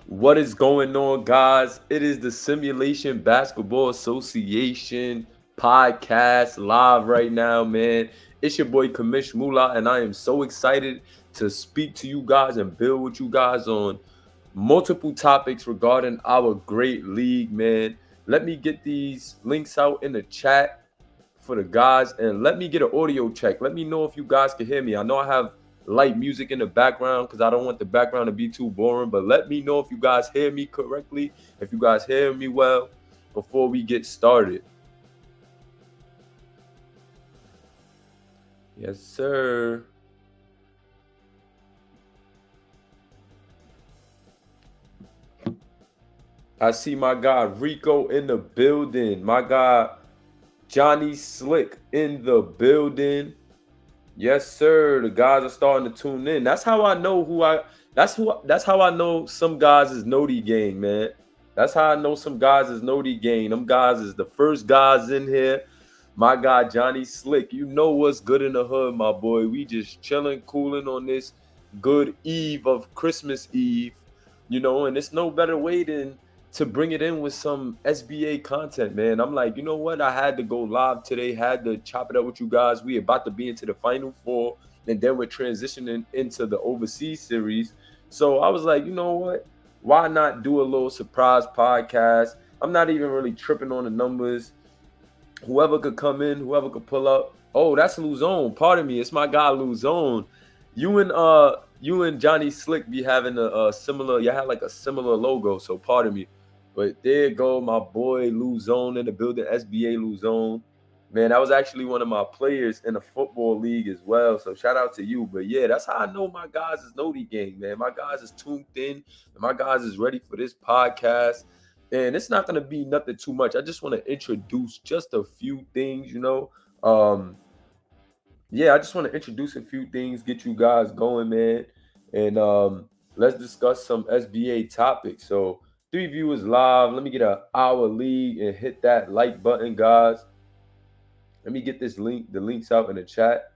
What is going on, guys? It is the Simulation Basketball Association podcast live right now, man. It's your boy Kamish Mula, and I am so excited to speak to you guys and build with you guys on multiple topics regarding our great league, man. Let me get these links out in the chat for the guys and let me get an audio check. Let me know if you guys can hear me. I know I have light music in the background because I don't want the background to be too boring, but let me know if you guys hear me correctly, if you guys hear me well before we get started. Yes, sir. I see my guy Rico in the building. My guy Johnny Slick in the building. Yes, sir. The guys are starting to tune in. That's how I know that's how I know some guys is Noti gang, man. That's how I know some guys is Noti gang. Them guys is the first guys in here. My guy Johnny Slick. You know what's good in the hood, my boy. We just chilling, cooling on this good eve of Christmas Eve. And it's no better way than to bring it in with some SBA content, man. I'm like, you know what? I had to go live today, had to chop it up with you guys. We about to be into the Final Four, and then we're transitioning into the overseas series. So I was like, you know what? Why not do a little surprise podcast? I'm not even really tripping on the numbers. Whoever could come in, whoever could pull up. Oh, that's Luzone. Pardon me, it's my guy Luzone. You and Johnny Slick be having a similar. You had like a similar logo. So pardon me, but there go my boy Luzone in the building. SBA Luzone. Man, that was actually one of my players in the football league as well. So shout out to you. But yeah, that's how I know my guys is Noti gang, man. My guys is tuned in. And my guys is ready for this podcast. And it's not gonna be nothing too much. I just want to introduce just a few things. Um, yeah, I just want to introduce a few things, get you guys going, man. And let's discuss some SBA topics. So, three viewers live. Let me get our league and hit that like button, guys. Let me get the links out in the chat.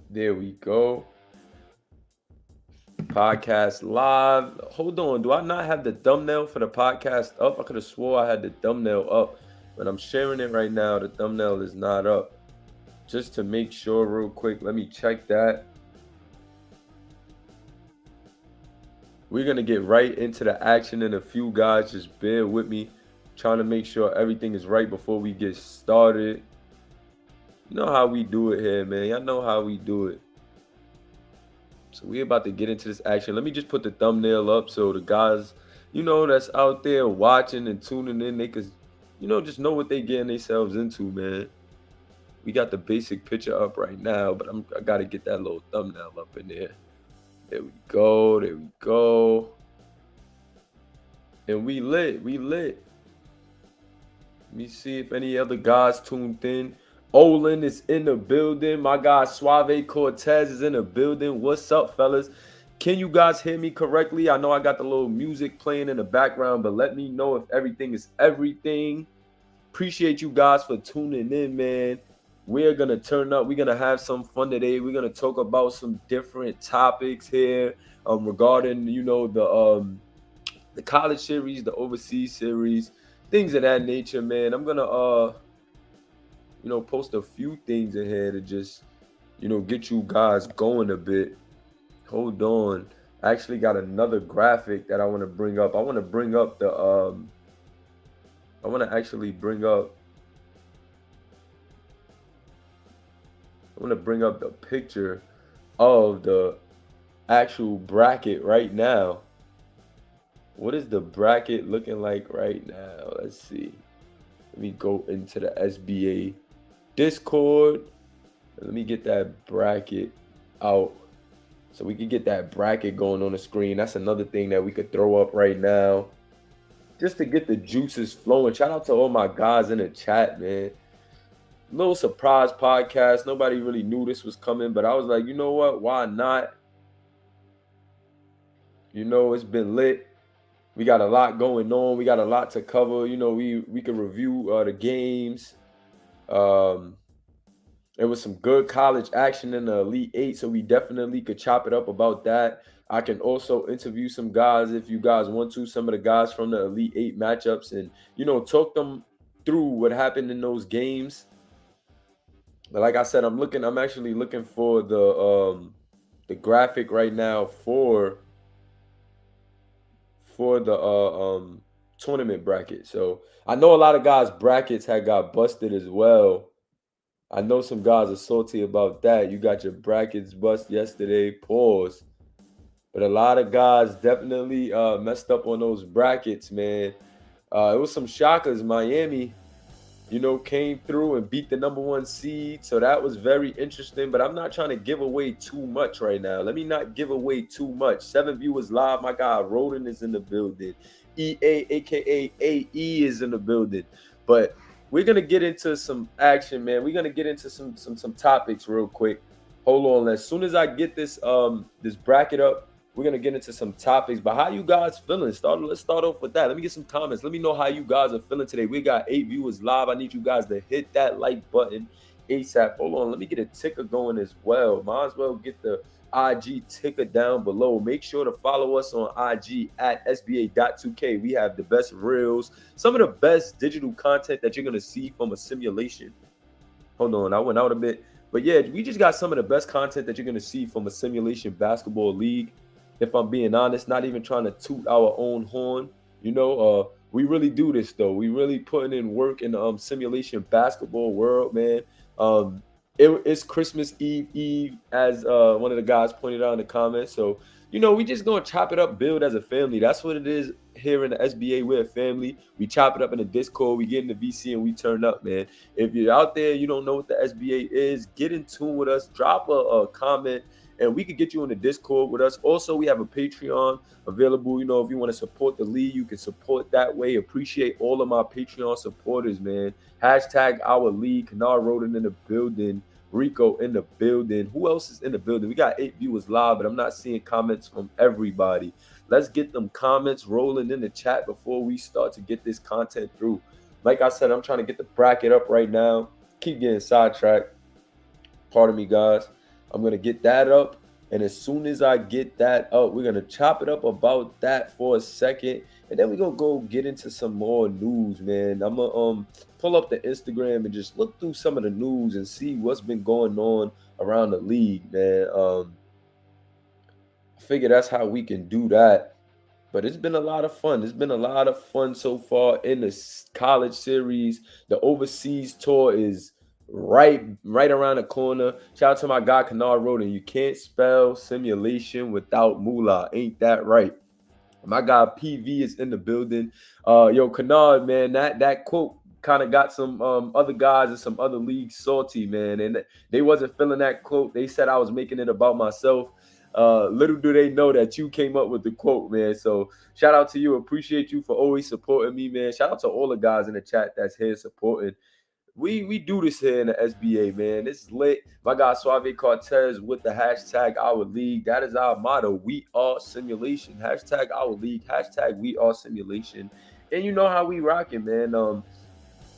There we go. Podcast live. Hold on. Do I not have the thumbnail for the podcast up? I could have swore I had the thumbnail up, but I'm sharing it right now. The thumbnail is not up. Just to make sure, real quick, let me check that. We're going to get right into the action in a few, guys. Just bear with me. Trying to make sure everything is right before we get started. You know how we do it here, man. Y'all know how we do it. So we're about to get into this action. Let me just put the thumbnail up so the guys, that's out there watching and tuning in, they could, just know what they getting themselves into, man. We got the basic picture up right now, but I got to get that little thumbnail up in there. There we go. There we go. And we lit. We lit. Let me see if any other guys tuned in. Olin is in the building. My guy Suave Cortez is in the building. What's up, fellas? Can you guys hear me correctly? I know I got the little music playing in the background, but let me know if everything is everything. Appreciate you guys for tuning in, man. We're going to turn up. We're going to have some fun today. We're going to talk about some different topics here regarding, the college series, the overseas series, things of that nature, man. I'm going to post a few things in here to just, get you guys going a bit. Hold on. I actually got another graphic that I want to bring up. I want to bring up the I want to actually bring up the picture of the actual bracket right now. What is the bracket looking like right now? Let's see. Let me go into the SBA Discord. Let me get that bracket out so we can get that bracket going on the screen. That's another thing that we could throw up right now just to get the juices flowing. Shout out to all my guys in the chat, man. Little surprise podcast. Nobody really knew this was coming, but I was like, you know what? Why not? It's been lit. We got a lot going on. We got a lot to cover. We can review the games. There was some good college action in the Elite Eight, so we definitely could chop it up about that. I can also interview some guys if you guys want to, some of the guys from the Elite Eight matchups, and talk them through what happened in those games. But like I said, I'm actually looking for the graphic right now for the tournament bracket. So I know a lot of guys' brackets had got busted as well. I know some guys are salty about that. You got your brackets bust yesterday, pause. But a lot of guys definitely messed up on those brackets, man. It was some shockers. Miami, came through and beat the #1 seed. So that was very interesting. But I'm not trying to give away too much right now. Let me not give away too much. 7 viewers live. My guy Roden is in the building. EA, aka AE, is in the building. But we're gonna get into some action, man. We're gonna get into some topics real quick. Hold on. As soon as I get this this bracket up, we're gonna get into some topics. But how you guys feeling? Let's start off with that. Let me get some comments. Let me know how you guys are feeling today. We got 8 viewers live. I need you guys to hit that like button ASAP. Hold on. Let me get a ticker going as well. Might as well get the IG ticker down below. Make sure to follow us on IG at SBA.2K. We have the best reels, some of the best digital content that you're gonna see from a simulation. Hold on, I went out a bit. But yeah, we just got some of the best content that you're gonna see from a simulation basketball league. If I'm being honest, not even trying to toot our own horn. We really do this though. We really putting in work in the simulation basketball world, man. It's Christmas Eve, as one of the guys pointed out in the comments. So, we just gonna chop it up, build as a family. That's what it is here in the SBA. We're a family. We chop it up in the Discord, we get in the VC, and we turn up, man. If you're out there, you don't know what the SBA is, get in tune with us, drop a comment, and we could get you in the Discord with us. Also, we have a Patreon available. If you want to support the league, you can support that way. Appreciate all of my Patreon supporters, man. Hashtag our league. Kennard Roden in the building. Rico in the building. Who else is in the building? We got 8 viewers live, but I'm not seeing comments from everybody. Let's get them comments rolling in the chat before we start to get this content through. Like I said, I'm trying to get the bracket up right now. Keep getting sidetracked. Pardon me, guys. I'm going to get that up. And as soon as I get that up, we're going to chop it up about that for a second. And then we're going to go get into some more news, man. I'm going to pull up the Instagram and just look through some of the news and see what's been going on around the league, man. I figure that's how we can do that. But it's been a lot of fun. It's been a lot of fun so far in the college series. The overseas tour is right around the corner. Shout out to my guy Kennard Roden. You can't spell simulation without moolah. Ain't that right? My guy PV is in the building. Yo, Kennard, man, that quote kind of got some other guys in some other leagues salty, man. And they wasn't feeling that quote. They said I was making it about myself. Little do they know that you came up with the quote, man. So shout out to you. Appreciate you for always supporting me, man. Shout out to all the guys in the chat that's here supporting. We do this here in the SBA, man. This is lit. My guy Suave Cortez with the hashtag our league. That is our motto. We are simulation. Hashtag our league. Hashtag we are simulation. And you know how we rocking, man.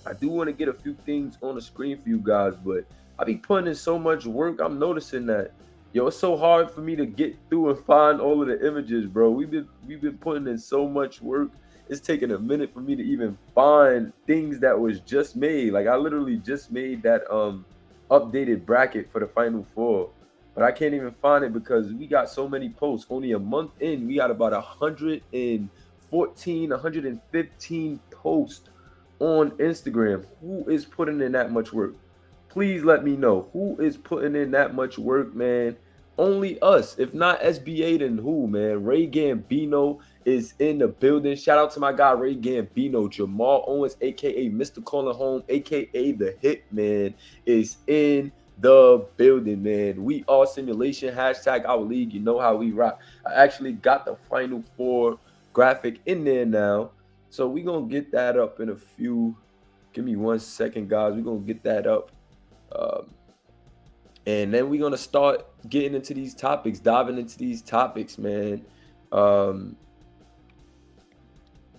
I do want to get a few things on the screen for you guys, but I be putting in so much work. I'm noticing that. Yo, it's so hard for me to get through and find all of the images, bro. We've been putting in so much work. It's taking a minute for me to even find things that was just made. Like I literally just made that updated bracket for the Final Four, but I can't even find it because we got so many posts. Only a month in, we got about 114, 115 posts on Instagram. Who is putting in that much work? Please let me know who is putting in that much work, man. Only us. If not SBA, then who, man? Ray Gambino is in the building. Shout out to my guy Ray Gambino. Jamal Owens, aka Mr. Calling Home, aka the Hitman, is in the building, man. We are simulation. Hashtag our league. You know how we rock. I actually got the Final Four graphic in there now. So we're going to get that up in a few. Give me 1 second, guys. We're going to get that up. And then we're going to start getting into these topics, diving into these topics, man.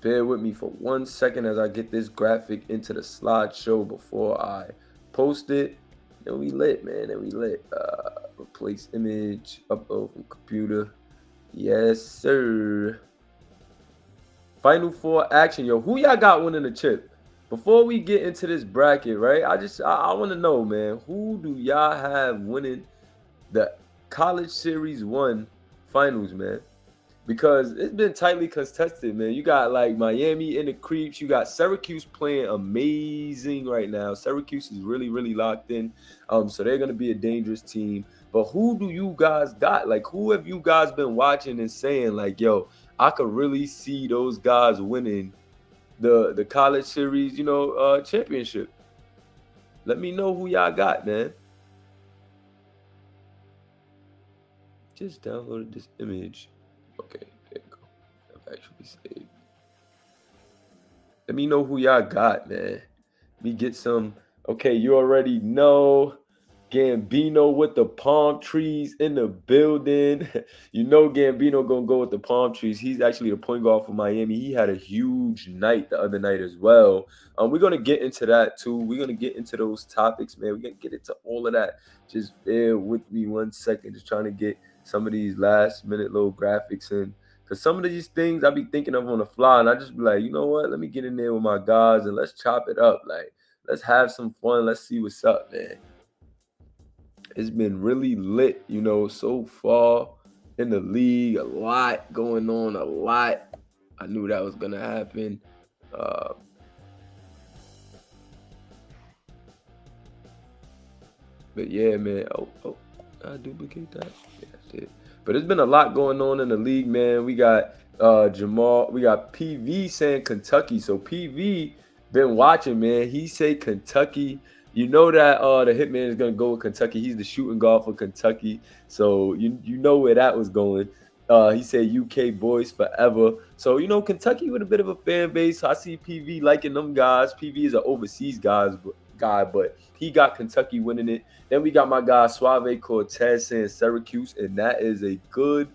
Bear with me for 1 second as I get this graphic into the slideshow before I post it. Then we lit, man. Then we lit. Replace image, upload from computer. Yes, sir. Final four action, yo. Who y'all got winning the chip? Before we get into this bracket, right? I want to know, man. Who do y'all have winning the College Series 1 finals, man? Because it's been tightly contested, man. You got like Miami in the creeps. You got Syracuse playing amazing right now. Syracuse is really, really locked in. So they're gonna be a dangerous team. But who do you guys got? Like, who have you guys been watching and saying, like, yo, I could really see those guys winning the college series, championship? Let me know who y'all got, man. Just downloaded this image. Okay, there you go. I've actually saved. Let me know who y'all got, man. Let me get some. Okay, you already know. Gambino with the palm trees in the building. You know Gambino gonna go with the palm trees. He's actually the point guard for Miami. He had a huge night the other night as well. We're gonna get into that too. We're gonna get into those topics, man. We're gonna get into all of that. Just bear with me 1 second. Just trying to get some of these last minute little graphics in. Cause some of these things I be thinking of on the fly, and I just be like, you know what? Let me get in there with my guys and let's chop it up. Like, let's have some fun. Let's see what's up, man. It's been really lit, so far in the league. A lot going on, a lot. I knew that was gonna happen. But yeah, man. Oh, I duplicate that. Yeah, I did. But it's been a lot going on in the league, man. We got Jamal. We got PV saying Kentucky. So PV been watching, man. He say Kentucky. You know that the Hitman is gonna go with Kentucky. He's the shooting guard for Kentucky. So you know where that was going. He said UK boys forever. So Kentucky with a bit of a fan base. I see PV liking them guys. PV is an overseas guy, but he got Kentucky winning it. Then we got my guy Suave Cortez saying Syracuse, and that is a good,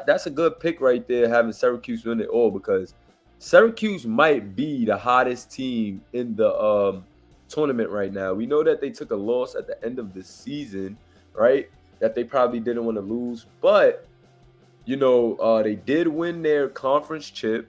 that's a good pick right there, having Syracuse win it all, because Syracuse might be the hottest team in the tournament right now. We know that they took a loss at the end of the season, right? That they probably didn't want to lose, but they did win their conference chip.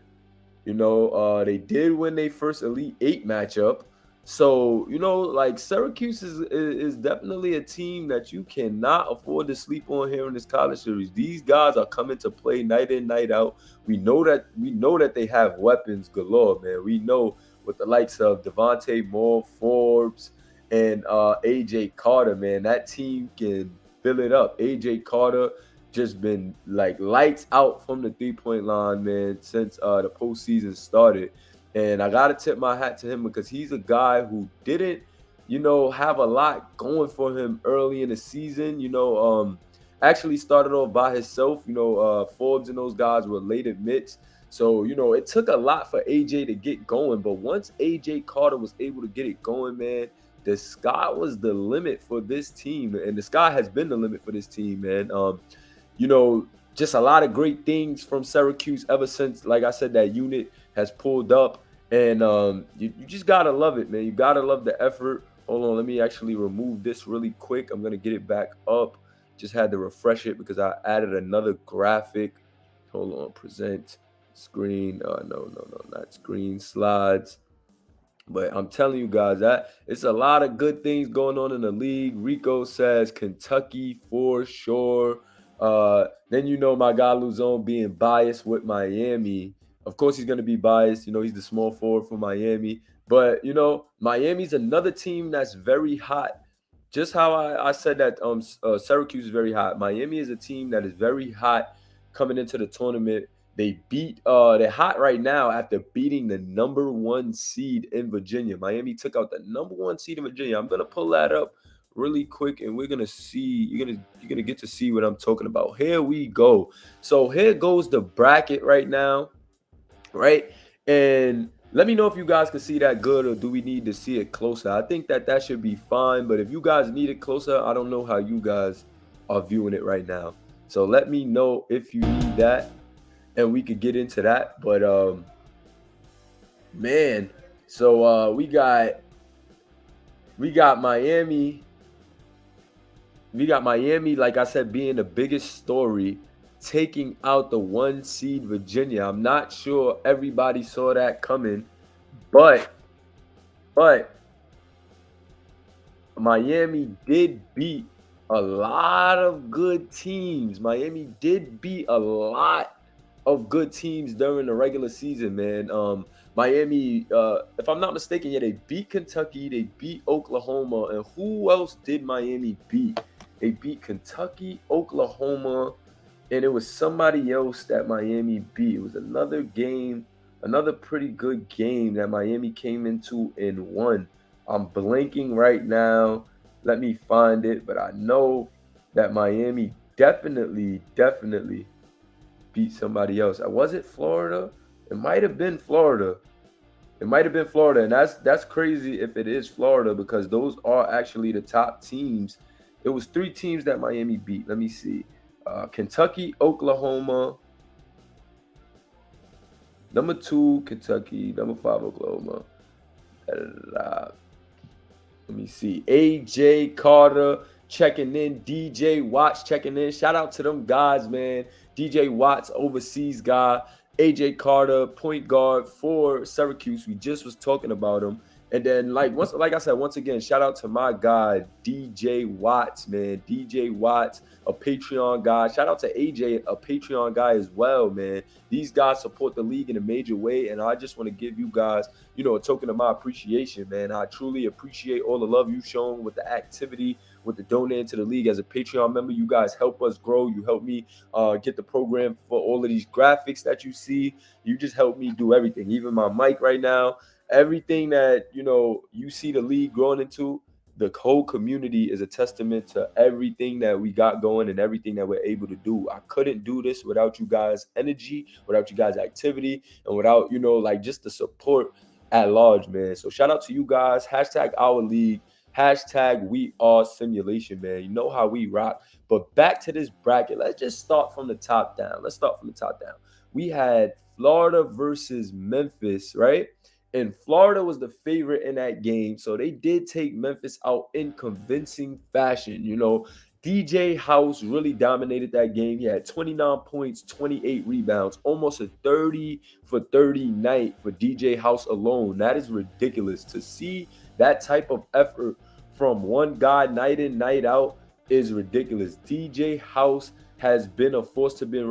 They did win their first Elite Eight matchup. So, like Syracuse is definitely a team that you cannot afford to sleep on here in this college series. These guys are coming to play night in, night out. We know that they have weapons galore, man. We know with the likes of Devontae Moore, Forbes, and AJ Carter, man, that team can fill it up. AJ Carter just been like lights out from the 3-point line, man, since the postseason started. And I gotta tip my hat to him because he's a guy who didn't, have a lot going for him early in the season. Actually started off by himself. Forbes and those guys were late admits. So, it took a lot for AJ to get going. But once AJ Carter was able to get it going, man, the sky was the limit for this team. And the sky has been the limit for this team, man. Just a lot of great things from Syracuse ever since, like I said, that unit has pulled up. And you just got to love it, man. You got to love the effort. Hold on, let me actually remove this really quick. I'm going to get it back up. Just had to refresh it because I added another graphic. Hold on, present, screen. No, not screen, slides. But I'm telling you guys that it's a lot of good things going on in the league. Rico says Kentucky for sure. Then my guy Luzon being biased with Miami. Of course, he's going to be biased. He's the small forward for Miami. But, Miami's another team that's very hot. Just how I said that Syracuse is very hot. Miami is a team that is very hot coming into the tournament. They're hot right now after beating the number 1 seed in Virginia. Miami took out the number 1 seed in Virginia. I'm going to pull that up really quick, and we're gonna see. You're gonna get to see what I'm talking about. Here we go. So here goes the bracket right now, right? And let me know if you guys can see that good, or do we need to see it closer? I think that should be fine. But if you guys need it closer, I don't know how you guys are viewing it right now. So let me know if you need that, and we could get into that. But man, so we got Miami we got Miami, like I said, being the biggest story, taking out the 1 seed Virginia. I'm not sure everybody saw that coming, but but Miami did beat a lot of good teams. Miami did beat a lot of good teams during the regular season, man. Miami, if I'm not mistaken, yeah, they beat Kentucky, they beat Oklahoma, and who else did Miami beat? They beat Kentucky, Oklahoma, and it was somebody else that Miami beat. It was another game, another pretty good game that Miami came into and won. I'm blanking right now. Let me find it, but I know that Miami definitely beat somebody else. Was it Florida? It might have been Florida. It might have been Florida, and that's crazy if it is Florida because those are actually the top teams. It was 3 teams that Miami beat. Let me see. Kentucky, Oklahoma. Number 2, Kentucky. Number 5, Oklahoma. Da, da, da, da. Let me see. AJ Carter checking in. DJ Watts checking in. Shout out to them guys, man. DJ Watts, overseas guy. AJ Carter, point guard for Syracuse. We just was talking about him. And then, like I said, once again, shout out to my guy, DJ Watts, man. DJ Watts, a Patreon guy. Shout out to AJ, a Patreon guy as well, man. These guys support the league in a major way, and I just want to give you guys, a token of my appreciation, man. I truly appreciate all the love you've shown with the activity, with the donating to the league as a Patreon member. You guys help us grow. You help me get the program for all of these graphics that you see. You just help me do everything, even my mic right now. Everything that you see the league growing into, the whole community is a testament to everything that we got going and everything that we're able to do. I couldn't do this without you guys' energy, without you guys' activity, and without just the support at large, man. So shout out to you guys. Hashtag our league. Hashtag we are simulation, man. You know how we rock. But back to this bracket. Let's just start from the top down. We had Florida versus Memphis, right? And Florida was the favorite in that game. So they did take Memphis out in convincing fashion. DJ House really dominated that game. He had 29 points, 28 rebounds, almost a 30 for 30 night for DJ House alone. That is ridiculous. To see that type of effort from one guy night in, night out is ridiculous. DJ House has been a force to be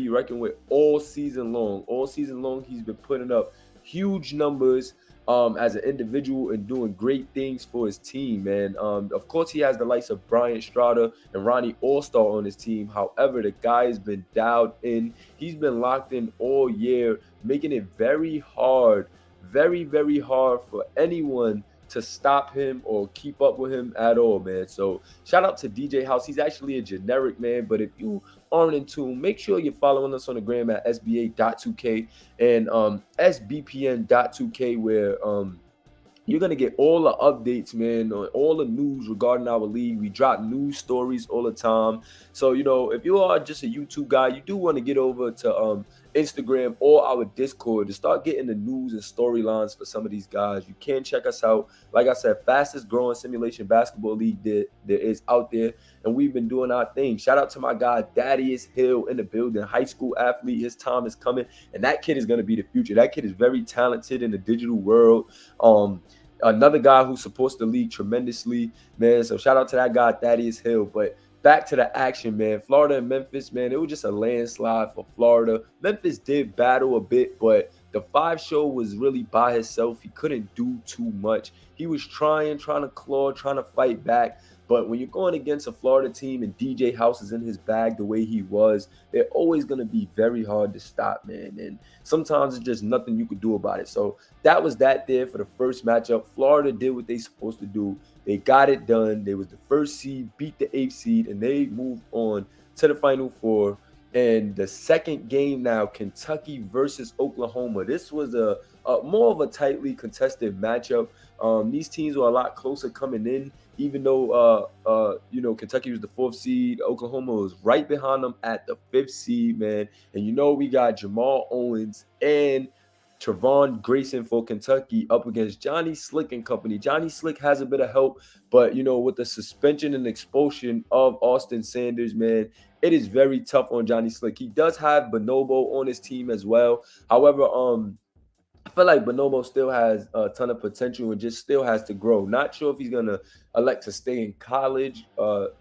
reckoned with all season long. All season long, he's been putting up huge numbers as an individual and doing great things for his team, man. Of course, he has the likes of Brian Strada and Ronnie All-Star on his team. However, the guy has been dialed in. He's been locked in all year, making it very hard for anyone to stop him or keep up with him at all, man. So shout out to DJ House. He's actually a generic, man. But if you aren't in tune, make sure you're following us on the gram at sba.2k and sbpn.2k, where you're going to get all the updates, man, on all the news regarding our league. We drop news stories all the time. So, if you are just a YouTube guy, you do want to get over to Instagram or our Discord to start getting the news and storylines for some of these guys. You can check us out. Like I said, fastest growing simulation basketball league there is out there, and we've been doing our thing. Shout out to my guy, Thaddeus Hill, in the building, high school athlete. His time is coming, and that kid is going to be the future. That kid is very talented in the digital world. Another guy who supports the league tremendously, man. So shout out to that guy, Thaddeus Hill. But back to the action, man. Florida and Memphis, man, it was just a landslide for Florida. Memphis did battle a bit, but the 5 show was really by himself. He couldn't do too much. He was trying to claw, trying to fight back. But when you're going against a Florida team and DJ House is in his bag the way he was, they're always going to be very hard to stop, man. And sometimes it's just nothing you could do about it. So that was that there for the first matchup. Florida did what they supposed to do. They got it done. They was the first seed, beat the 8th seed, and they moved on to the Final Four. And the second game now, Kentucky versus Oklahoma. This was a more of a tightly contested matchup. These teams were a lot closer coming in, even though Kentucky was the 4th seed. Oklahoma was right behind them at the 5th seed, man. And we got Jamal Owens and Trevon Grayson for Kentucky up against Johnny Slick and company. Johnny Slick has a bit of help, but with the suspension and expulsion of Austin Sanders, man, it is very tough on Johnny Slick. He does have Bonobo on his team as well. However, I feel like Bonobo still has a ton of potential and just still has to grow. Not sure if he's gonna elect to stay in college,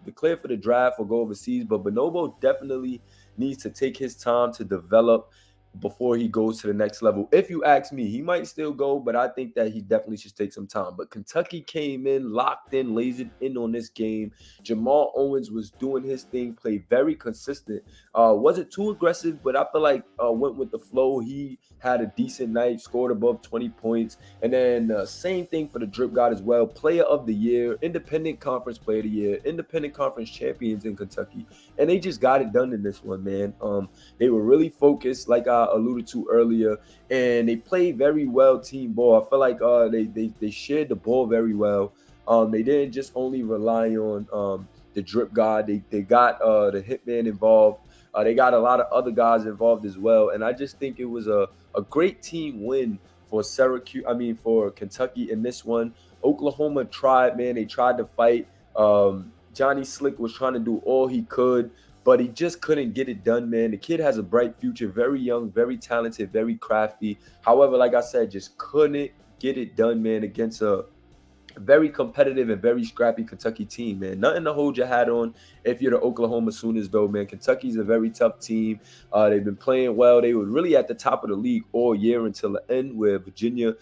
declare for the draft, or go overseas. But Bonobo definitely needs to take his time to develop before he goes to the next level. If you ask me, he might still go, but I think that he definitely should take some time. But Kentucky came in, locked in, lasered in on this game. Jamal Owens was doing his thing, played very consistent. Wasn't too aggressive, but I feel like went with the flow. He had a decent night, scored above 20 points. And then same thing for the drip god as well. Player of the year, independent conference player of the year, independent conference champions in Kentucky. And they just got it done in this one, man. They were really focused, like I alluded to earlier, and they played very well team ball. I feel like they shared the ball very well. They didn't just only rely on the drip god. They got the hitman involved. They got a lot of other guys involved as well. And I just think it was a great team win for for Kentucky in this one. Oklahoma tried, man. They tried to fight. Johnny Slick was trying to do all he could, but he just couldn't get it done, man. The kid has a bright future, very young, very talented, very crafty. However, like I said, just couldn't get it done, man, against a very competitive and very scrappy Kentucky team, man. Nothing to hold your hat on if you're the Oklahoma Sooners, though, man. Kentucky's a very tough team. They've been playing well. They were really at the top of the league all year until the end, where Virginia,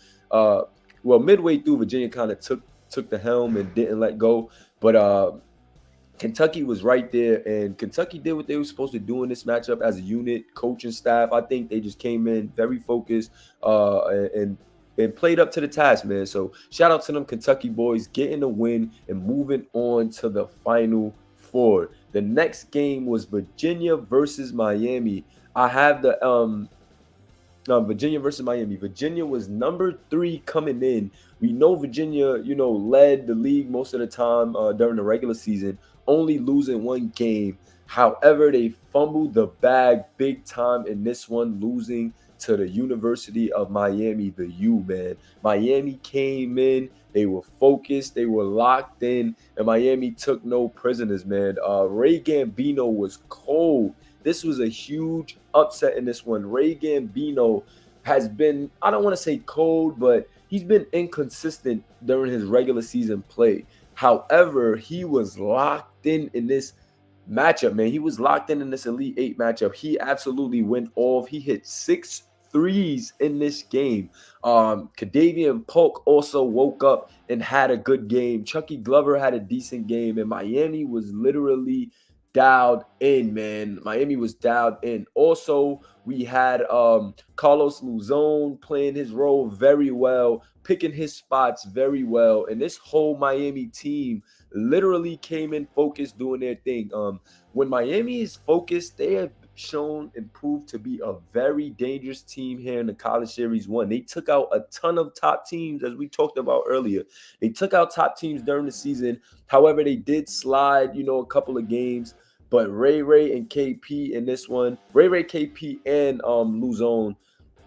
midway through, Virginia kind of took the helm and didn't let go. But Kentucky was right there, and Kentucky did what they were supposed to do in this matchup as a unit, coaching staff. I think they just came in very focused and played up to the task, man. So shout out to them Kentucky boys getting the win and moving on to the Final Four. The next game was Virginia versus Miami. I have the Virginia versus Miami. Virginia was number 3 coming in. We know Virginia, led the league most of the time during the regular season, only losing one game. However, they fumbled the bag big time in this one, losing to the University of Miami, the U, man. Miami came in, they were focused, they were locked in, and Miami took no prisoners, man. Ray Gambino was cold. This was a huge upset in this one. Ray Gambino has been, I don't want to say cold, but he's been inconsistent during his regular season play. However, he was locked in this matchup, man. He was locked in this Elite 8 matchup. He absolutely went off. He hit 6 threes in this game. Kadavian Polk also woke up and had a good game. Chucky Glover had a decent game, and Miami was literally dialed in, man. Miami was dialed in. Also, we had Carlos Luzon playing his role very well, picking his spots very well, and this whole Miami team literally came in focused, doing their thing. When Miami is focused, they have shown and proved to be a very dangerous team here in the College Series 1. They took out a ton of top teams, as we talked about earlier. They took out top teams during the season. However, they did slide, a couple of games. But Ray and KP in this one, Ray, KP, and Luzon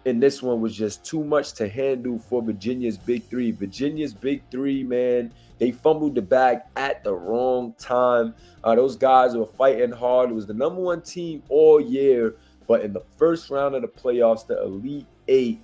in this one was just too much to handle for Virginia's big three. Virginia's big three, man, they fumbled the bag at the wrong time. Those guys were fighting hard. It was the number 1 team all year. But in the first round of the playoffs, the Elite 8,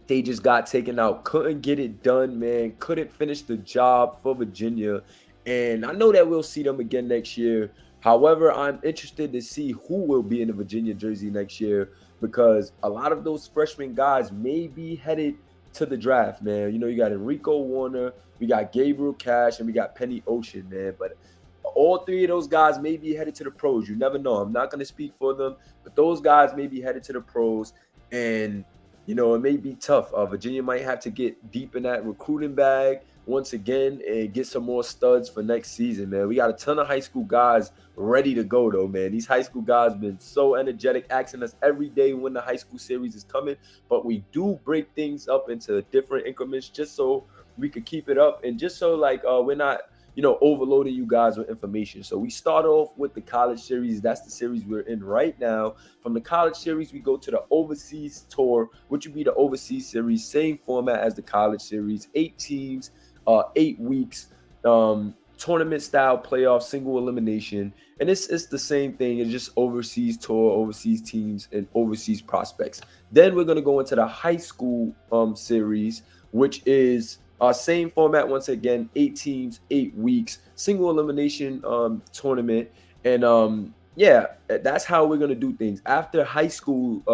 they just got taken out. Couldn't get it done, man. Couldn't finish the job for Virginia. And I know that we'll see them again next year. However, I'm interested to see who will be in the Virginia jersey next year, because a lot of those freshman guys may be headed to the draft, man. You got Enrico Warner, we got Gabriel Cash, and we got Penny Ocean, man. But all 3 of those guys may be headed to the pros. You never know. I'm not going to speak for them, but those guys may be headed to the pros. And, it may be tough. Virginia might have to get deep in that recruiting bag once again and get some more studs for next season, man. We got a ton of high school guys ready to go, though, man. These high school guys been so energetic, asking us every day when the high school series is coming. But we do break things up into different increments just so we could keep it up, and just so we're not overloading you guys with information. So we start off with the college series. That's the series we're in right now. From the college series, we go to the overseas tour, which would be the overseas series. Same format as the college series. 8 teams, 8 weeks. Tournament style playoff, single elimination, and it's the same thing. It's just overseas tour, overseas teams, and overseas prospects. Then we're gonna go into the high school series, which is same format once again. 8 teams, 8 weeks, single elimination tournament, and yeah, that's how we're gonna do things. After the high school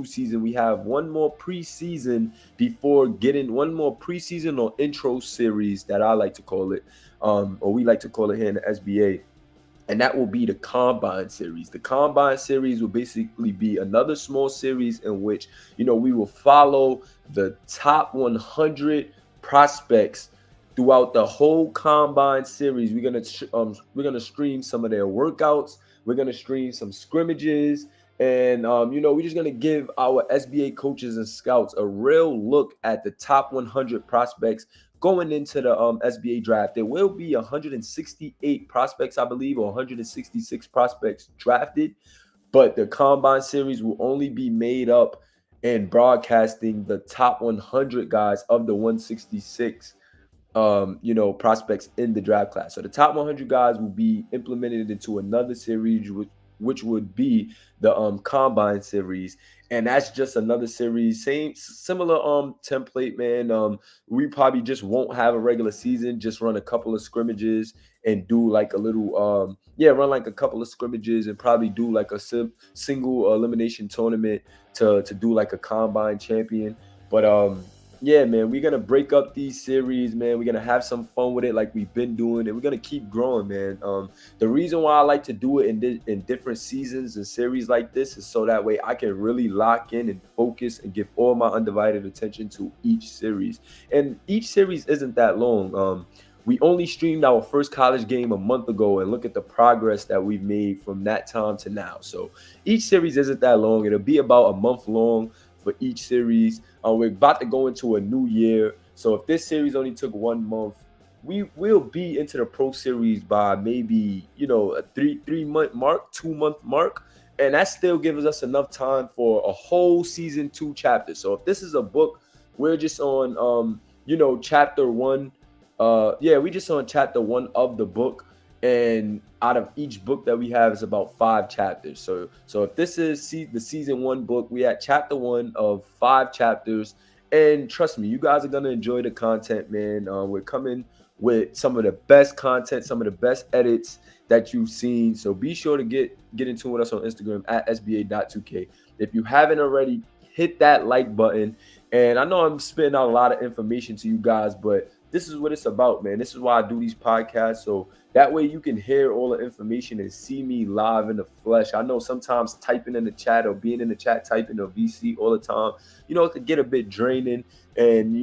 season, we have one more preseason before getting one more preseason or intro series that I like to call it, or we like to call it here in the SBA, and that will be the Combine Series. The Combine Series will basically be another small series in which we will follow the top 100 prospects throughout the whole Combine Series. We're gonna stream some of their workouts. We're gonna stream some scrimmages. And we're just gonna give our SBA coaches and scouts a real look at the top 100 prospects going into the SBA draft. There will be 168 prospects, I believe, or 166 prospects drafted, but the Combine Series will only be made up and broadcasting the top 100 guys of the 166 prospects in the draft class. So the top 100 guys will be implemented into another series, which would be the Combine Series, and that's just another series, same similar template, man. We probably just won't have a regular season, just run a couple of scrimmages and do like a little run like a couple of scrimmages and probably do like a single elimination tournament to do like a Combine champion. But yeah, man, we're gonna break up these series, man. We're gonna have some fun with it, like we've been doing, and we're gonna keep growing, man. The reason why I like to do it in different seasons and series like this is so that way I can really lock in and focus and give all my undivided attention to each series. And each series isn't that long. We only streamed our first college game a month ago, and look at the progress that we've made from that time to now. So each series isn't that long. It'll be about a month long for each series. We're about to go into a new year. So if this series only took 1 month, we will be into the Pro Series by maybe, a three month mark, 2 month mark. And that still gives us enough time for a whole season 2 chapter. So if this is a book, we're just on chapter 1. We just on chapter 1 of the book, and out of each book that we have is about 5 chapters. So if this is the season 1 book, we at chapter 1 of 5 chapters, and trust me, you guys are gonna enjoy the content, man. We're coming with some of the best content, some of the best edits that you've seen. So be sure to get into with us on Instagram at sba.2k. If you haven't already, hit that like button. And I know I'm spitting out a lot of information to you guys, but this is what it's about, man. This is why I do these podcasts, so that way you can hear all the information and see me live in the flesh. I know sometimes typing in the chat or being in the chat typing or VC all the time, it could get a bit draining, and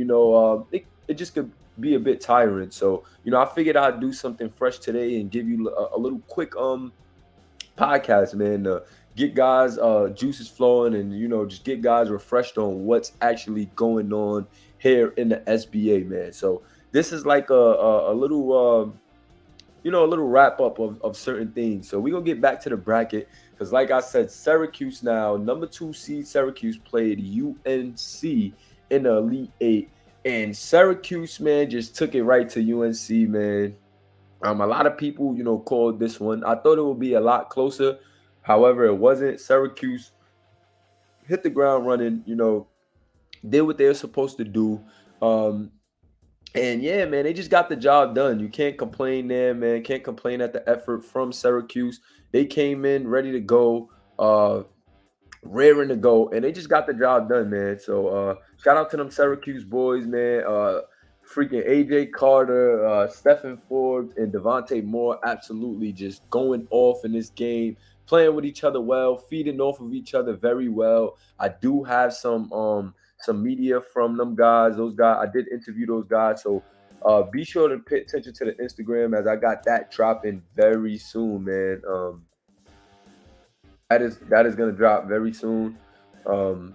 it just could be a bit tiring. So I figured I'd do something fresh today and give you a little quick podcast, man. Get guys juices flowing, and just get guys refreshed on what's actually going on here in the SBA, man. So this is like a little a little wrap up of certain things. So we're gonna get back to the bracket, because like I said, Syracuse now, number 2 seed Syracuse played UNC in the Elite 8, and Syracuse, man, just took it right to UNC, man. A lot of people, called this one. I thought it would be a lot closer. However, it wasn't. Syracuse hit the ground running, did what they were supposed to do. And yeah, man, they just got the job done. You can't complain there, man. Can't complain at the effort from Syracuse. They came in ready to go, raring to go, and they just got the job done, man. So shout out to them Syracuse boys, man. Freaking AJ Carter, Stephen Forbes, and Devontae Moore absolutely just going off in this game, playing with each other well, feeding off of each other very well. I do have some media from them guys. Those guys, I did interview those guys. So be sure to pay attention to the Instagram, as I got that dropping very soon, man. That is gonna drop very soon. I'm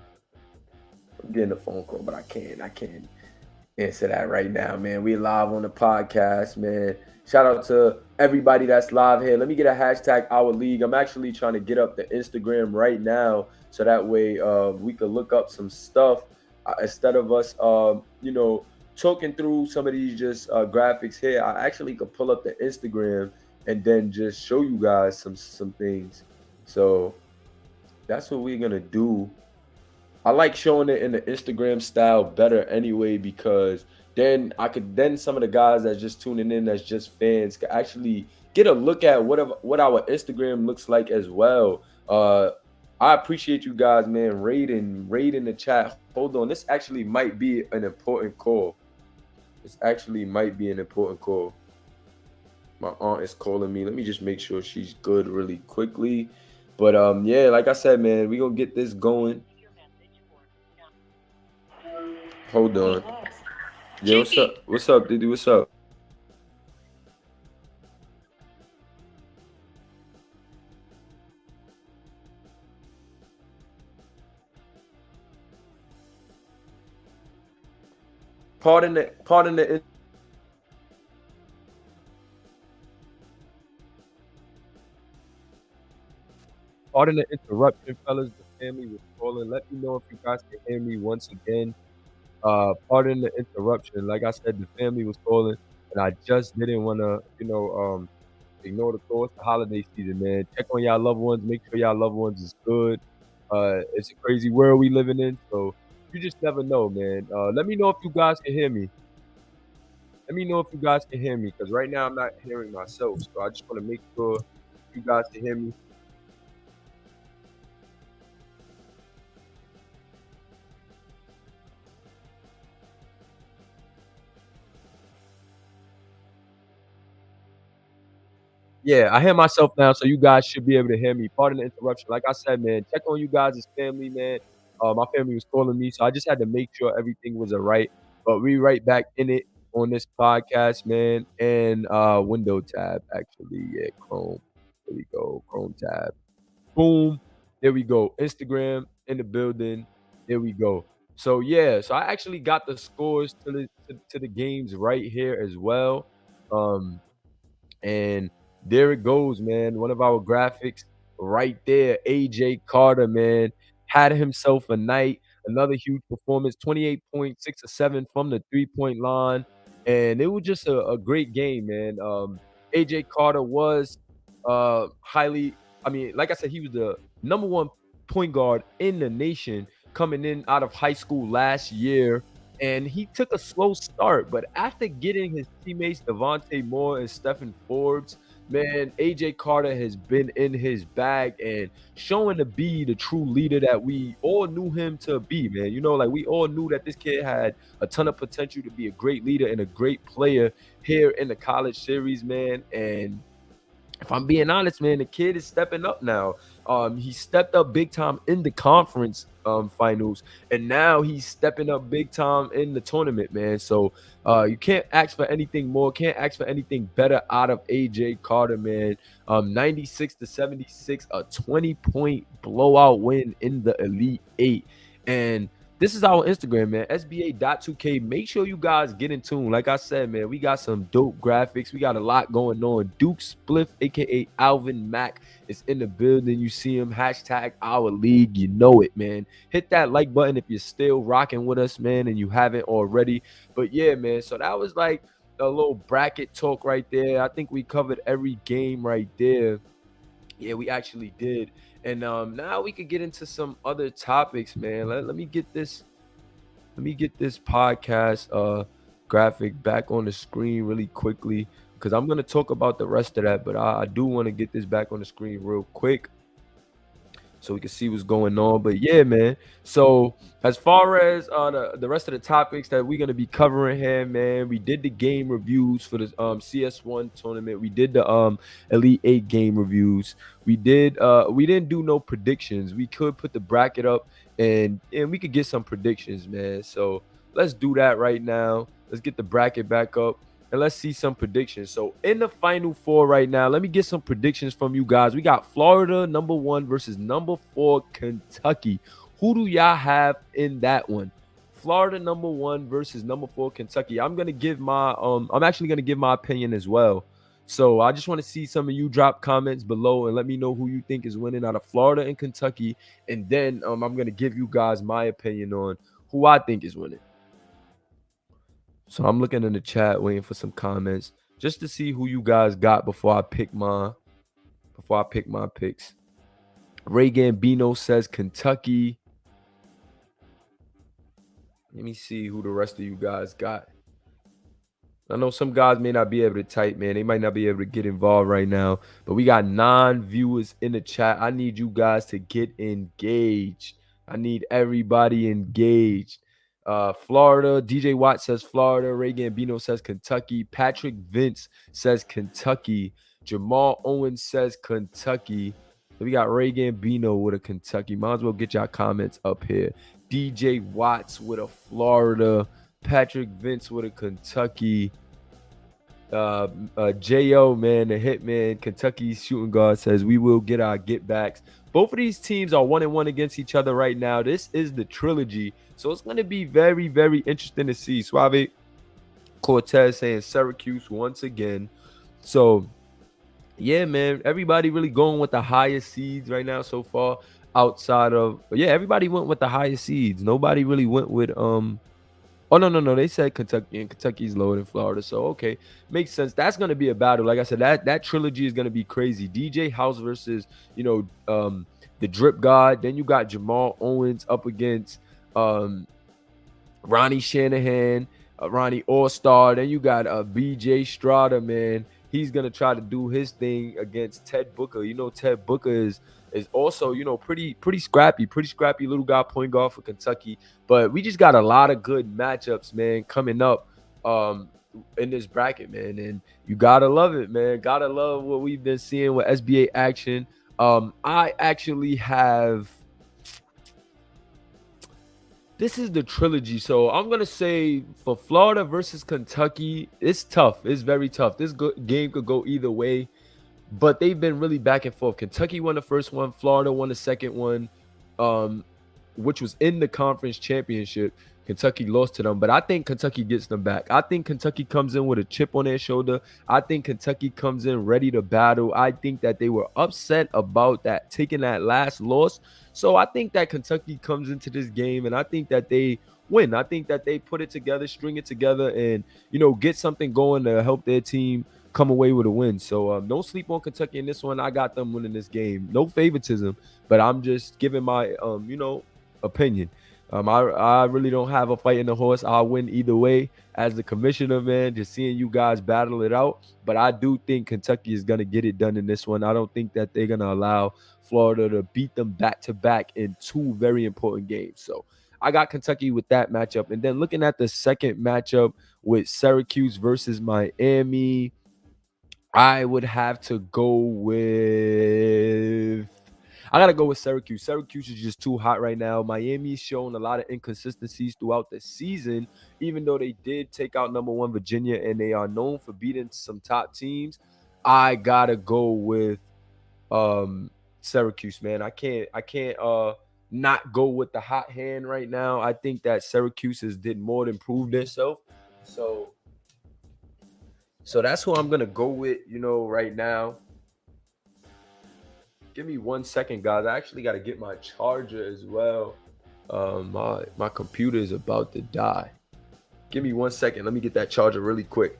getting a phone call, but I can't answer that right now, man. We live on the podcast, man. Shout out to everybody that's live here. Let me get a hashtag our league. I'm actually trying to get up the Instagram right now so that way we could look up some stuff instead of us, talking through some of these just graphics here. I actually could pull up the Instagram and then just show you guys some things. So that's what we're gonna do. I like showing it in the Instagram style better anyway because then some of the guys that's just tuning in that's just fans can actually get a look at what our Instagram looks like as well. I appreciate you guys, man. Raid in the chat. Hold on, this actually might be an important call. This actually might be an important call. My aunt is calling me. Let me just make sure she's good really quickly. But yeah, like I said, man, we gonna get this going. Hold on. Yeah, what's up? What's up, Diddy? What's up? Pardon the pardon the interruption, fellas. The family was calling. Let me know if you guys can hear me once again. Pardon the interruption. Like I said, the family was calling, and I just didn't want to, ignore the call. It's the holiday season, man. Check on y'all loved ones. Make sure y'all loved ones is good. It's a crazy world we living in, so you just never know, man. Let me know if you guys can hear me. Let me know if you guys can hear me, because right now I'm not hearing myself. So I just want to make sure you guys can hear me. Yeah, I hear myself now, so you guys should be able to hear me. Pardon the interruption. Like I said, man, check on you guys as family, man. My family was calling me, so I just had to make sure everything was alright. But we right back in it on this podcast, man. And window tab, actually. Yeah, Chrome. There we go. Chrome tab. Boom. There we go. Instagram in the building. There we go. So yeah, so I actually got the scores to the games right here as well. Um and there it goes, man. One of our graphics right there. AJ Carter, man, had himself a night. Another huge performance, 28.6 or 7 from the three-point line. And it was just a great game, man. AJ Carter was highly, I mean, like I said, he was the number one point guard in the nation coming in out of high school last year, and he took a slow start, but after getting his teammates Devontae Moore and Stephen Forbes, man, AJ Carter has been in his bag and showing to be the true leader that we all knew him to be, man. Like we all knew that this kid had a ton of potential to be a great leader and a great player here in the college series, man. And if I'm being honest, man, the kid is stepping up now. He stepped up big time in the conference finals, and now he's stepping up big time in the tournament, man. So you can't ask for anything more, can't ask for anything better out of AJ Carter, man. 96-76, a 20-point blowout win in the Elite Eight. And this is our Instagram, man. SBA.2K. Make sure you guys get in tune. Like I said, man, we got some dope graphics. We got a lot going on. Duke Spliff, aka Alvin Mack, is in the building. You see him. Hashtag our league. You know it, man. Hit that like button if you're still rocking with us, man, and you haven't already. But yeah, man. So that was like a little bracket talk right there. I think we covered every game right there. Yeah, we actually did. And now we could get into some other topics, man. Let me get this podcast graphic back on the screen really quickly because I'm gonna talk about the rest of that, but I do want to get this back on the screen real quick so we can see what's going on. But yeah, man. So as far as the rest of the topics that we're gonna be covering here, man, we did the game reviews for the CS1 tournament. We did the Elite Eight game reviews. We didn't do no predictions. We could put the bracket up and we could get some predictions, man. So let's do that right now. Let's get the bracket back up. And let's see some predictions. So in the final four right now, let me get some predictions from you guys. We got Florida number 1 versus number 4 Kentucky. Who do y'all have in that one? Florida #1 versus #4 Kentucky. I'm actually gonna give my opinion as well. So I just want to see some of you drop comments below and let me know who you think is winning out of Florida and Kentucky. And then I'm gonna give you guys my opinion on who I think is winning. So I'm looking in the chat, waiting for some comments just to see who you guys got before I pick my picks. Ray Gambino says Kentucky. Let me see who the rest of you guys got. I know some guys may not be able to type, man. They might not be able to get involved right now. But we got 9 viewers in the chat. I need you guys to get engaged. I need everybody engaged. Florida. DJ Watt says Florida. Ray Gambino says Kentucky. Patrick Vince says Kentucky. Jamal Owens says Kentucky. We got Ray Gambino with a Kentucky. Might as well get y'all comments up here. DJ Watts with a Florida. Patrick Vince with a Kentucky. J.O., man, the hitman, Kentucky shooting guard says we will get our get backs. Both of these teams are 1-1 against each other right now. This is the trilogy. So it's going to be very, very interesting to see. Suave Cortez saying Syracuse once again. So, yeah, man, everybody really going with the highest seeds right now so far outside of, yeah, everybody went with the highest seeds. Nobody really went with, oh, no. They said Kentucky, and Kentucky's lower than Florida. So, okay. Makes sense. That's going to be a battle. Like I said, that trilogy is going to be crazy. DJ House versus, the Drip God. Then you got Jamal Owens up against Ronnie Shanahan, Ronnie All-Star. Then you got BJ Strada, man. He's going to try to do his thing against Ted Booker. Ted Booker is also, pretty scrappy little guy, point guard for Kentucky. But we just got a lot of good matchups, man, coming up in this bracket, man. And you got to love it, man. Got to love what we've been seeing with SBA action. I actually have... This is the trilogy. So I'm going to say for Florida versus Kentucky, it's tough. It's very tough. This game could go either way. But they've been really back and forth. Kentucky won the first one. Florida won the second one, which was in the conference championship. Kentucky lost to them. But I think Kentucky gets them back. I think Kentucky comes in with a chip on their shoulder. I think Kentucky comes in ready to battle. I think that they were upset about that, taking that last loss. So I think that Kentucky comes into this game, and I think that they win. I think that they put it together, string it together, and, get something going to help their team come away with a win. So don't sleep on Kentucky in this one. I got them winning this game. No favoritism, but I'm just giving my opinion. I really don't have a fight in the horse. I'll win either way as the commissioner, man, just seeing you guys battle it out. But I do think Kentucky is going to get it done in this one. I don't think that they're going to allow Florida to beat them back-to-back in 2 very important games. So I got Kentucky with that matchup. And then looking at the second matchup with Syracuse versus Miami, I would have to go with... I got to go with Syracuse. Syracuse is just too hot right now. Miami's shown a lot of inconsistencies throughout the season, even though they did take out #1 Virginia, and they are known for beating some top teams. I got to go with Syracuse, man. I can't not go with the hot hand right now. I think that Syracuse did more than prove themselves. So that's who I'm going to go with, right now. Give me 1 second, guys. I actually got to get my charger as well. My computer is about to die. Give me 1 second. Let me get that charger really quick.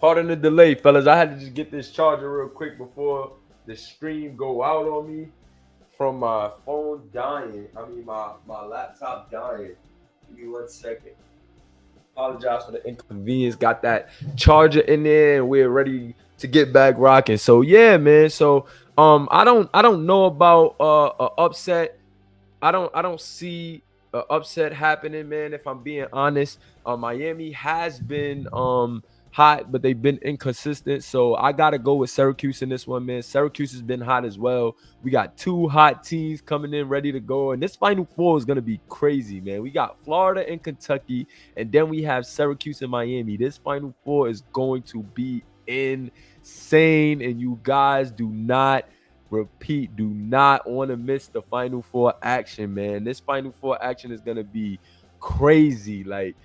Pardon the delay, fellas. I had to just get this charger real quick before the stream go out on me from my phone dying. I mean, my laptop dying. Give me 1 second. Apologize for the inconvenience. Got that charger in there, and we're ready to get back rocking. So yeah, man. So I don't know about a upset. I don't see upset happening, man. If I'm being honest, Miami has been hot, but they've been inconsistent. So I gotta go with Syracuse in this one, man. Syracuse has been hot as well. We got two hot teams coming in ready to go, and this Final Four is gonna be crazy, man. We got Florida and Kentucky, and then we have Syracuse and Miami. This Final Four is going to be insane, and you guys do not want to miss the Final Four action, man. This Final Four action is going to be crazy. Like,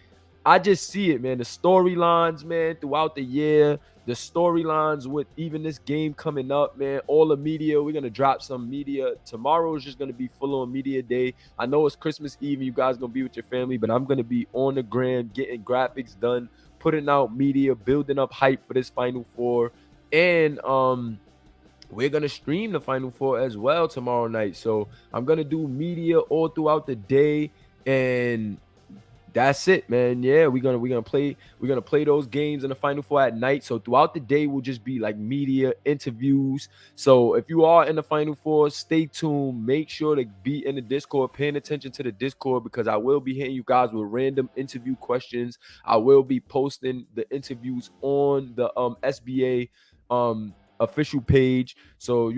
I just see it, man. The storylines, man, throughout the year, the storylines with even this game coming up, man. All the media, we're going to drop some media. Tomorrow is just going to be full on media day. I know it's Christmas Eve and you guys going to be with your family, but I'm going to be on the gram getting graphics done, putting out media, building up hype for this Final Four. And, we're going to stream the Final Four as well tomorrow night. So I'm going to do media all throughout the day, and that's it, man. Yeah, we're gonna play those games in the Final Four at night. So throughout the day will just be like media interviews. So if you are in the Final Four, stay tuned. Make sure to be in the Discord, paying attention to the Discord, because I will be hitting you guys with random interview questions. I will be posting the interviews on the SBA official page. So,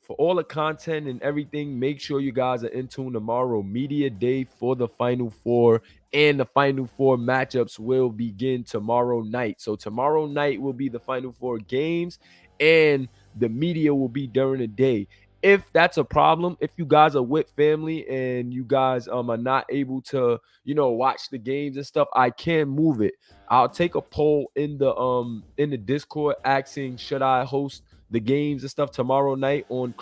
for all the content and everything, make sure you guys are in tune tomorrow. Media day for the Final Four, and the Final Four matchups will begin tomorrow night. So tomorrow night will be the Final Four games, and the media will be during the day. If that's a problem, if you guys are with family and you guys are not able to, watch the games and stuff, I can move it. I'll take a poll in the Discord asking, should I host the games and stuff tomorrow night on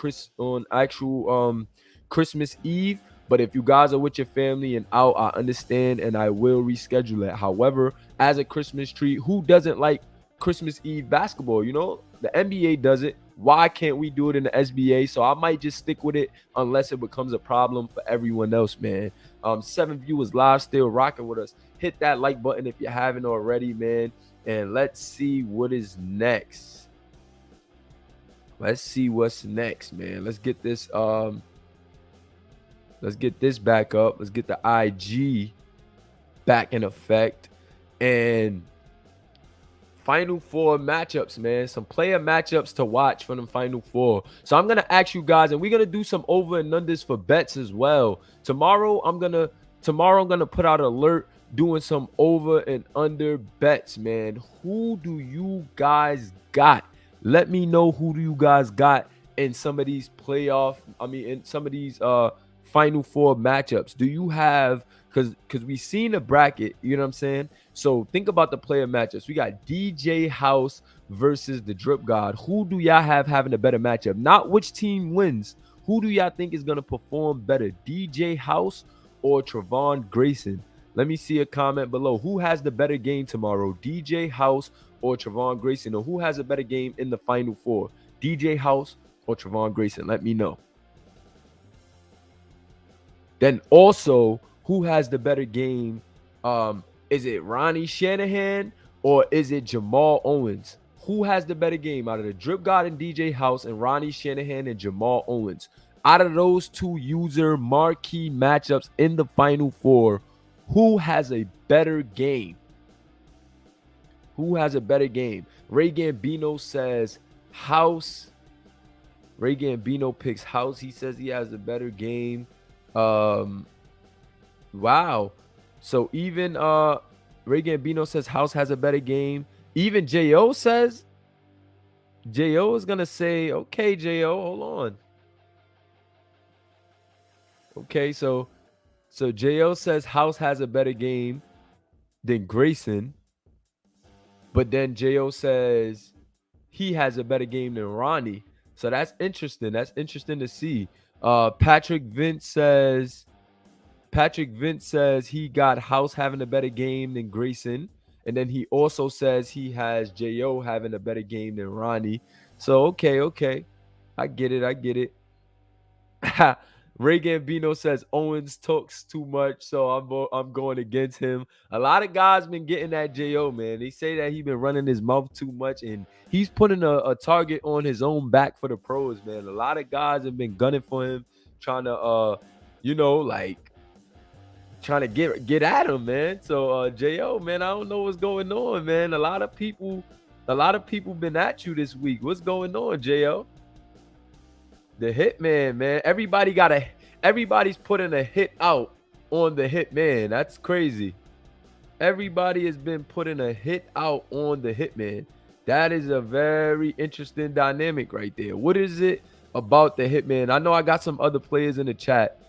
actual Christmas Eve. But if you guys are with your family and out, I understand, and I will reschedule it. However, as a Christmas treat, who doesn't like Christmas Eve basketball? The NBA does it. Why can't we do it in the SBA? So I might just stick with it unless it becomes a problem for everyone else, man. 7 viewers live, still rocking with us. Hit that like button if you haven't already, man. And let's see what is next. Let's see what's next, man. Let's get this back up. Let's get the IG back in effect. And Final Four matchups, man. Some player matchups to watch from the Final Four. So I'm going to ask you guys, and we're going to do some over and unders for bets as well. Tomorrow I'm going to put out an alert doing some over and under bets, man. Who do you guys got? Let me know who do you guys got in some of these in some of these Final Four matchups. Do you have, because we seen a bracket, you know what I'm saying? So think about the player matchups. We got DJ House versus the Drip God. Who do y'all have having a better matchup? Not which team wins. Who do y'all think is going to perform better? DJ House or Trevon Grayson? Let me see a comment below. Who has the better game tomorrow? DJ House or Trevon Grayson? Or who has a better game in the Final Four? DJ House or Trevon Grayson? Let me know. Then also, who has the better game? Is it Ronnie Shanahan or is it Jamal Owens? Who has the better game out of the Drip God and DJ House and Ronnie Shanahan and Jamal Owens? Out of those two user marquee matchups in the Final Four, who has a better game? Who has a better game? Ray Gambino says House. Ray Gambino picks House. He says he has a better game. Wow. So even Ray Gambino says House has a better game. Even J.O. says, J.O. is going to say, okay, J.O., hold on. Okay, so J.O. says House has a better game than Grayson. But then J.O. says he has a better game than Ronnie. So that's interesting. That's interesting to see. Patrick Vince says he got House having a better game than Grayson. And then he also says he has J.O. having a better game than Ronnie. So, okay. I get it. Ray Gambino says Owens talks too much, so I'm going against him. A lot of guys been getting that J.O., man. They say that he been running his mouth too much, and he's putting a target on his own back for the pros, man. A lot of guys have been gunning for him, trying to, trying to get at him, man. So Jo, man, I don't know what's going on, man. A lot of people been at you this week. What's going on, Jo? The Hitman, man. Everybody's putting a hit out on the Hitman. That's crazy. Everybody has been putting a hit out on the Hitman. That is a very interesting dynamic right there. What is it about the Hitman? I know I got some other players in the chat.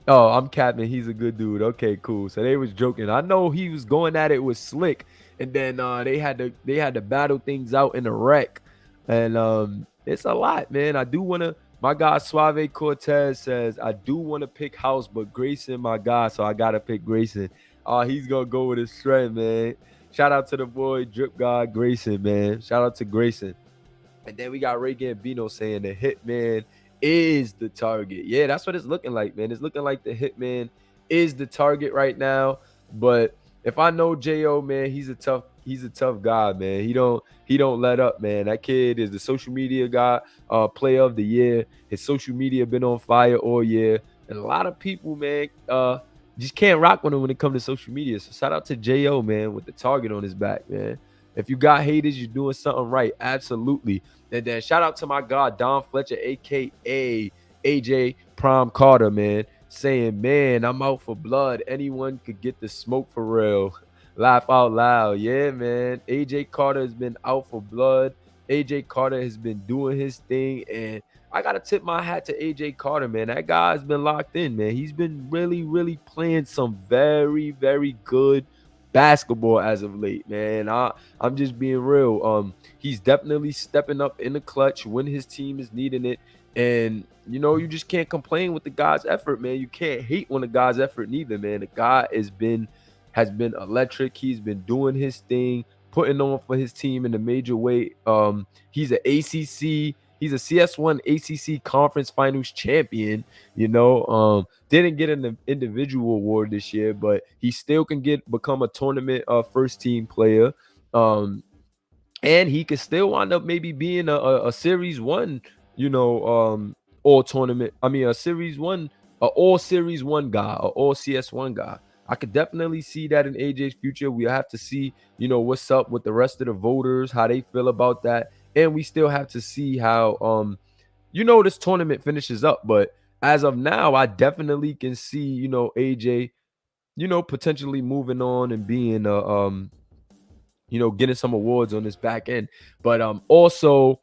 Oh, I'm capping. He's a good dude. Okay, cool. So they was joking. I know he was going at it with Slick, and then they had to battle things out in the wreck, and it's a lot, man. I do want to. My guy Suave Cortez says I do want to pick House, but Grayson, my guy, so I gotta pick Grayson. He's gonna go with his strength, man. Shout out to the boy Drip God Grayson, man. Shout out to Grayson. And then we got Ray Gambino saying the Hitman is the target. Yeah, that's what it's looking like, man. It's looking like the Hitman is the target right now. But if I know Jo, man, he's a tough guy, man. He don't let up, man. That kid is the social media guy, player of the year. His social media been on fire all year. And a lot of people, man, just can't rock with him when it comes to social media. So shout out to Jo, man, with the target on his back, man. If you got haters, you're doing something right. Absolutely. And then shout out to my guy, Don Fletcher, a.k.a. AJ Prime Carter, man, saying, man, I'm out for blood. Anyone could get the smoke for real. Laugh out loud. Yeah, man. AJ Carter has been out for blood. AJ Carter has been doing his thing. And I got to tip my hat to AJ Carter, man. That guy's been locked in, man. He's been really, really playing some very, very good basketball as of late, man. I'm just being real. He's definitely stepping up in the clutch when his team is needing it. And you just can't complain with the guy's effort, man. You can't hate on the guy's effort neither, man. The guy has been electric. He's been doing his thing, putting on for his team in a major way. He's a CS1 ACC Conference Finals champion. Didn't get an individual award this year, but he still can become a tournament first team player. And he could still wind up maybe being a Series 1, all tournament. I mean, a Series 1, all Series 1 guy, or all CS1 guy. I could definitely see that in AJ's future. We have to see, what's up with the rest of the voters, how they feel about that. And we still have to see how, this tournament finishes up. But as of now, I definitely can see, AJ, potentially moving on and being, getting some awards on this back end. But also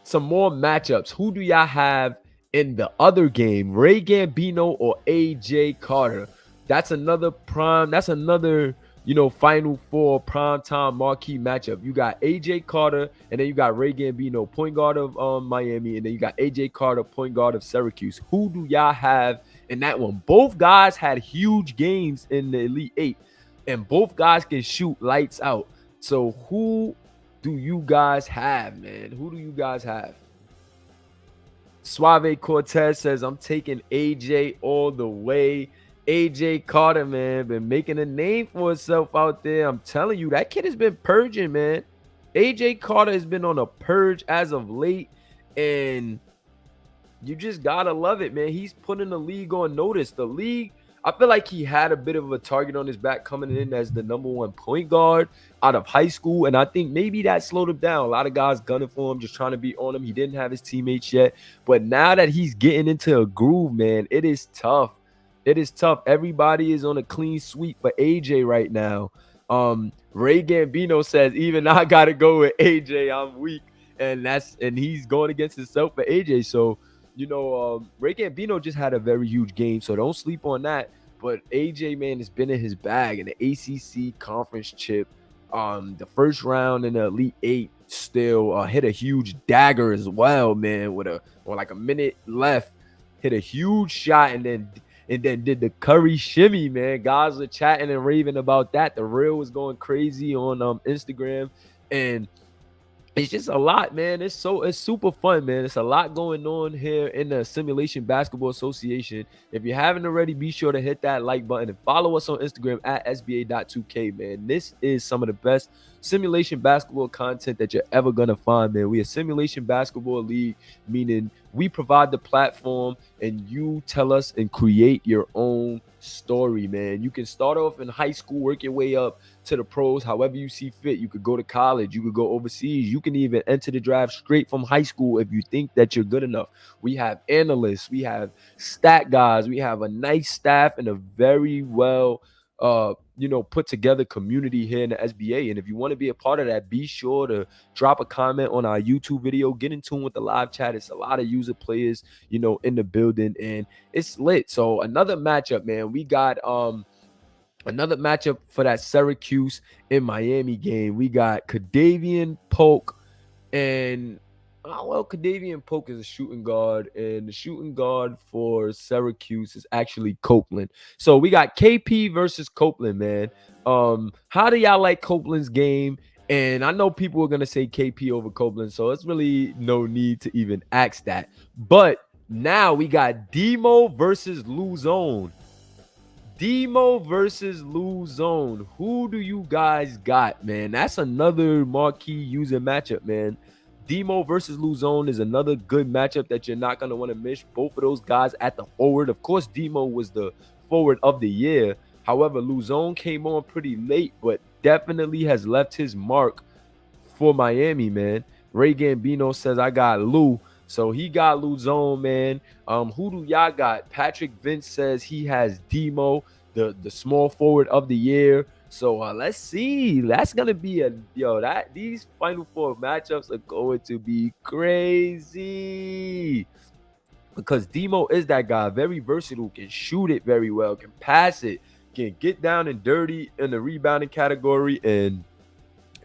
some more matchups. Who do y'all have in the other game? Ray Gambino or AJ Carter? That's another Final Four primetime marquee matchup. You got AJ Carter, and then you got Ray Gambino, point guard of Miami, and then you got AJ Carter, point guard of Syracuse. Who do y'all have in that one? Both guys had huge games in the Elite Eight, and both guys can shoot lights out. So who do you guys have, man? Who do you guys have? Suave Cortez says, I'm taking AJ all the way. AJ Carter, man, been making a name for himself out there. I'm telling you, that kid has been purging, man. AJ Carter has been on a purge as of late, and you just gotta love it, man. He's putting the league on notice. The league, I feel like he had a bit of a target on his back coming in as the #1 point guard out of high school, and I think maybe that slowed him down. A lot of guys gunning for him, just trying to be on him. He didn't have his teammates yet, but now that he's getting into a groove, man, it is tough. It is tough. Everybody is on a clean sweep for AJ right now. Ray Gambino says, even I gotta go with AJ. I'm weak, and he's going against himself for AJ. So, Ray Gambino just had a very huge game, so don't sleep on that. But AJ, man, has been in his bag in the ACC conference chip. The first round in the Elite Eight, still hit a huge dagger as well, man. With like a minute left, hit a huge shot, and then did the Curry shimmy, man. Guys were chatting and raving about that. The reel was going crazy on Instagram, and it's just a lot, man. It's super fun, man. It's a lot going on here in the Simulation Basketball Association. If you haven't already, be sure to hit that like button and follow us on Instagram at SBA.2K, man. This is some of the best simulation basketball content that you're ever going to find, man. We a simulation basketball league, meaning we provide the platform and you tell us and create your own story, man. You can start off in high school, work your way up to the pros, however you see fit. You could go to college, you could go overseas, you can even enter the draft straight from high school if you think that you're good enough. We have analysts, we have stat guys, we have a nice staff and a very well put together community here in the SBA. And if you want to be a part of that, be sure to drop a comment on our YouTube video, get in tune with the live chat. It's a lot of user players, in the building, and it's lit. So another matchup, man. We got another matchup for that Syracuse in Miami game. We got Kadavian Polk and Kadavian Polk is a shooting guard, and the shooting guard for Syracuse is actually Copeland. So we got KP versus Copeland, man. How do y'all like Copeland's game? And I know people are gonna say KP over Copeland, so it's really no need to even ask that. But now we got Demo versus Luzone. Demo versus Luzone. Who do you guys got, man? That's another marquee user matchup, man. Demo versus Luzone is another good matchup that you're not going to want to miss. Both of those guys at the forward. Of course, Demo was the forward of the year. However, Luzone came on pretty late, but definitely has left his mark for Miami, man. Ray Gambino says, I got Lou. So he got Luzone, man. Who do y'all got? Patrick Vince says he has Demo, the small forward of the year. So let's see. That's gonna be these Final Four matchups are going to be crazy because Demo is that guy, very versatile, can shoot it very well, can pass it, can get down and dirty in the rebounding category, and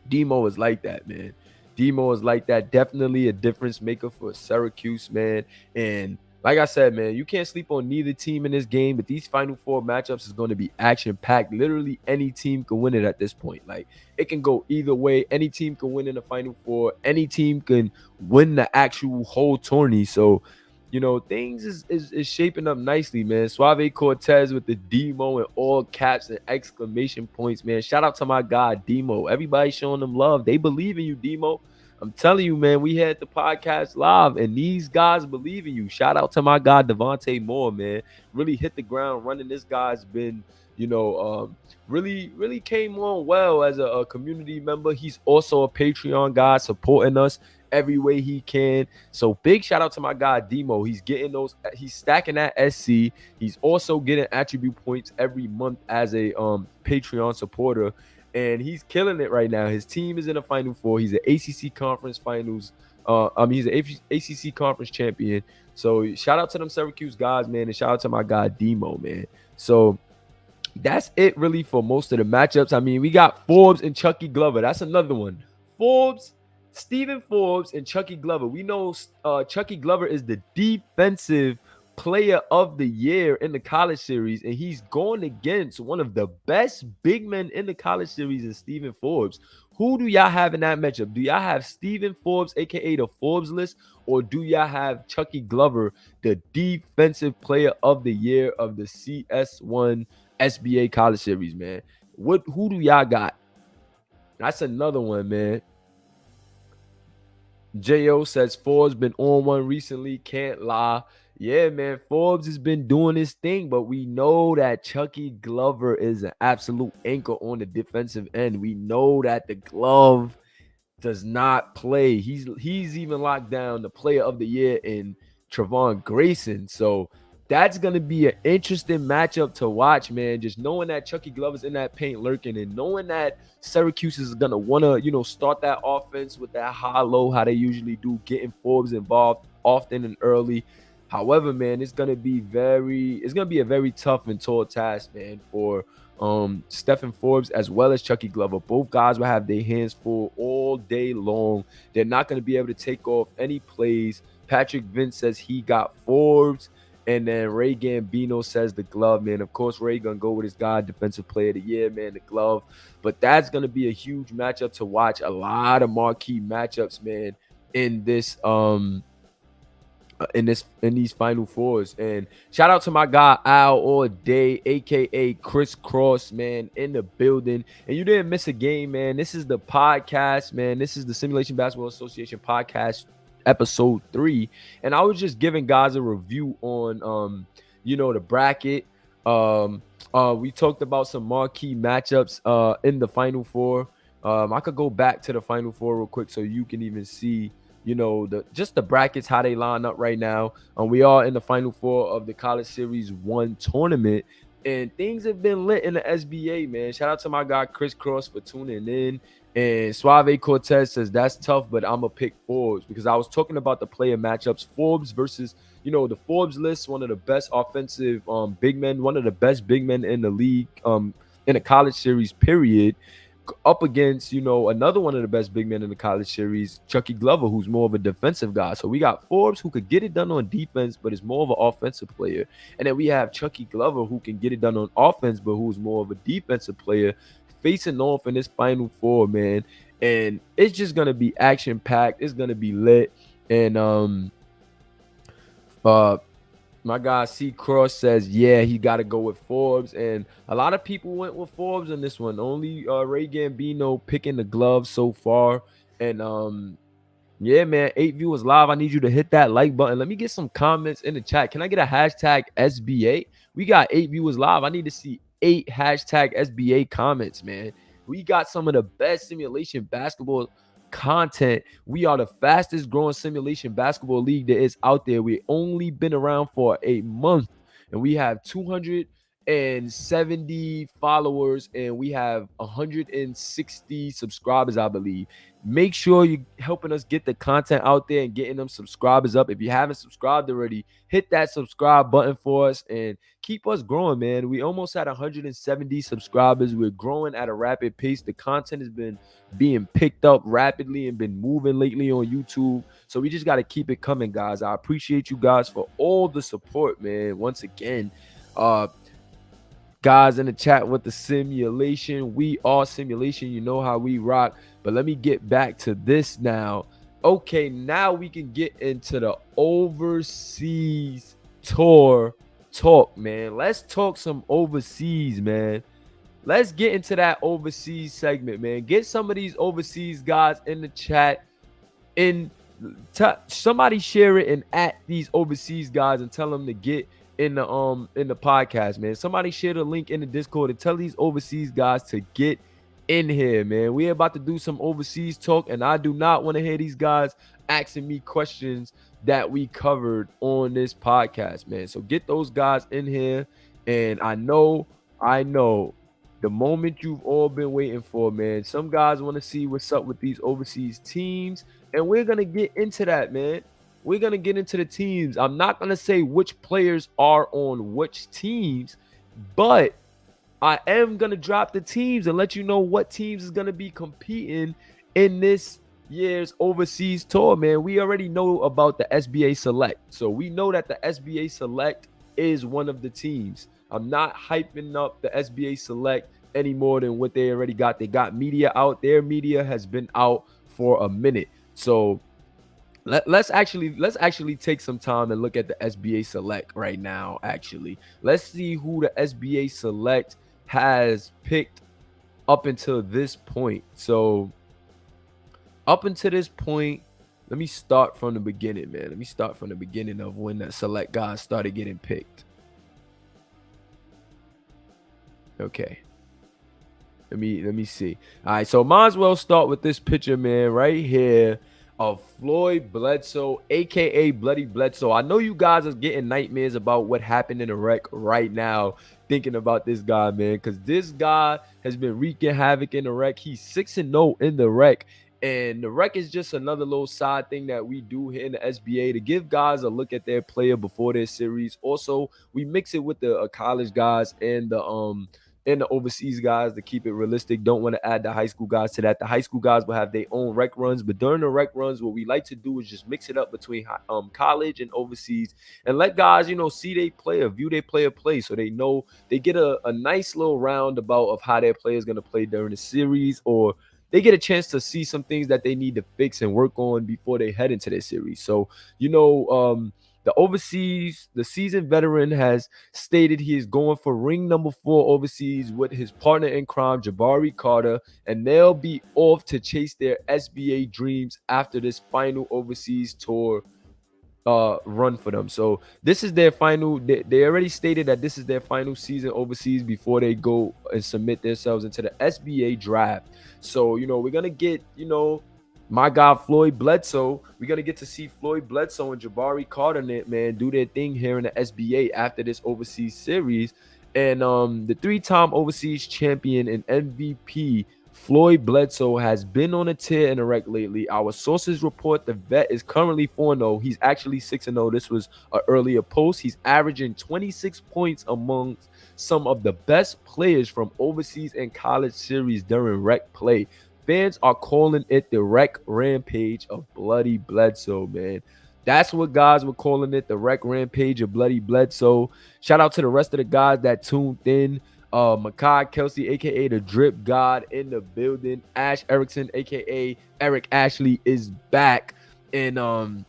Demo is like that, man. Demo is like that. Definitely a difference maker for Syracuse, man. And like I said, man, you can't sleep on neither team in this game, but these Final Four matchups is going to be action-packed. Literally any team can win it at this point. Like, it can go either way. Any team can win in the Final Four. Any team can win the actual whole tourney. So, things is shaping up nicely, man. Suave Cortez with the Demo and all caps and exclamation points, man. Shout out to my guy, Demo. Everybody showing them love. They believe in you, Demo. I'm telling you, man, we had the podcast live, and these guys believe in you. Shout out to my guy, Devontae Moore, man. Really hit the ground running. This guy's been, really came on well as a community member. He's also a Patreon guy supporting us every way he can. So big shout out to my guy, Demo. He's getting those. He's stacking that SC. He's also getting attribute points every month as a Patreon supporter. And he's killing it right now. His team is in the Final Four. He's an ACC Conference Finals. He's an ACC Conference champion. So shout out to them Syracuse guys, man, and shout out to my guy Demo, man. So that's it really for most of the matchups. I mean, we got Forbes and Chucky Glover. That's another one. Stephen Forbes and Chucky Glover. We know Chucky Glover is the defensive player of the year in the college series, and he's going against one of the best big men in the college series in Stephen Forbes. Who do y'all have in that matchup? Do y'all have Stephen Forbes, aka the Forbes list, or do y'all have Chucky Glover, the defensive player of the year of the CS1 SBA college series, man? Who do y'all got? That's another one, man. J.O. says Forbes been on one recently. Can't lie. Yeah, man, Forbes has been doing his thing, but we know that Chucky Glover is an absolute anchor on the defensive end. We know that the glove does not play. He's even locked down the player of the year in Trevon Grayson. So that's going to be an interesting matchup to watch, man. Just knowing that Chucky Glover's in that paint lurking and knowing that Syracuse is going to want to, start that offense with that high-low, how they usually do, getting Forbes involved often and early. However, man, it's gonna be a very tough and tall task, man, for Stephen Forbes as well as Chucky Glover. Both guys will have their hands full all day long. They're not gonna be able to take off any plays. Patrick Vince says he got Forbes, and then Ray Gambino says the glove, man. Of course, Ray gonna go with his guy, defensive player of the year, man, the glove. But that's gonna be a huge matchup to watch. A lot of marquee matchups, man, in this in these Final Fours. And shout out to my guy Al All Day, aka Chris Cross, man, in the building. And you didn't miss a game, man. This is the podcast, man. This is the Simulation Basketball Association podcast, episode 3. And I was just giving guys a review on the bracket. We talked about some marquee matchups in the Final Four. I could go back to the Final Four real quick so you can even see the brackets, how they line up right now. We are in the Final Four of the College Series 1 tournament, and things have been lit in the SBA, man. Shout out to my guy Chris Cross for tuning in. And Suave Cortez says that's tough, but I'm gonna pick Forbes because I was talking about the player matchups. Forbes versus the Forbes list, one of the best offensive big men, one of the best big men in the league in a college series, period, up against another one of the best big men in the college series, Chucky Glover, who's more of a defensive guy. So we got Forbes, who could get it done on defense but is more of an offensive player, and then we have Chucky Glover, who can get it done on offense but who's more of a defensive player, facing off in this Final Four, man. And it's just gonna be action packed. It's gonna be lit. And my guy C Cross says, yeah, he got to go with Forbes. And a lot of people went with Forbes in this one. Only Ray Gambino picking the glove so far. And yeah, man, 8 viewers live. I need you to hit that like button. Let me get some comments in the chat. Can I get a hashtag SBA? We got 8 viewers live. I need to see 8 hashtag SBA comments, man. We got some of the best simulation basketball content. We are the fastest growing simulation basketball league that is out there. We've only been around for a month, and we have 270 followers, and we have 160 subscribers, I believe. Make sure you're helping us get the content out there and getting them subscribers up. If you haven't subscribed already, hit that subscribe button for us and keep us growing, man. We almost at 170 subscribers. We're growing at a rapid pace. The content has been being picked up rapidly and been moving lately on YouTube. So we just got to keep it coming, guys. I appreciate you guys for all the support, man. Once again, guys in the chat with the simulation. We are simulation. You know how we rock. But let me get back to this now. Okay, now we can get into the overseas tour talk, man. Let's talk some overseas, man. Let's get into that overseas segment, man. Get some of these overseas guys in the chat. Somebody share it and at these overseas guys and tell them to get in the podcast, man. Somebody share the link in the Discord and tell these overseas guys to get in here, man. We're about to do some overseas talk, and I do not want to hear these guys asking me questions that we covered on this podcast, man. So get those guys in here, and I know the moment you've all been waiting for, man. Some guys want to see what's up with these overseas teams, and we're gonna get into that, man. We're going to get into the teams. I'm not going to say which players are on which teams, but I am going to drop the teams and let you know what teams is going to be competing in this year's overseas tour, man. We already know about the SBA Select. So we know that the SBA Select is one of the teams. I'm not hyping up the SBA Select any more than what they already got. They got media out. Their media has been out for a minute. So let's actually take some time and look at the SBA Select right now. Actually, let's see who the SBA Select has picked up until this point. So up until this point, let me start from the beginning, man. Let me start from the beginning of when the Select guys started getting picked. Okay. Let me see. All right, so might as well start with this picture, man, right here, of Floyd Bledsoe, aka Bloody Bledsoe. I know you guys are getting nightmares about what happened in the rec right now, thinking about this guy, man, because this guy has been wreaking havoc in the rec. He's 6-0 in the rec, and the rec is just another little side thing that we do here in the SBA to give guys a look at their player before their series. Also, we mix it with the college guys and the overseas guys to keep it realistic. Don't want to add the high school guys to that. The high school guys will have their own rec runs, but during the rec runs, what we like to do is just mix it up between college and overseas and let guys, see their player, view their player play, so they know they get a nice little roundabout of how their player is going to play during the series or they get a chance to see some things that they need to fix and work on before they head into this series. So, the seasoned veteran has stated he is going for ring number 4 overseas with his partner in crime, Jabari Carter, and they'll be off to chase their SBA dreams after this final overseas tour run for them. So this is their final. They already stated that this is their final season overseas before they go and submit themselves into the SBA draft. So we're gonna get my guy Floyd Bledsoe. We're gonna get to see Floyd Bledsoe and Jabari Carter, man, do their thing here in the SBA after this overseas series. And the 3-time overseas champion and MVP Floyd Bledsoe has been on a tear in the rec lately. Our sources report the vet is currently 4-0. He's actually 6-0. This was an earlier post. He's averaging 26 points amongst some of the best players from overseas and college series during rec play. Fans are calling it the rec rampage of Bloody Bledsoe, man. That's what guys were calling it, the rec rampage of Bloody Bledsoe. Shout out to the rest of the guys that tuned in. Makai Kelsey, aka the Drip God, in the building. Ash Erickson, aka Eric Ashley, is back, and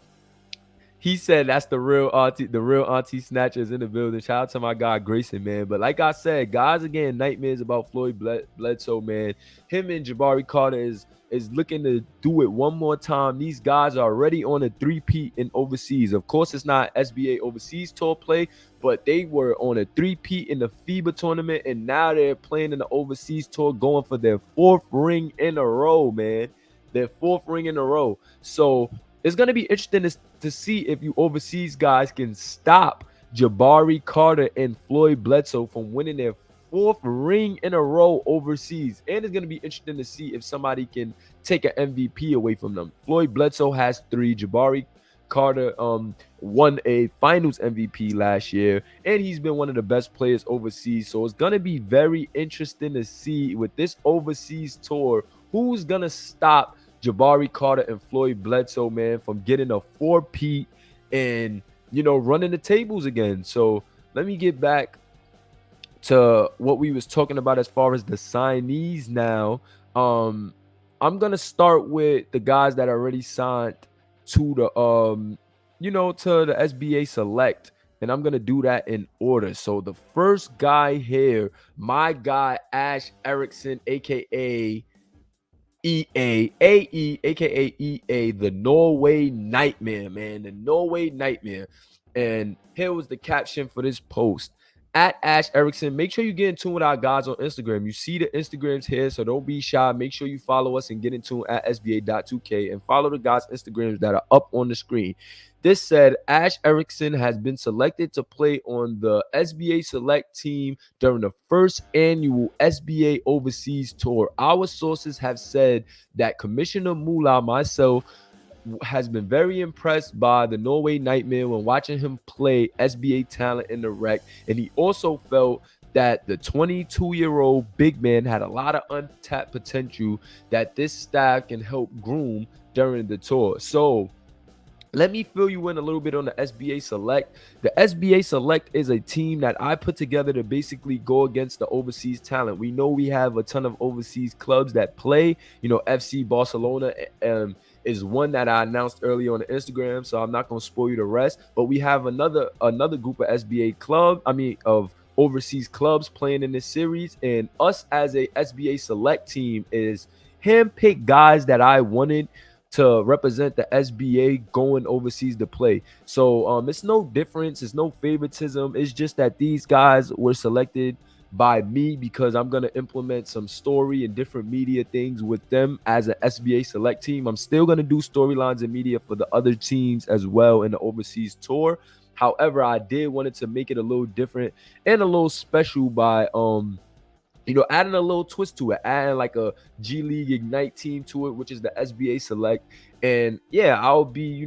he said that's the real auntie snatchers in the building. Shout out to my guy Grayson, man. But like I said, guys are getting nightmares about Floyd Bledsoe, man. Him and Jabari Carter is looking to do it one more time. These guys are already on a 3-peat in overseas. Of course, it's not SBA overseas tour play, but they were on a 3-peat in the FIBA tournament, and now they're playing in the overseas tour, going for their 4th ring in a row, man. Their 4th ring in a row. So it's going to be interesting to see if you overseas guys can stop Jabari Carter and Floyd Bledsoe from winning their 4th ring in a row overseas. And it's going to be interesting to see if somebody can take an MVP away from them. Floyd Bledsoe has 3. Jabari Carter won a finals MVP last year, and he's been one of the best players overseas. So it's going to be very interesting to see with this overseas tour who's going to stop Jabari Carter and Floyd Bledsoe, man, from getting a 4-peat and, running the tables again. So let me get back to what we was talking about as far as the signees now. I'm going to start with the guys that already signed to the, to the SBA Select. And I'm going to do that in order. So the first guy here, my guy, Ash Erickson, a.k.a. AE, aka EA, the Norway Nightmare, man. The Norway Nightmare. And here was the caption for this post. At Ash Erickson, make sure you get in tune with our guys on Instagram. You see the Instagrams here, so don't be shy. Make sure you follow us and get in tune at SBA.2K and follow the guys' Instagrams that are up on the screen. This said, Ash Erickson has been selected to play on the SBA Select team during the first annual SBA Overseas Tour. Our sources have said that Commissioner Mula, myself, has been very impressed by the Norway Nightmare when watching him play SBA talent in the rec, and he also felt that the 22-year-old big man had a lot of untapped potential that this staff can help groom during the tour. So let me fill you in a little bit on the SBA Select. The SBA Select is a team that I put together to basically go against the overseas talent. We know we have a ton of overseas clubs that play. FC Barcelona is one that I announced earlier on the Instagram, so I'm not going to spoil you the rest. But we have another group of of overseas clubs playing in this series, and us as a SBA Select team is handpicked guys that I wanted to represent the SBA going overseas to play. So it's no difference. It's no favoritism. It's just that these guys were selected by me because I'm going to implement some story and different media things with them as an SBA Select team. I'm still going to do storylines and media for the other teams as well in the overseas tour. However, I did wanted to make it a little different and a little special by adding a little twist to it, adding like a G League Ignite team to it, which is the SBA Select. And yeah, I'll be,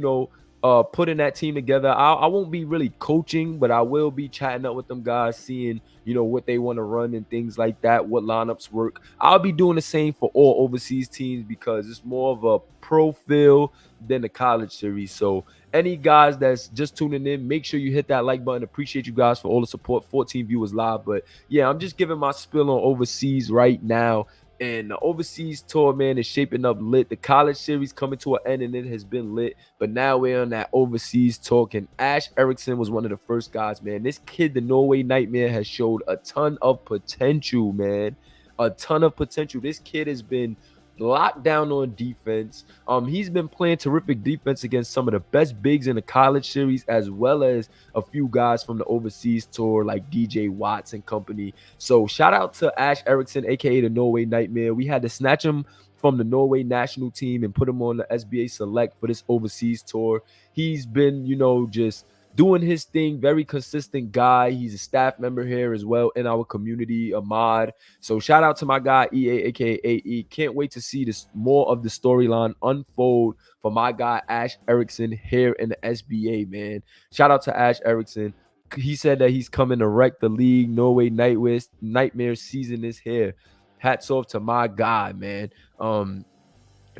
putting that team together. I won't be really coaching, but I will be chatting up with them guys, seeing, what they want to run and things like that, what lineups work. I'll be doing the same for all overseas teams because it's more of a pro feel than the college series. So any guys that's just tuning in, make sure you hit that like button. Appreciate you guys for all the support. 14 viewers live. But yeah, I'm just giving my spill on overseas right now. And the overseas tour, man, is shaping up lit. The college series coming to an end, and it has been lit. But now we're on that overseas tour. And Ash Erickson was one of the first guys, man. This kid, the Norway Nightmare, has showed a ton of potential, man. A ton of potential. This kid has been locked down on defense. He's been playing terrific defense against some of the best bigs in the college series, as well as a few guys from the overseas tour like DJ Watts and company. So shout out to Ash Erickson, aka the Norway Nightmare. We had to snatch him from the Norway national team and put him on the SBA Select for this overseas tour. He's been, just doing his thing, very consistent guy. He's a staff member here as well in our community, a mod. So shout out to my guy EA, aka AE. Can't wait to see this more of the storyline unfold for my guy Ash Erickson here in the SBA, man. Shout out to Ash Erickson. He said that he's coming to wreck the league. Norway Nightmare season is here. Hats off to my guy, man.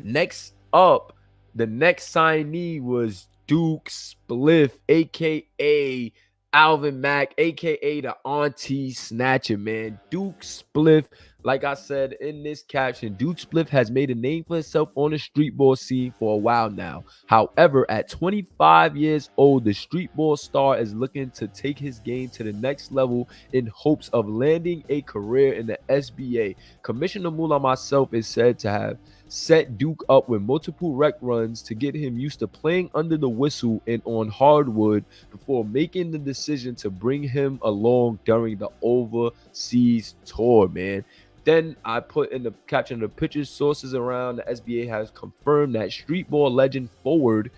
Next up, the next signee was Duke Spliff, aka Alvin Mack, aka the Auntie Snatcher, man. Duke Spliff, like I said in this caption, Duke Spliff has made a name for himself on the street ball scene for a while now. However, at 25 years old, the street ball star is looking to take his game to the next level in hopes of landing a career in the SBA. Commissioner Mula myself is said to have set Duke up with multiple rec runs to get him used to playing under the whistle and on hardwood before making the decision to bring him along during the overseas tour, man. Then I put in the caption the pictures. Sources around the SBA has confirmed that street ball legend forward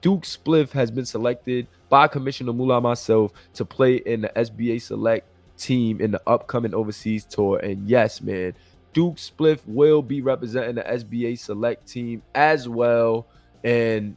Duke Spliff has been selected by Commissioner Mula myself to play in the SBA Select team in the upcoming overseas tour. And yes, man, Duke Spliff will be representing the SBA Select team as well. And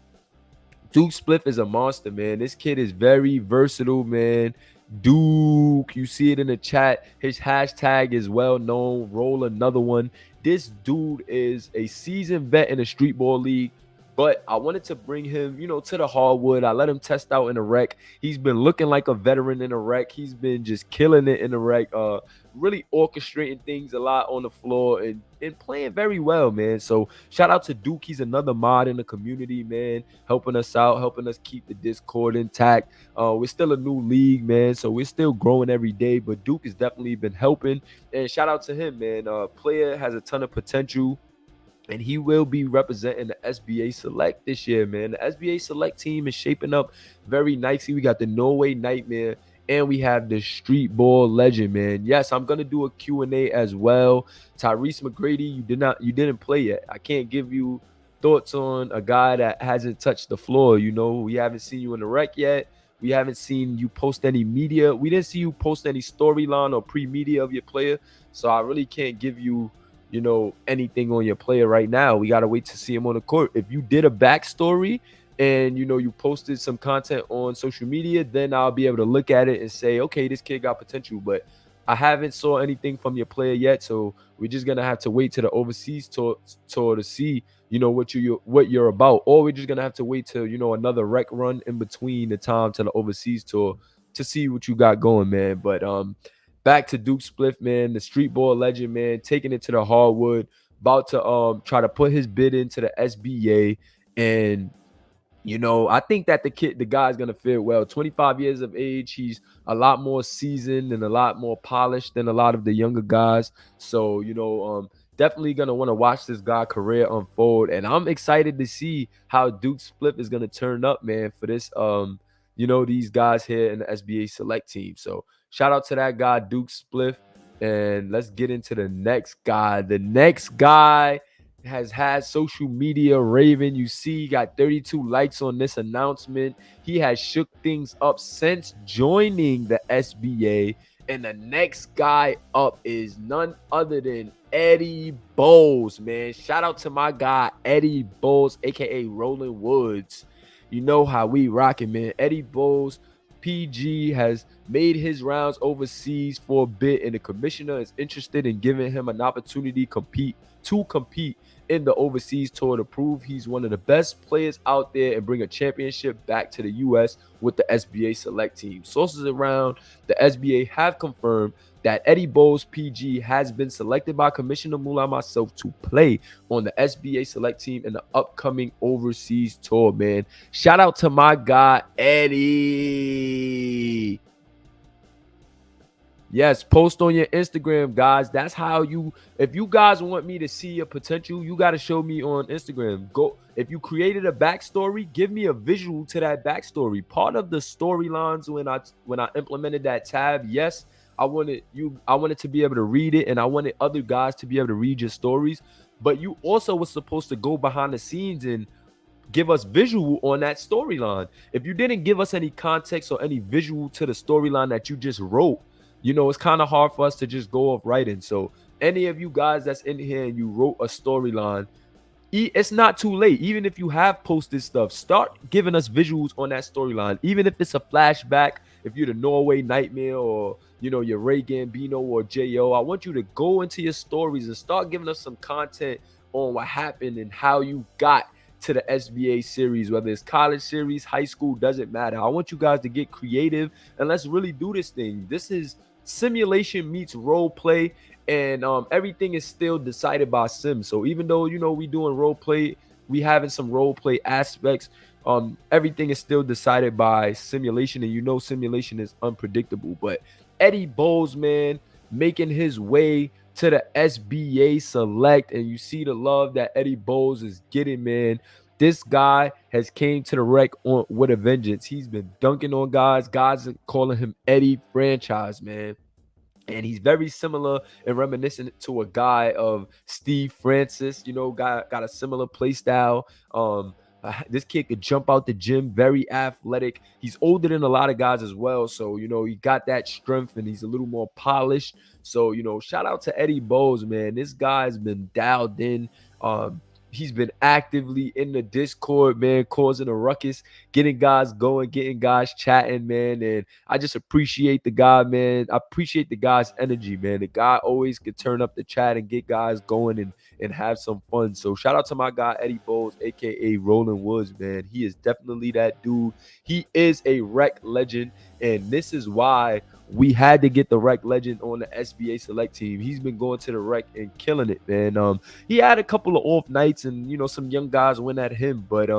Duke Spliff is a monster, man. This kid is very versatile, man. Duke, you see it in the chat. His hashtag is well known. Roll another one. This dude is a seasoned vet in the street ball league. But I wanted to bring him, to the hardwood. I let him test out in the rec. He's been looking like a veteran in the rec. He's been just killing it in the rec. Really orchestrating things a lot on the floor and playing very well, man. So shout out to Duke. He's another mod in the community, man, helping us out, helping us keep the Discord intact. We're still a new league, man, so we're still growing every day. But Duke has definitely been helping. And shout out to him, man. Player has a ton of potential. And he will be representing the SBA Select this year, man. The SBA Select team is shaping up very nicely. We got the Norway Nightmare, and we have the street ball legend, man. Yes, I'm gonna do a Q&A as well. Tyrese McGrady, you didn't play yet. I can't give you thoughts on a guy that hasn't touched the floor. We haven't seen you in the rec yet. We haven't seen you post any media. We didn't see you post any storyline or pre-media of your player. So I really can't give you anything on your player right now. We got to wait to see him on the court. If you did a backstory and, you posted some content on social media, then I'll be able to look at it and say, okay, this kid got potential. But I haven't saw anything from your player yet. So we're just going to have to wait to the overseas tour to see, what you're about. Or we're just going to have to wait till, another rec run in between the time to the overseas tour to see what you got going, man. But, back to Duke Spliff, man, the street ball legend, man, taking it to the hardwood, about to try to put his bid into the SBA. And I think that the guy's gonna fit well. 25 years of age, he's a lot more seasoned and a lot more polished than a lot of the younger guys. So definitely gonna want to watch this guy career unfold. And I'm excited to see how Duke Spliff is gonna turn up, man, for this these guys here in the SBA Select team. So shout out to that guy, Duke Spliff. And let's get into the next guy. The next guy has had social media raving. You see, he got 32 likes on this announcement. He has shook things up since joining the SBA. And the next guy up is none other than Eddie Bowles, man. Shout out to my guy, Eddie Bowles, aka Rolling Woods. You know how we rocking, man. Eddie Bowles, PG, has made his rounds overseas for a bit, and the commissioner is interested in giving him an opportunity to compete in the overseas tour to prove he's one of the best players out there and bring a championship back to the U.S. with the SBA Select team. Sources around the SBA have confirmed that Eddie Bowles PG has been selected by Commissioner Moolah myself to play on the SBA select team in the upcoming overseas tour, man. Shout out to my guy, Eddie. Yes, post on your Instagram, guys. That's how you, if you guys want me to see your potential, you got to show me on Instagram. Go, if you created a backstory, give me a visual to that backstory. Part of the storylines when I implemented that tab, yes, I wanted to be able to read it, and I wanted other guys to be able to read your stories. But you also was supposed to go behind the scenes and give us visual on that storyline. If you didn't give us any context or any visual to the storyline that you just wrote, it's kind of hard for us to just go off writing. So any of you guys that's in here and you wrote a storyline, it's not too late. Even if you have posted stuff, start giving us visuals on that storyline. Even if it's a flashback, if you're the Norway Nightmare or you're Ray Gambino or Jo, I want you to go into your stories and start giving us some content on what happened and how you got to the SBA series, whether it's college series, high school, doesn't matter. I want you guys to get creative and let's really do this thing. This is simulation meets role play, and everything is still decided by sim. So even though we doing role play, we having some role play aspects, everything is still decided by simulation, and simulation is unpredictable. But Eddie Bowles, man, making his way to the SBA select, and you see the love that Eddie Bowles is getting, man. This guy has came to the rec with a vengeance. He's been dunking on guys. Guys are calling him Eddie Franchise, man. And he's very similar and reminiscent to a guy of Steve Francis. Got a similar play style. This kid could jump out the gym, very athletic. He's older than a lot of guys as well. So, he got that strength and he's a little more polished. So, shout out to Eddie Bowles, man. This guy's been dialed in. He's been actively in the Discord, man, causing a ruckus, getting guys going, getting guys chatting, man. And I just appreciate the guy, man. I appreciate the guy's energy, man. The guy always could turn up the chat and get guys going and have some fun. So shout out to my guy, Eddie Bowles, a.k.a. Roland Woods, man. He is definitely that dude. He is a rec legend, and this is why we had to get the rec legend on the SBA select team. He's been going to the rec and killing it, man. He had a couple of off nights and, some young guys went at him, but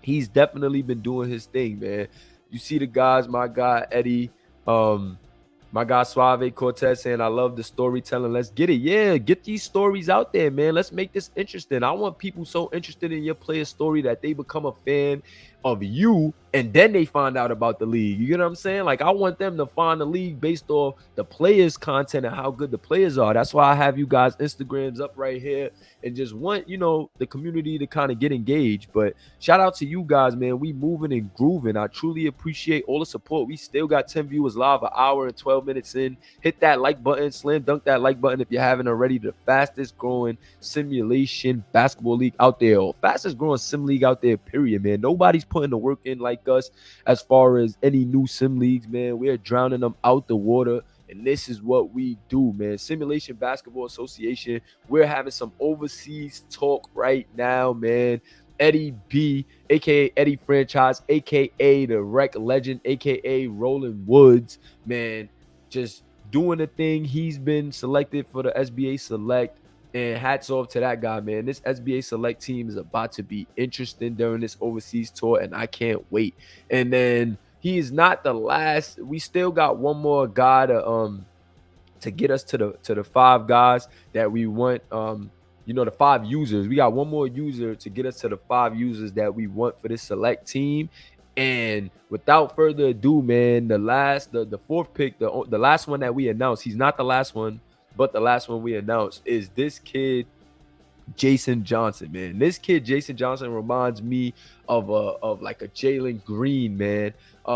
he's definitely been doing his thing, man. You see the guys, my guy, Eddie, my guy Suave Cortez saying, I love the storytelling. Let's get it. Yeah, get these stories out there, man. Let's make this interesting. I want people so interested in your player story that they become a fan of you, and then they find out about the league. You get what I'm saying? Like, I want them to find the league based off the players' content and how good the players are. That's why I have you guys' Instagrams up right here and just want, the community to kind of get engaged. But shout out to you guys, man. We moving and grooving. I truly appreciate all the support. We still got 10 viewers live, an hour and 12 minutes in. Hit that like button, slam dunk that like button if you haven't already. The fastest growing simulation basketball league out there, or fastest growing sim league out there, period, man. Nobody's putting the work in like us as far as any new sim leagues, man. We're drowning them out the water, and this is what we do, man. Simulation Basketball Association. We're having some overseas talk right now, man. Eddie B, aka Eddie Franchise, aka the rec legend, aka Roland Woods, man, just doing the thing. He's been selected for the SBA Select. And hats off to that guy, man. This SBA Select team is about to be interesting during this overseas tour, and I can't wait. And then he is not the last. We still got one more guy to get us to the 5 guys that we want. The 5 users. We got one more user to get us to the 5 users that we want for this select team. And without further ado, man, the 4th pick, the last one that we announced. He's not the last one. But the last one we announced is this kid, Jason Johnson, man. This kid, Jason Johnson, reminds me of like a Jalen Green, man.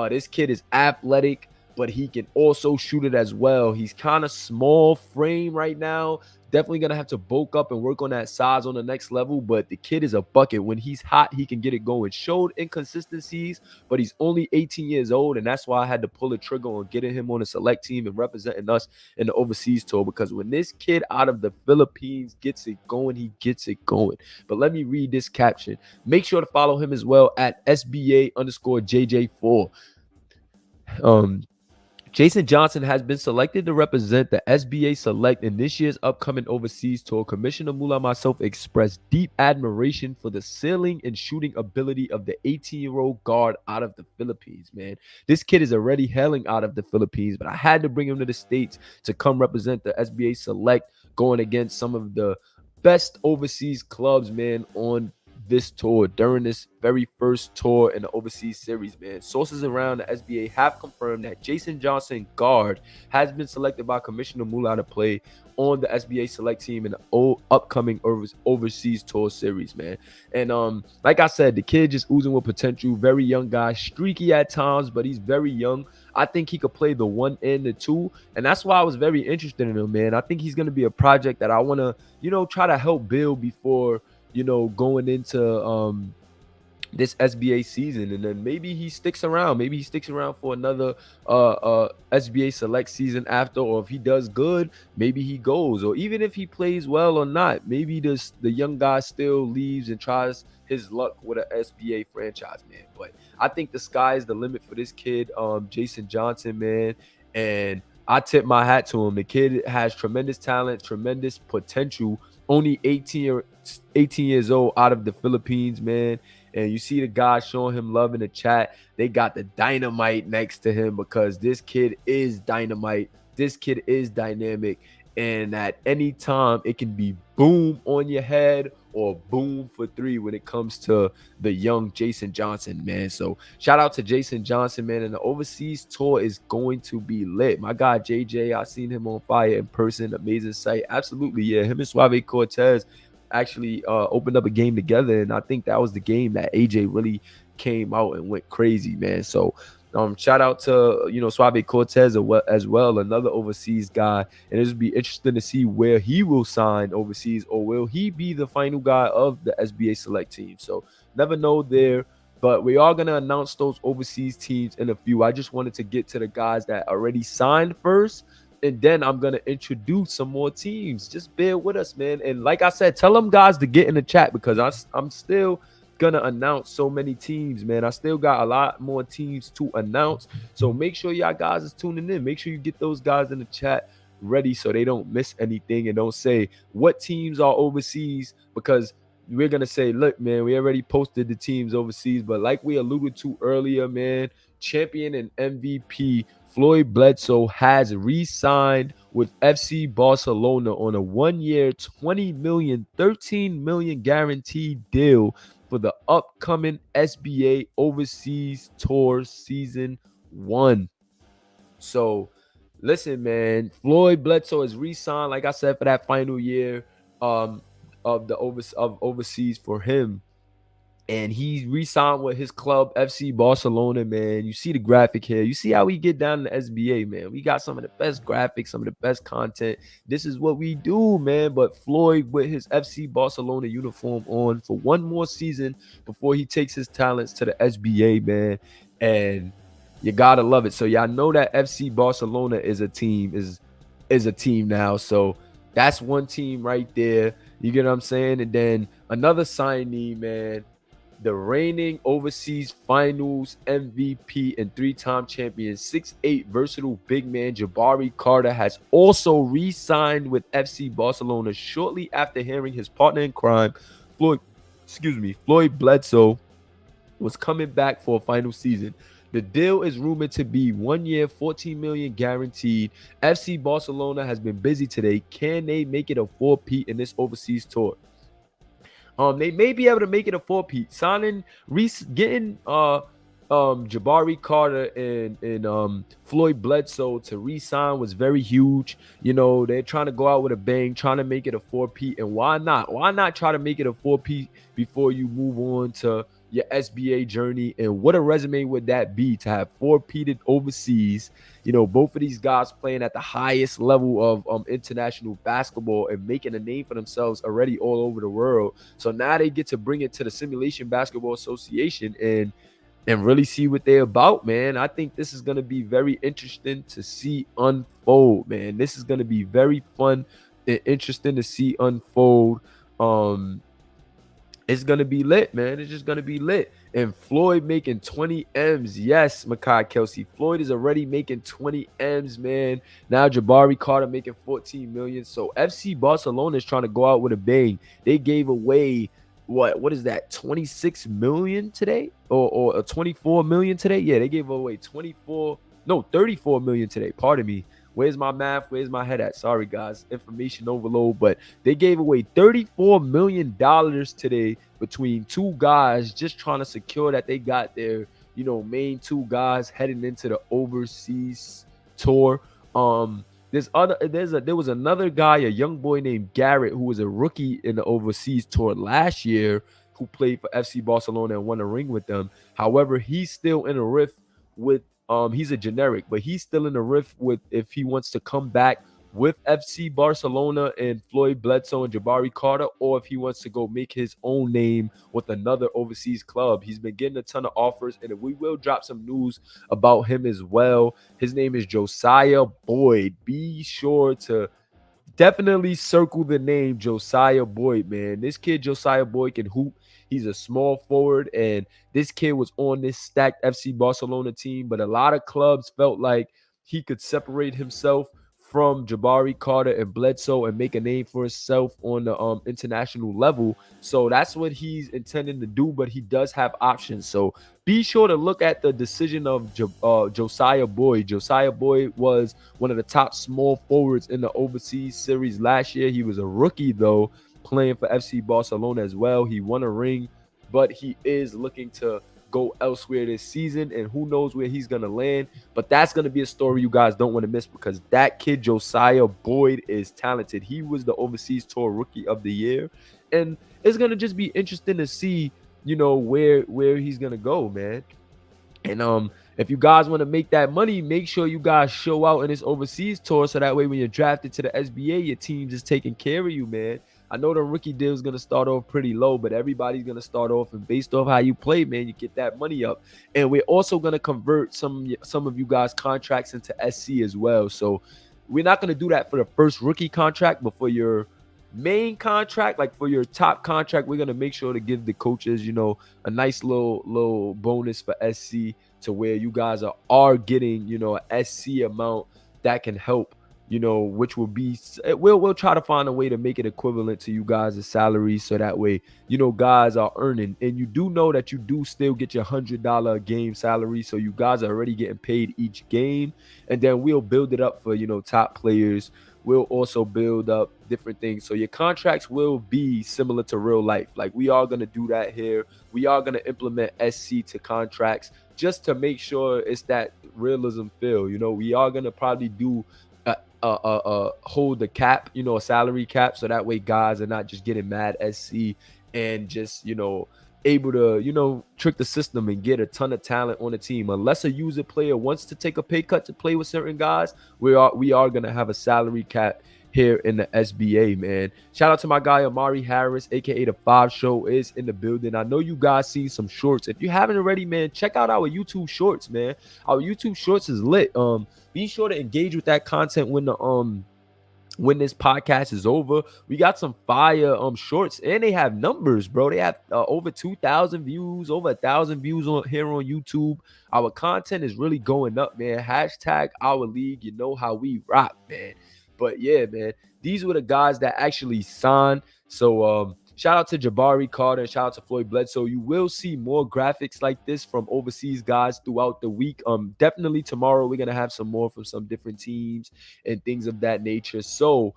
This kid is athletic, but he can also shoot it as well. He's kind of small frame right now. Definitely going to have to bulk up and work on that size on the next level, but the kid is a bucket. When he's hot, he can get it going. Showed inconsistencies, but he's only 18 years old, and that's why I had to pull the trigger on getting him on a select team and representing us in the overseas tour, because when this kid out of the Philippines gets it going, he gets it going. But let me read this caption. Make sure to follow him as well at SBA_JJ4. Jason Johnson has been selected to represent the SBA Select in this year's upcoming overseas tour. Commissioner Mula and myself expressed deep admiration for the sailing and shooting ability of the 18-year-old guard out of the Philippines, man. This kid is already hailing out of the Philippines, but I had to bring him to the States to come represent the SBA Select, going against some of the best overseas clubs, man, on this tour during this very first tour in the overseas series, man. Sources around the SBA have confirmed that Jason Johnson, guard, has been selected by Commissioner Mula to play on the SBA select team in the upcoming overseas tour series, man. And like I said, the kid just oozing with potential. Very young guy, streaky at times, but he's very young. I think he could play the 1 and the 2, and that's why I was very interested in him, man. I think he's gonna be a project that I want to, try to help build before, going into this SBA season, and then maybe he sticks around. Maybe he sticks around for another SBA select season after, or if he does good, maybe he goes. Or even if he plays well or not, maybe the young guy still leaves and tries his luck with an SBA franchise, man. But I think the sky is the limit for this kid, Jason Johnson, man. And I tip my hat to him. The kid has tremendous talent, tremendous potential. Only 18 years old, out of the Philippines, man. And you see the guys showing him love in the chat. They got the dynamite next to him because this kid is dynamite. This kid is dynamic. And at any time, it can be boom on your head or boom for 3 when it comes to the young Jason Johnson, man. So shout out to Jason Johnson, man. And the overseas tour is going to be lit. My guy JJ, I seen him on fire in person. Amazing sight. Absolutely, yeah. Him and Suave Cortez actually opened up a game together, and I think that was the game that AJ really came out and went crazy, man. So shout out to Suave Cortez as well, another overseas guy, and it'll be interesting to see where he will sign overseas, or will he be the final guy of the SBA select team. So never know there, but we are going to announce those overseas teams in a few. I just wanted to get to the guys that already signed first, and then I'm going to introduce some more teams. Just bear with us, man. And like I said, tell them guys to get in the chat, because I'm still going to announce so many teams, man. I still got a lot more teams to announce. So make sure y'all guys is tuning in. Make sure you get those guys in the chat ready so they don't miss anything and don't say what teams are overseas, because we're going to say, look, man, we already posted the teams overseas. But like we alluded to earlier, man, champion and MVP Floyd Bledsoe has re-signed with FC Barcelona on a 1-year, $20 million, $13 million guaranteed deal for the upcoming SBA Overseas Tour Season 1. So, listen, man, Floyd Bledsoe is re-signed, like I said, for that final year of overseas for him. And he re-signed with his club, FC Barcelona, man. You see the graphic here. You see how we get down in the SBA, man. We got some of the best graphics, some of the best content. This is what we do, man. But Floyd with his FC Barcelona uniform on for one more season before he takes his talents to the SBA, man. And you gotta love it. So y'all know that FC Barcelona is a team, is a team now. So that's one team right there. You get what I'm saying? And then another signee, man, the reigning overseas finals MVP and 3-time champion, 6'8" versatile big man Jabari Carter has also re-signed with FC Barcelona shortly after hearing his partner in crime, Floyd Bledsoe, was coming back for a final season. The deal is rumored to be 1 year, $14 million guaranteed. FC Barcelona has been busy today. Can they make it a 4-peat in this overseas tour? They may be able to make it a 4-peat. Getting Jabari Carter and Floyd Bledsoe to re-sign was very huge. They're trying to go out with a bang, trying to make it a 4-peat. And why not? Why not try to make it a 4-peat before you move on to your SBA journey? And what a resume would that be to have 4-peated overseas? Both of these guys playing at the highest level of international basketball and making a name for themselves already all over the world. So now they get to bring it to the Simulation Basketball Association and really see what they're about, man. I think this is going to be very interesting to see unfold, man. This is going to be very fun and interesting to see unfold. It's going to be lit, man. It's just going to be lit. And Floyd making 20 M's. Yes, Makai Kelsey. Floyd is already making 20 M's, man. Now Jabari Carter making 14 million. So FC Barcelona is trying to go out with a bang. They gave away what is that, 26 million today, or 24 million today? Yeah, they gave away 34 million today. Pardon me. Where's my math? Where's my head at? Sorry, guys. Information overload. But they gave away $34 million today between two guys, just trying to secure that they got their, main two guys heading into the overseas tour. There was another guy, a young boy named Garrett, who was a rookie in the overseas tour last year, who played for FC Barcelona and won a ring with them. However, he's still in a rift with he's a generic, but he's still in a rift with if he wants to come back with FC Barcelona and Floyd Bledsoe and Jabari Carter, or if he wants to go make his own name with another overseas club. He's been getting a ton of offers, and we will drop some news about him as well. His name is Josiah Boyd. Be sure to definitely circle the name Josiah Boyd, man. This kid, Josiah Boyd, can hoop. He's a small forward, and this kid was on this stacked FC Barcelona team, but a lot of clubs felt like he could separate himself from Jabari Carter and Bledsoe and make a name for himself on the international level. So that's what he's intending to do, but he does have options. So be sure to look at the decision of Josiah Boyd. Josiah Boyd was one of the top small forwards in the overseas series last year. He was a rookie, though, playing for FC Barcelona as well. He won a ring, but he is looking to go elsewhere this season, and who knows where he's going to land. But that's going to be a story you guys don't want to miss, because that kid, Josiah Boyd, is talented. He was the overseas tour rookie of the year, and it's going to just be interesting to see, where he's going to go, man. And if you guys want to make that money, make sure you guys show out in this overseas tour, so that way when you're drafted to the SBA, your team's just taking care of you, man. I know the rookie deal is going to start off pretty low, but everybody's going to start off, and based off how you play, man, you get that money up. And we're also going to convert some of you guys' contracts into SC as well. So we're not going to do that for the first rookie contract, but for your main contract, like for your top contract, we're going to make sure to give the coaches, a nice little bonus for SC, to where you guys are getting, a SC amount that can help, which will be, we'll try to find a way to make it equivalent to you guys' salaries, so that way, guys are earning. And you do know that you do still get your $100 a game salary, so you guys are already getting paid each game, and then we'll build it up for, top players. We'll also build up different things, so your contracts will be similar to real life. Like, we are going to do that here. We are going to implement SC to contracts, just to make sure it's that realism feel. We are going to probably do hold the cap, a salary cap, so that way guys are not just getting mad SC and just, able to, trick the system and get a ton of talent on the team. Unless a user player wants to take a pay cut to play with certain guys, we are going to have a salary cap here in the SBA, man. Shout out to my guy Amari Harris, aka the 5 Show, is in the building. I know you guys seen some shorts. If you haven't already, man, check out our YouTube shorts, man. Our YouTube shorts is lit. Be sure to engage with that content when this podcast is over. We got some fire shorts, and they have numbers, bro. They have over 2,000 views, over 1,000 views on YouTube. Our content is really going up, man. Hashtag our league. You know how we rock, man. But yeah, man, these were the guys that actually signed. So shout out to Jabari Carter and shout out to Floyd Bledsoe. You will see more graphics like this from overseas guys throughout the week. Definitely tomorrow we're gonna have some more from some different teams and things of that nature. So,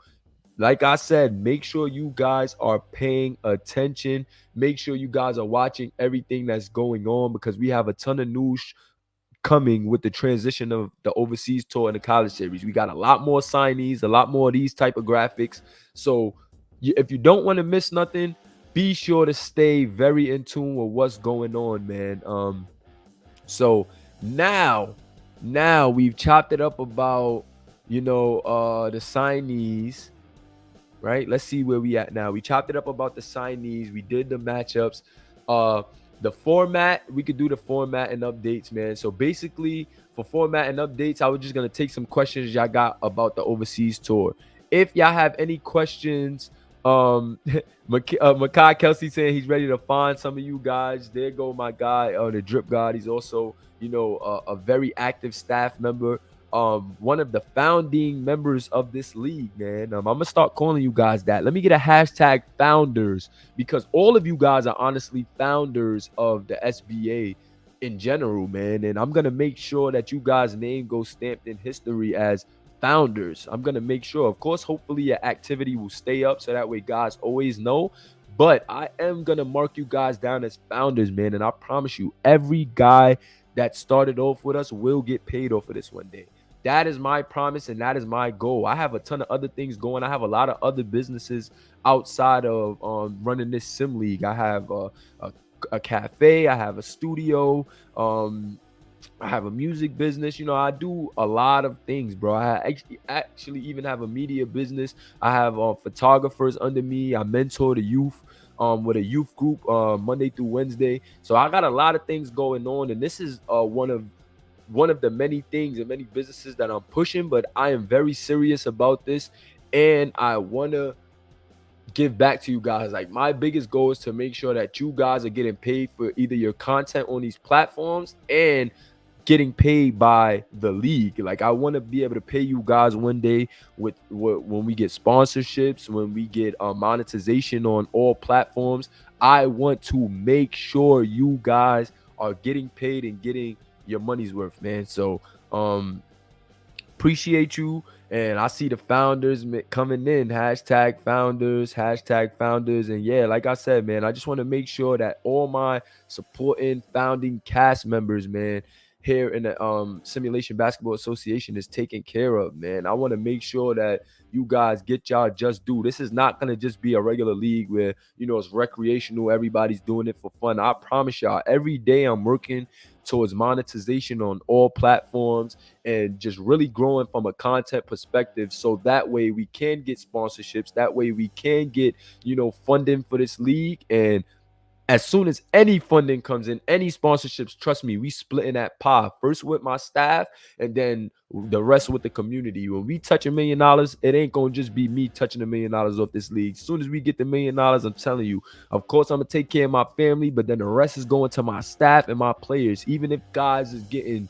like I said, make sure you guys are paying attention. Make sure you guys are watching everything that's going on, because we have a ton of news coming with the transition of the overseas tour and the college series. We got a lot more signees, a lot more of these type of graphics. So if you don't want to miss nothing, be sure to stay very in tune with what's going on, man. So now we've chopped it up about, the signees, right? Let's see where we at now. We chopped it up about the signees. We did the matchups. The format, we could do the format and updates, man. So basically, for format and updates, I was just going to take some questions y'all got about the overseas tour. If y'all have any questions Makai Kelsey saying he's ready to find some of you guys. There go my guy, the Drip God. He's also, a very active staff member. One of the founding members of this league, man. I'm gonna start calling you guys that. Let me get a hashtag founders, because all of you guys are honestly founders of the SBA in general, man. And I'm gonna make sure that you guys' name goes stamped in history as founders. I'm gonna make sure, of course, hopefully your activity will stay up so that way guys always know. But I am gonna mark you guys down as founders, man. And I promise you, every guy that started off with us will get paid off of this one day. That is my promise and that is my goal. I have a ton of other things going. I have a lot of other businesses outside of running this sim league. I have a cafe. I have a studio. I have a music business. I do a lot of things, bro. I actually even have a media business. I have photographers under me. I mentor the youth with a youth group Monday through Wednesday. So I got a lot of things going on, and this is one of the many things and many businesses that I'm pushing. But I am very serious about this, and I want to give back to you guys. Like, my biggest goal is to make sure that you guys are getting paid for either your content on these platforms and getting paid by the league. Like, I want to be able to pay you guys one day with when we get sponsorships, when we get monetization on all platforms. I want to make sure you guys are getting paid and getting your money's worth, man. So appreciate you. And I see the founders coming in. Hashtag founders, hashtag founders. And yeah, like I said, man, I just want to make sure that all my supporting founding cast members, man, here in the Simulation Basketball Association is taken care of, man. I want to make sure that you guys get y'all just due. This is not going to just be a regular league where, it's recreational. Everybody's doing it for fun. I promise y'all, every day I'm working towards monetization on all platforms and just really growing from a content perspective, so that way we can get sponsorships, that way we can get funding for this league. And as soon as any funding comes in, any sponsorships, trust me, we splitting that pie first with my staff and then the rest with the community. When we touch $1 million, it ain't gonna just be me touching $1 million off this league. As soon as we get the $1 million, I'm telling you, of course, I'm gonna take care of my family, but then the rest is going to my staff and my players. Even if guys is getting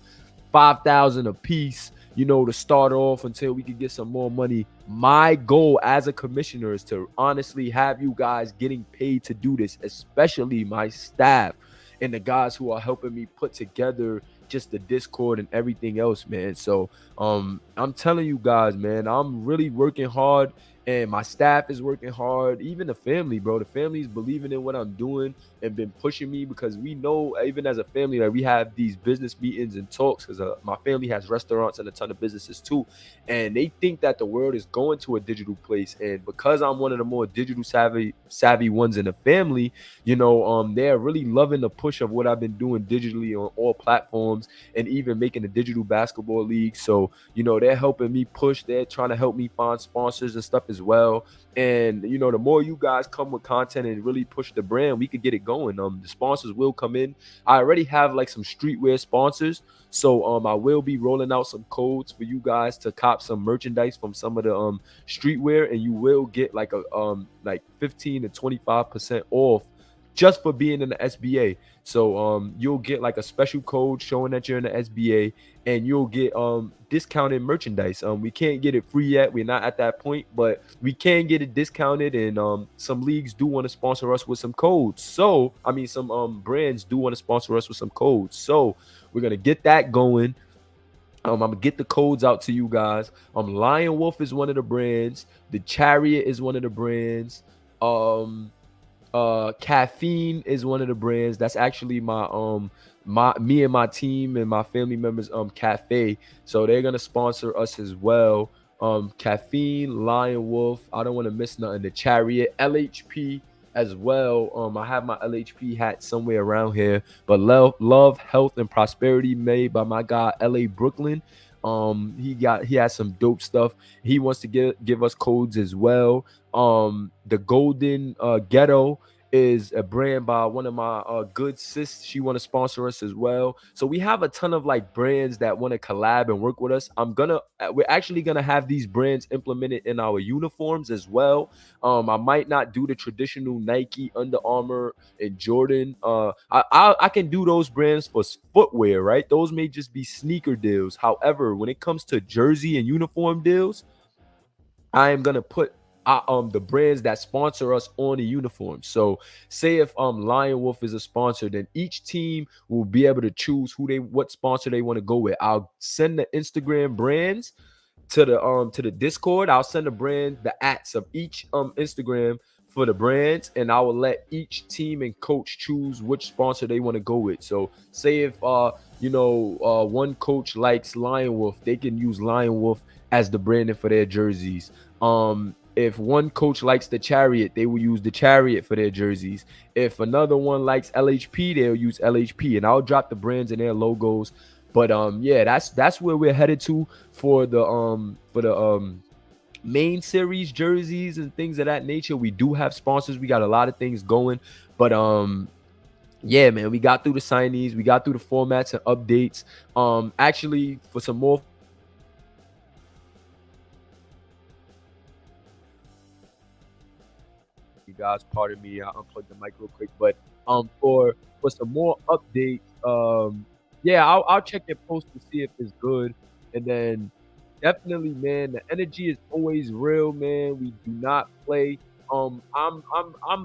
5,000 a piece, to start off until we could get some more money. My goal as a commissioner is to honestly have you guys getting paid to do this, especially my staff and the guys who are helping me put together just the Discord and everything else, man. So I'm telling you guys, man, I'm really working hard and my staff is working hard. Even the family, bro. The family is believing in what I'm doing and been pushing me, because we know, even as a family, that we have these business meetings and talks, because my family has restaurants and a ton of businesses too, and they think that the world is going to a digital place. And because I'm one of the more digital savvy ones in the family, they're really loving the push of what I've been doing digitally on all platforms and even making a digital basketball league. So they're helping me push. They're trying to help me find sponsors and stuff as well. And the more you guys come with content and really push the brand, we could get it going. The sponsors will come in. I already have like some streetwear sponsors, so I will be rolling out some codes for you guys to cop some merchandise from some of the streetwear, and you will get like a like 15 to 25% off just for being in the SBA. So you'll get like a special code showing that you're in the SBA, and you'll get discounted merchandise. We can't get it free yet. We're not at that point, but we can get it discounted. And some leagues do want to sponsor us with some codes. So I mean, some brands do want to sponsor us with some codes. So we're gonna get that going. I'm gonna get the codes out to you guys. Lion Wolf is one of the brands. The Chariot is one of the brands. Caffeine is one of the brands. That's actually me and my team and my family members cafe. So they're gonna sponsor us as well. Caffeine, Lion Wolf, I don't want to miss nothing. The Chariot, LHP as well. I have my LHP hat somewhere around here. But love, health, and prosperity, made by my guy LA Brooklyn. He has some dope stuff. He wants to give us codes as well. The Golden Ghetto is a brand by one of my good sis. She want to sponsor us as well. So we have a ton of like brands that want to collab and work with us. We're actually gonna have these brands implemented in our uniforms as well. I might not do the traditional Nike, Under Armour, and Jordan. I can do those brands for footwear, right? Those may just be sneaker deals. However, when it comes to jersey and uniform deals, I am gonna put the brands that sponsor us on the uniform. So say if Lion Wolf is a sponsor, then each team will be able to choose what sponsor they want to go with. I'll send the Instagram brands to the Discord. I'll send the brand the ats of each Instagram for the brands, and I will let each team and coach choose which sponsor they want to go with. So say if one coach likes Lion Wolf, they can use Lion Wolf as the branding for their jerseys. If one coach likes the Chariot, they will use the Chariot for their jerseys. If another one likes LHP, they'll use LHP, and I'll drop the brands and their logos. But yeah, that's where we're headed to for the main series jerseys and things of that nature. We do have sponsors. We got a lot of things going, but yeah, man, we got through the signees, we got through the formats and updates. Actually, for some more, you guys, pardon me, I unplugged the mic real quick, but for some more updates, yeah, I'll check your post to see if it's good, and then definitely, man, the energy is always real, man. We do not play. I'm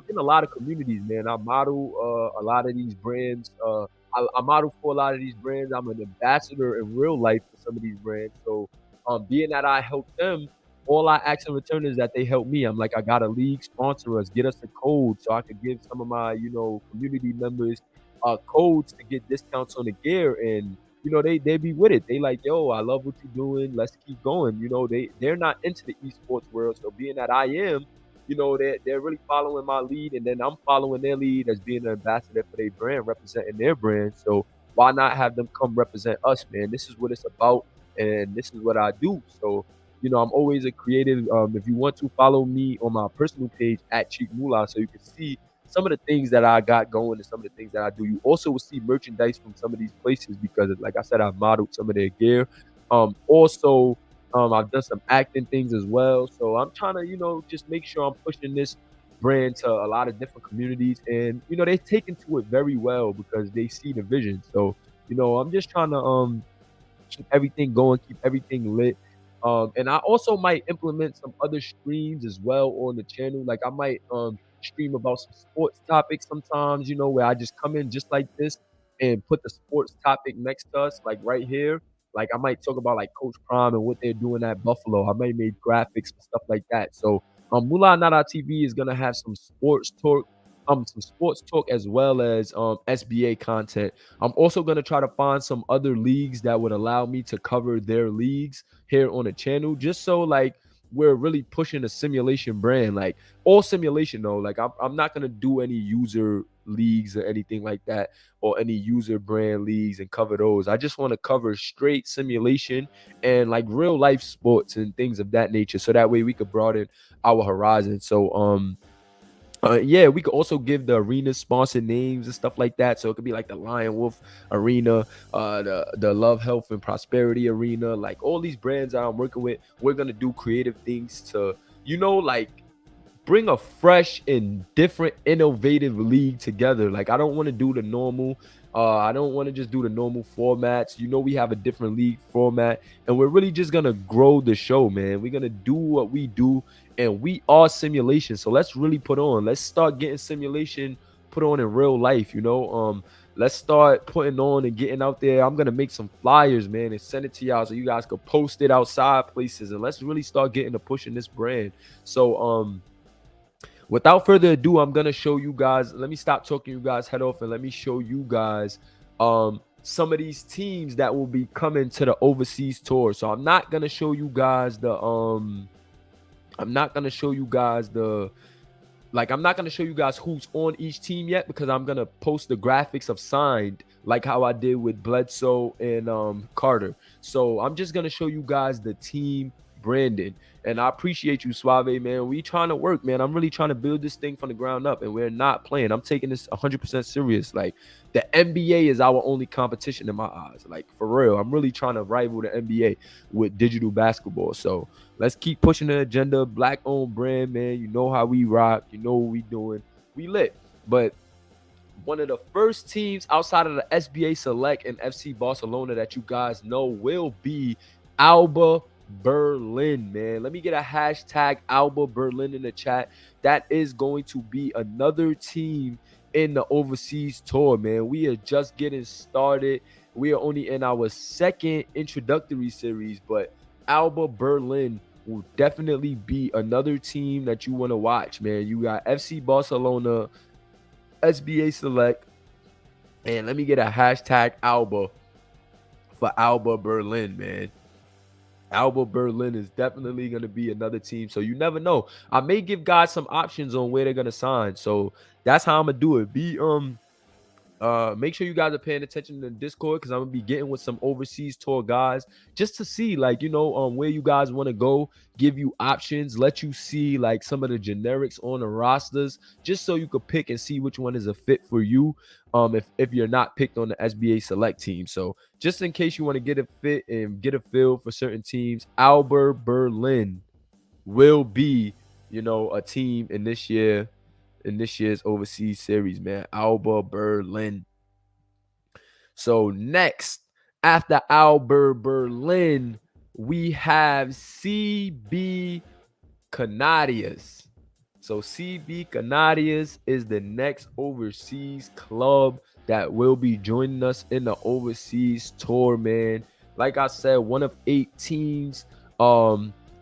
in a lot of communities, man. I model a lot of these brands. I model for a lot of these brands. I'm an ambassador in real life for some of these brands. So, being that I help them, all I ask in return is that they help me. I'm like, I got a league sponsor us, get us a code so I could give some of my, community members codes to get discounts on the gear, and they be with it. They like, yo, I love what you're doing. Let's keep going. They're not into the esports world, so being that I am, they're really following my lead, and then I'm following their lead as being an ambassador for their brand, representing their brand. So why not have them come represent us, man? This is what it's about, and this is what I do. So I'm always a creative. If you want to follow me on my personal page at Cheek Moolah, so you can see some of the things that I got going and some of the things that I do. You also will see merchandise from some of these places because, like I said, I've modeled some of their gear. Also, I've done some acting things as well. So I'm trying to, just make sure I'm pushing this brand to a lot of different communities. And, they take into it very well because they see the vision. So, I'm just trying to keep everything going, keep everything lit. And I also might implement some other streams as well on the channel. Like I might stream about some sports topics sometimes, where I just come in just like this and put the sports topic next to us, like right here. Like I might talk about like Coach Prime and what they're doing at Buffalo. I might make graphics and stuff like that. So Mullah Nada TV is gonna have some sports talk as well as SBA content. I'm also going to try to find some other leagues that would allow me to cover their leagues here on the channel, just so like we're really pushing a simulation brand, like all simulation though. Like I'm not going to do any user leagues or anything like that, or any user brand leagues and cover those. I just want to cover straight simulation and like real life sports and things of that nature, so that way we could broaden our horizon. So yeah, we could also give the arena sponsor names and stuff like that. So it could be like the Lion Wolf Arena, the Love, Health, and Prosperity Arena. Like all these brands that I'm working with, we're gonna do creative things to, like bring a fresh and different, innovative league together. Like I don't want to do the normal. I don't want to just do the normal formats. We have a different league format, and we're really just gonna grow the show, man. We're gonna do what we do, and we are simulation. So let's really put on. Let's start getting simulation put on in real life. Let's start putting on and getting out there. I'm gonna make some flyers, man, and send it to y'all so you guys could post it outside places, and let's really start getting to pushing this brand. So without further ado, I'm gonna show you guys. Let me stop talking you guys head off and let me show you guys some of these teams that will be coming to the overseas tour. So I'm not gonna show you guys the I'm not gonna show you guys who's on each team yet, because I'm gonna post the graphics of signed, like how I did with Bledsoe and Carter. So I'm just gonna show you guys the team Brandon. And I appreciate you, Suave, man. We trying to work, man. I'm really trying to build this thing from the ground up, and we're not playing. I'm taking this 100% serious. Like, the NBA is our only competition in my eyes. Like, for real, I'm really trying to rival the NBA with digital basketball. So let's keep pushing the agenda. Black-owned brand, man. You know how we rock. You know what we doing. We lit. But one of the first teams outside of the SBA Select and FC Barcelona that you guys know will be Alba Berlin, man. Let me get a hashtag Alba Berlin in the chat. That is going to be another team in the overseas tour, man. We are just getting started. We are only in our second introductory series, but Alba Berlin will definitely be another team that you want to watch, man. You got FC Barcelona, SBA Select, and let me get a hashtag Alba for Alba Berlin, man. Alba Berlin is definitely going to be another team. So you never know. I may give guys some options on where they're going to sign. So that's how I'm going to do it. Make sure you guys are paying attention to the Discord, because I'm gonna be getting with some overseas tour guys just to see, like, where you guys want to go, give you options, let you see like some of the generics on the rosters, just so you could pick and see which one is a fit for you. If you're not picked on the SBA Select team, so just in case you want to get a fit and get a feel for certain teams, Alba Berlin will be, a team in this year's overseas series, man. Alba Berlin. So next, after Alba Berlin, we have CB Canarias. So CB Canarias is the next overseas club that will be joining us in the overseas tour, man. Like I said, one of 8 teams.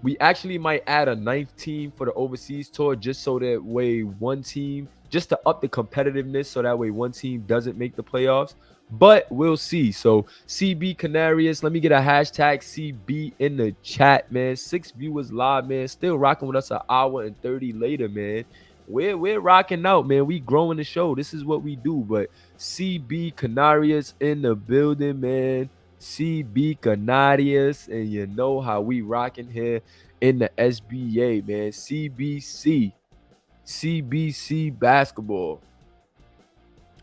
We actually might add a 9th team for the overseas tour, just so that way one team, just to up the competitiveness, so that way one team doesn't make the playoffs. But we'll see. So CB Canarias, let me get a hashtag CB in the chat, man. 6 viewers live, man. Still rocking with us an hour and 30 later, man. We're rocking out, man. We growing the show. This is what we do. But CB Canarias in the building, man. CB Canarias, and you know how we rocking here in the SBA, man. CBC basketball.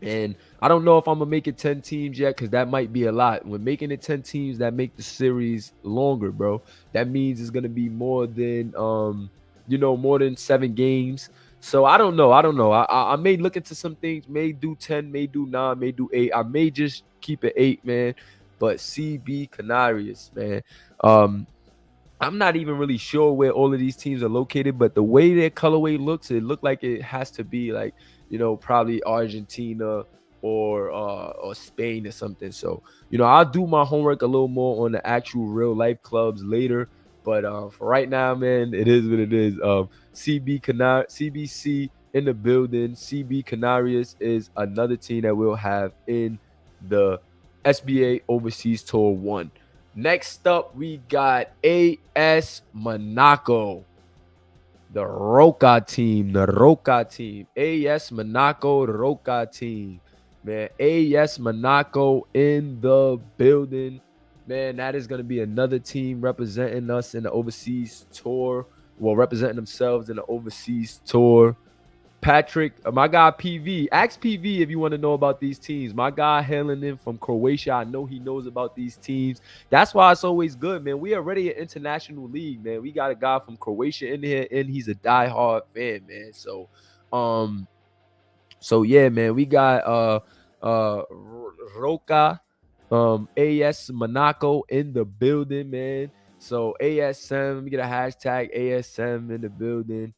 And I don't know if I'm gonna make it 10 teams yet, because that might be a lot. When making it 10 teams, that make the series longer, bro. That means it's gonna be more than more than 7 games. So I don't know. I may look into some things, may do 10, may do 9, may do 8. I may just keep it 8, man. But CB Canarias, man. I'm not even really sure where all of these teams are located, but the way their colorway looks, it looked like it has to be like, probably Argentina or Spain or something. So, I'll do my homework a little more on the actual real life clubs later. But for right now, man, it is what it is. CBC in the building. CB Canarias is another team that we'll have in the SBA Overseas Tour 1. Next up, we got AS Monaco. The Roca team. AS Monaco, the Roca team. Man, AS Monaco in the building. Man, that is going to be another team representing us in the overseas tour. Well, representing themselves in the overseas tour. Patrick, my guy PV. Ask PV if you want to know about these teams. My guy hailing in from Croatia. I know he knows about these teams. That's why it's always good, man. We are already an international league, man. We got a guy from Croatia in here, and he's a diehard fan, man. So yeah, man. We got Roca, AS Monaco in the building, man. So ASM, let me get a hashtag ASM in the building.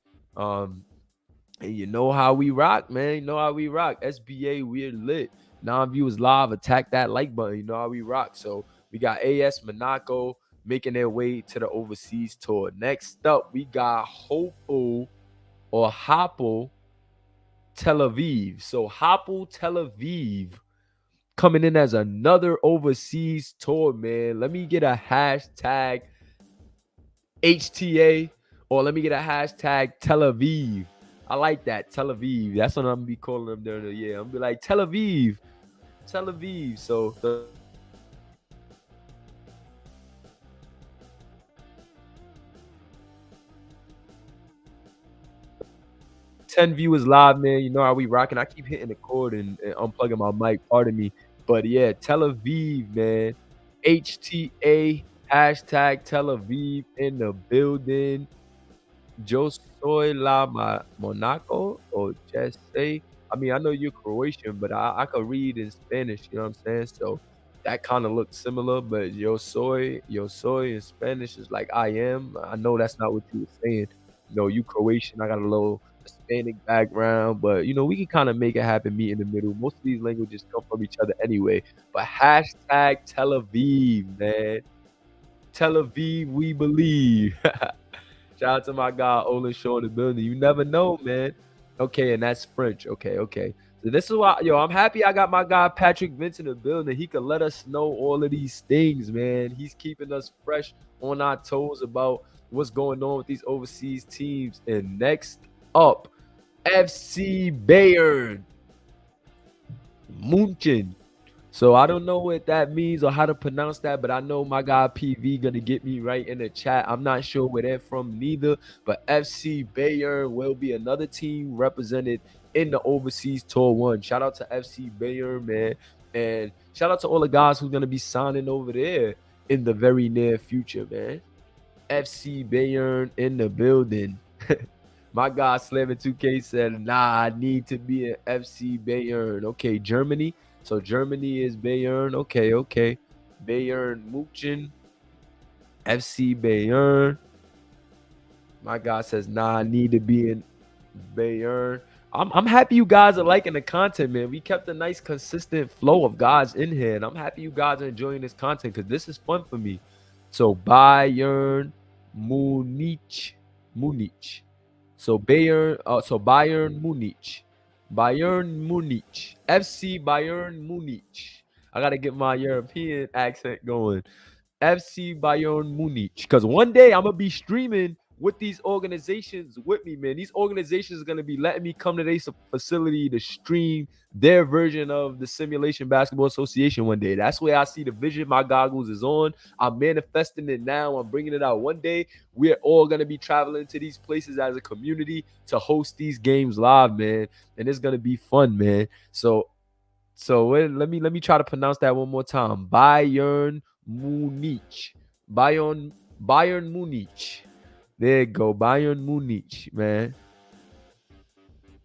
And you know how we rock, man. You know how we rock. SBA, we're lit. Non-viewers live, attack that like button. You know how we rock. So we got AS Monaco making their way to the overseas tour. Next up, we got Hapoel Tel Aviv. So Hapoel Tel Aviv coming in as another overseas tour, man. Let me get a hashtag HTA, or let me get a hashtag Tel Aviv. I like that, Tel Aviv. That's what I'm gonna be calling them during the year. I'm gonna be like Tel Aviv. So 10 viewers live, man. You know how we rocking. I keep hitting the cord and unplugging my mic. Pardon me. But yeah, Tel Aviv, man. HTA hashtag Tel Aviv in the building. Yo soy Monaco or just say. I mean, I know you're Croatian, but I could read in Spanish, you know what I'm saying? So that kind of looks similar, but yo soy in Spanish is like I am. I know that's not what you were saying. You know, you Croatian, I got a little Hispanic background, but you know, we can kind of make it happen, meet in the middle. Most of these languages come from each other anyway. But hashtag Tel Aviv, man. Tel Aviv, we believe. Shout out to my guy Olin Shaw in the building. You never know, man. Okay, and that's French. Okay. So this is why, yo, I'm happy I got my guy Patrick Vince in the building. He could let us know all of these things, man. He's keeping us fresh on our toes about what's going on with these overseas teams. And next up, FC Bayern Munchen. So I don't know what that means or how to pronounce that, but I know my guy PV gonna get me right in the chat. I'm not sure where they're from neither, but FC Bayern will be another team represented in the overseas tour one. Shout out to FC Bayern, man, and shout out to all the guys who's gonna be signing over there in the very near future, man. FC Bayern in the building. My guy Slamming 2K said, nah, I need to be an FC Bayern. Okay, Germany. So Germany is Bayern. Okay. Bayern München. FC Bayern. My guy says, nah, I need to be in Bayern. I'm happy you guys are liking the content, man. We kept a nice consistent flow of guys in here, and I'm happy you guys are enjoying this content because this is fun for me. So Bayern Munich. So Bayern Munich. FC Bayern Munich. I gotta get my European accent going. FC Bayern Munich. Because one day I'm gonna be streaming with these organizations with me, man. These organizations are gonna be letting me come to their facility to stream their version of the Simulation Basketball Association one day. That's where I see the vision. My goggles is on. I'm manifesting it now. I'm bringing it out one day. We're all gonna be traveling to these places as a community to host these games live, man. And it's gonna be fun, man. So let me try to pronounce that one more time. Bayern Munich. Bayern Munich. There you go. Bayern Munich, man.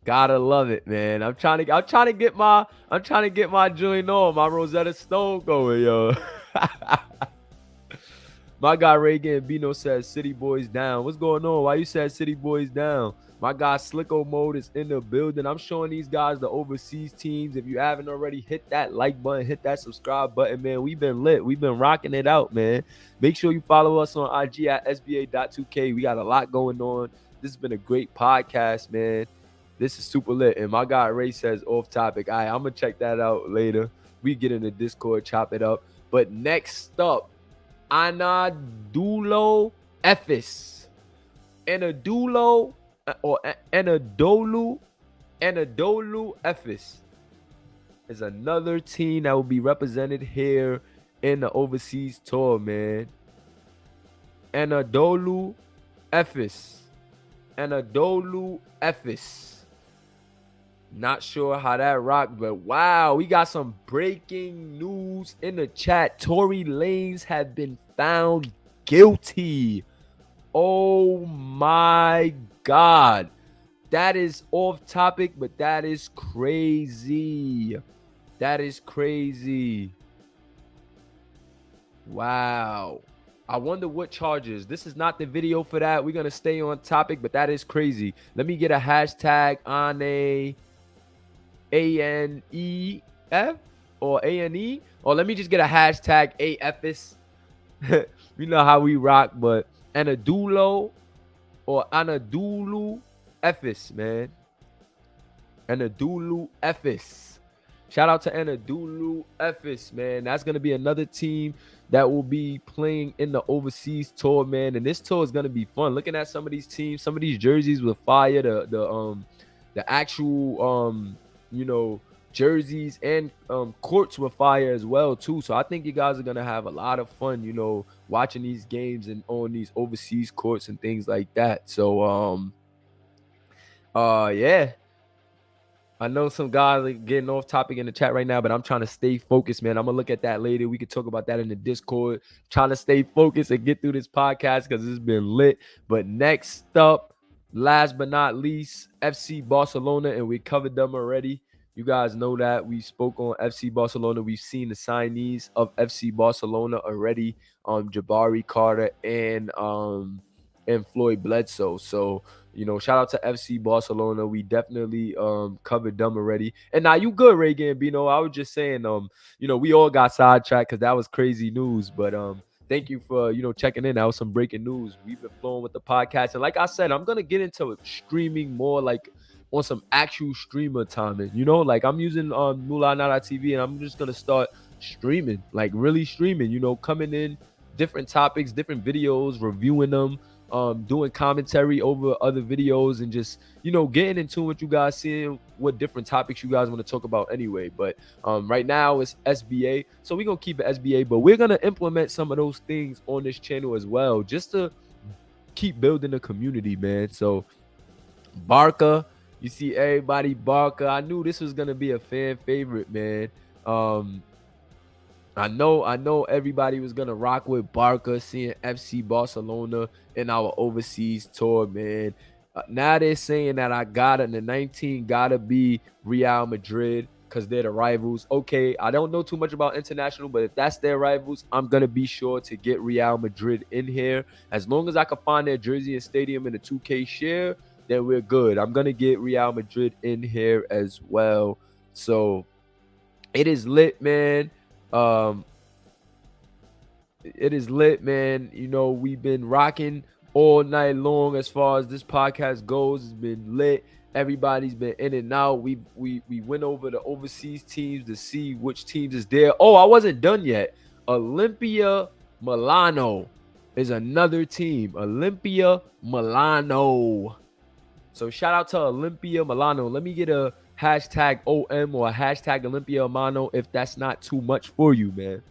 Gotta love it, man. I'm trying to get my joint on, my Rosetta Stone going, yo. My guy Ray Gambino says City Boys down. What's going on? Why you said City Boys down? My guy Slicko Mode is in the building. I'm showing these guys the overseas teams. If you haven't already, hit that like button, hit that subscribe button, man. We've been lit. We've been rocking it out, man. Make sure you follow us on IG at SBA.2K. We got a lot going on. This has been a great podcast, man. This is super lit. And my guy Ray says off topic. All right, I'm going to check that out later. We get in the Discord, chop it up. But next up, Anadolu Efes. Anadolu Efes is another team that will be represented here in the overseas tour, man. Anadolu Efes. Not sure how that rocked, but wow, we got some breaking news in the chat. Tory Lanez have been found guilty. Oh my God. That is off topic, but that is crazy. Wow. I wonder what charges. This is not the video for that. We're going to stay on topic, but that is crazy. Let me get a hashtag on ANEF or ANE, or let me just get a hashtag AFS. You know how we rock, but Anadolu Efes, man. Anadolu Efes. Shout out to Anadolu Efes, man. That's going to be another team that will be playing in the overseas tour, man. And this tour is going to be fun. Looking at some of these teams, some of these jerseys with fire, the actual jerseys and courts with fire as well too. So I think you guys are going to have a lot of fun, watching these games and on these overseas courts and things like that. So Yeah. I know some guys are getting off topic in the chat right now, but I'm trying to stay focused, man. I'm gonna look at that later. We could talk about that in the Discord. Trying to stay focused and get through this podcast because it's been lit. But next up, last but not least, FC Barcelona, and we covered them already. You guys know that we spoke on FC Barcelona. We've seen the signees of FC Barcelona already, Jabari Carter and Floyd Bledsoe. So shout out to FC Barcelona. We definitely covered them already. And now you good, Ray Gambino. I was just saying, we all got sidetracked because that was crazy news. But thank you for checking in. That was some breaking news. We've been flowing with the podcast. And like I said, I'm gonna get into streaming more like on some actual streamer timing. Like I'm using Mulanara.tv and I'm just gonna start streaming, like really streaming, coming in different topics, different videos, reviewing them, doing commentary over other videos, and just getting into what you guys seeing, what different topics you guys want to talk about anyway. But right now it's SBA, so we're gonna keep it SBA, but we're gonna implement some of those things on this channel as well, just to keep building the community, man. So Barca, you see everybody Barca. I knew this was gonna be a fan favorite, man. I know everybody was gonna rock with Barca, seeing FC Barcelona in our overseas tour, man. Now they're saying that I got in the 19 gotta be Real Madrid because they're the rivals. Okay, I don't know too much about international, but if that's their rivals, I'm gonna be sure to get Real Madrid in here. As long as I can find their jersey and stadium in the 2K share, then we're good. I'm gonna get Real Madrid in here as well. So it is lit, man. It is lit, man. We've been rocking all night long as far as this podcast goes. It's been lit. Everybody's been in and out. We went over the overseas teams to see which teams is there. Oh, I wasn't done yet. Olympia Milano is another team. Olympia Milano. So shout out to Olympia Milano. Let me get a hashtag OM or a hashtag Olympia Milano if that's not too much for you, man.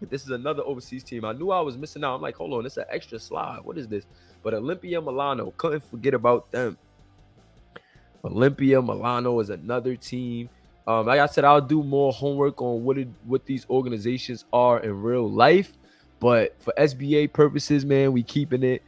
This is another overseas team. I knew I was missing out. I'm like, hold on, it's an extra slide. What is this? But Olympia Milano, couldn't forget about them. Olympia Milano is another team. Like I said, I'll do more homework on what these organizations are in real life. But for SBA purposes, man, we keeping it,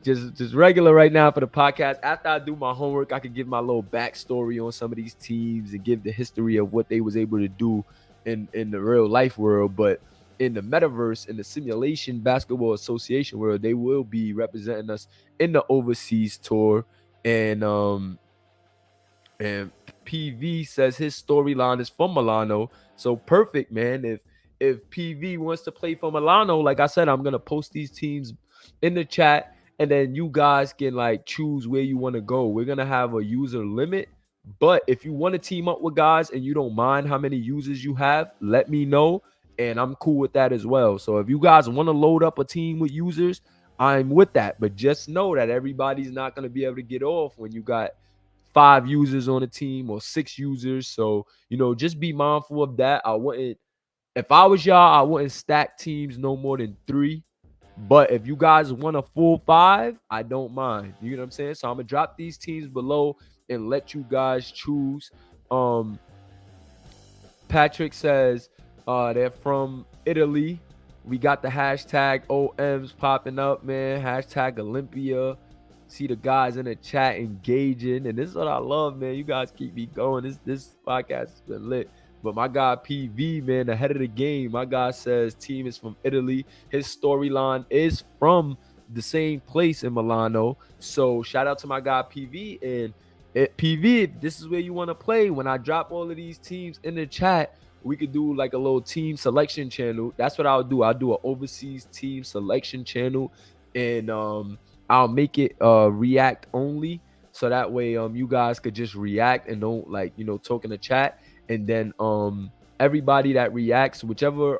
just regular right now for the podcast. After I do my homework, I can give my little backstory on some of these teams and give the history of what they was able to do in the real life world. But in the metaverse, in the simulation basketball association world, they will be representing us in the overseas tour. And PV says his storyline is from Milano. So perfect, man. If PV wants to play for Milano, like I said, I'm gonna post these teams in the chat, and then you guys can like choose where you want to go. We're gonna have a user limit, but if you want to team up with guys and you don't mind how many users you have, let me know, and I'm cool with that as well. So if you guys want to load up a team with users, I'm with that. But just know that everybody's not gonna be able to get off when you got 5 users on a team or 6 users. So just be mindful of that. If I was y'all, I wouldn't stack teams no more than 3. But if you guys want a full 5, I don't mind. You know what I'm saying? So I'm gonna drop these teams below and let you guys choose. Patrick says they're from Italy. We got the hashtag OMs popping up, man. Hashtag Olympia. See the guys in the chat engaging, and this is what I love, man. You guys keep me going. This podcast has been lit. But my guy PV, man, ahead of the game. My guy says team is from Italy. His storyline is from the same place in Milano. So shout out to my guy PV. And PV, if this is where you want to play, when I drop all of these teams in the chat, we could do like a little team selection channel. That's what I'll do. I'll do an overseas team selection channel, and I'll make it react only, so that way you guys could just react and don't talk in the chat. And then everybody that reacts, whichever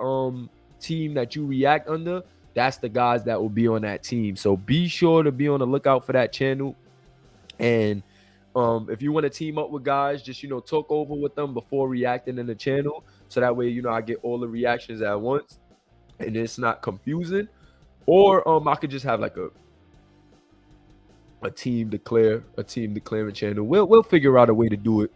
team that you react under, that's the guys that will be on that team. So be sure to be on the lookout for that channel. And if you want to team up with guys, just talk over with them before reacting in the channel, so that way I get all the reactions at once and it's not confusing. Or I could just have like a team declaring channel. We'll figure out a way to do it.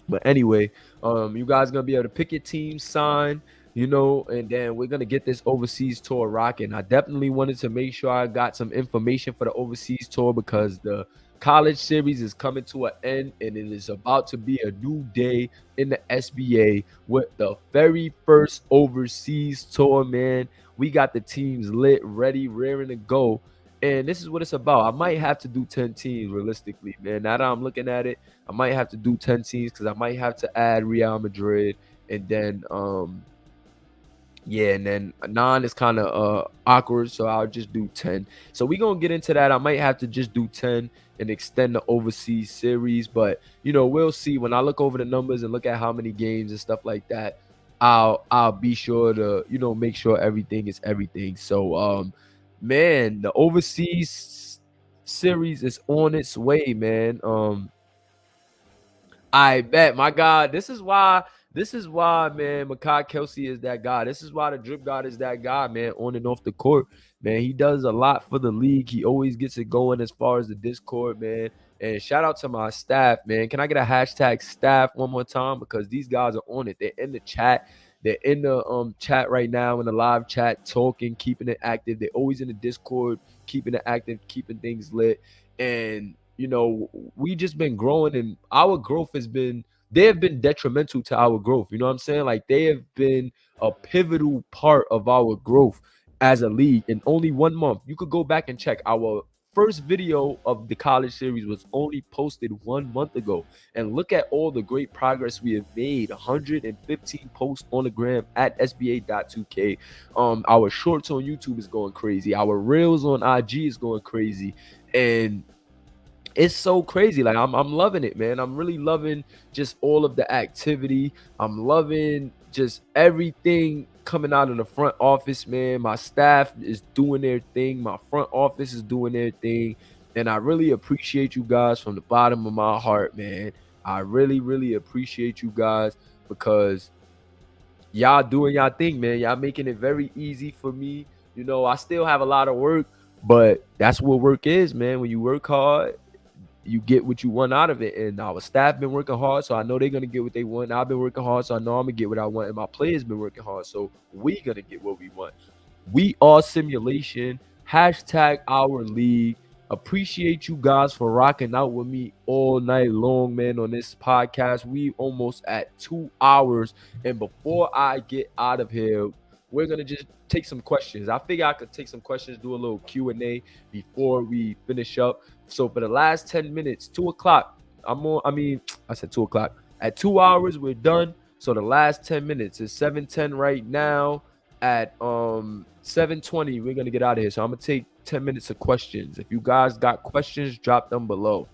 But anyway, you guys gonna be able to pick your team, sign, and then we're gonna get this overseas tour rocking. I definitely wanted to make sure I got some information for the overseas tour because the college series is coming to an end and it is about to be a new day in the SBA with the very first overseas tour, man. We got the teams lit, ready, raring to go. And this is what it's about. I might have to do 10 teams realistically, man. Now that I'm looking at it, I might have to do 10 teams because I might have to add Real Madrid, and then yeah, and then 9 is kind of awkward, so I'll just do 10. So we're gonna get into that. I might have to just do 10 and extend the overseas series, but we'll see. When I look over the numbers and look at how many games and stuff like that, I'll be sure to make sure everything is everything. So man, the overseas series is on its way, man. I bet, my God. This is why, man, Makai Kelsey is that guy. This is why the drip god is that guy, man, on and off the court. Man, he does a lot for the league. He always gets it going as far as the Discord, man. And shout out to my staff, man. Can I get a hashtag staff one more time? Because these guys are on it. They're in the chat. They're in the chat right now, in the live chat, talking, keeping it active. They're always in the Discord, keeping it active, keeping things lit. And we just been growing, and our growth they have been detrimental to our growth. You know what I'm saying? Like, they have been a pivotal part of our growth as a league in only 1 month. You could go back and check. Our first video of the college series was only posted 1 month ago, and look at all the great progress we have made. 115 posts on the gram at sba.2k. Our shorts on YouTube is going crazy. Our reels on IG is going crazy, and it's so crazy. Like, I'm loving it, man. I'm really loving just all of the activity. I'm loving just everything coming out of the front office, man. My staff is doing their thing. My front office is doing their thing. And I really appreciate you guys from the bottom of my heart, man. I really, really appreciate you guys because y'all doing y'all thing, man. Y'all making it very easy for me. I still have a lot of work, but that's what work is, man. When you work hard, you get what you want out of it. And our staff been working hard, so I know they're gonna get what they want. I've been working hard, so I know I'm gonna get what I want. And my players been working hard, so we gonna get what we want. We are simulation. Hashtag our league. Appreciate you guys for rocking out with me all night long, man, on this podcast. We almost at 2 hours. And before I get out of here, we're gonna just take some questions. I figure I could take some questions, do a little Q&A before we finish up. So for the last 10 minutes, 2 o'clock, I said 2 o'clock. At 2 hours, we're done. So the last 10 minutes is 7:10 right now. At 7:20, we're gonna get out of here. So I'm gonna take 10 minutes of questions. If you guys got questions, drop them below.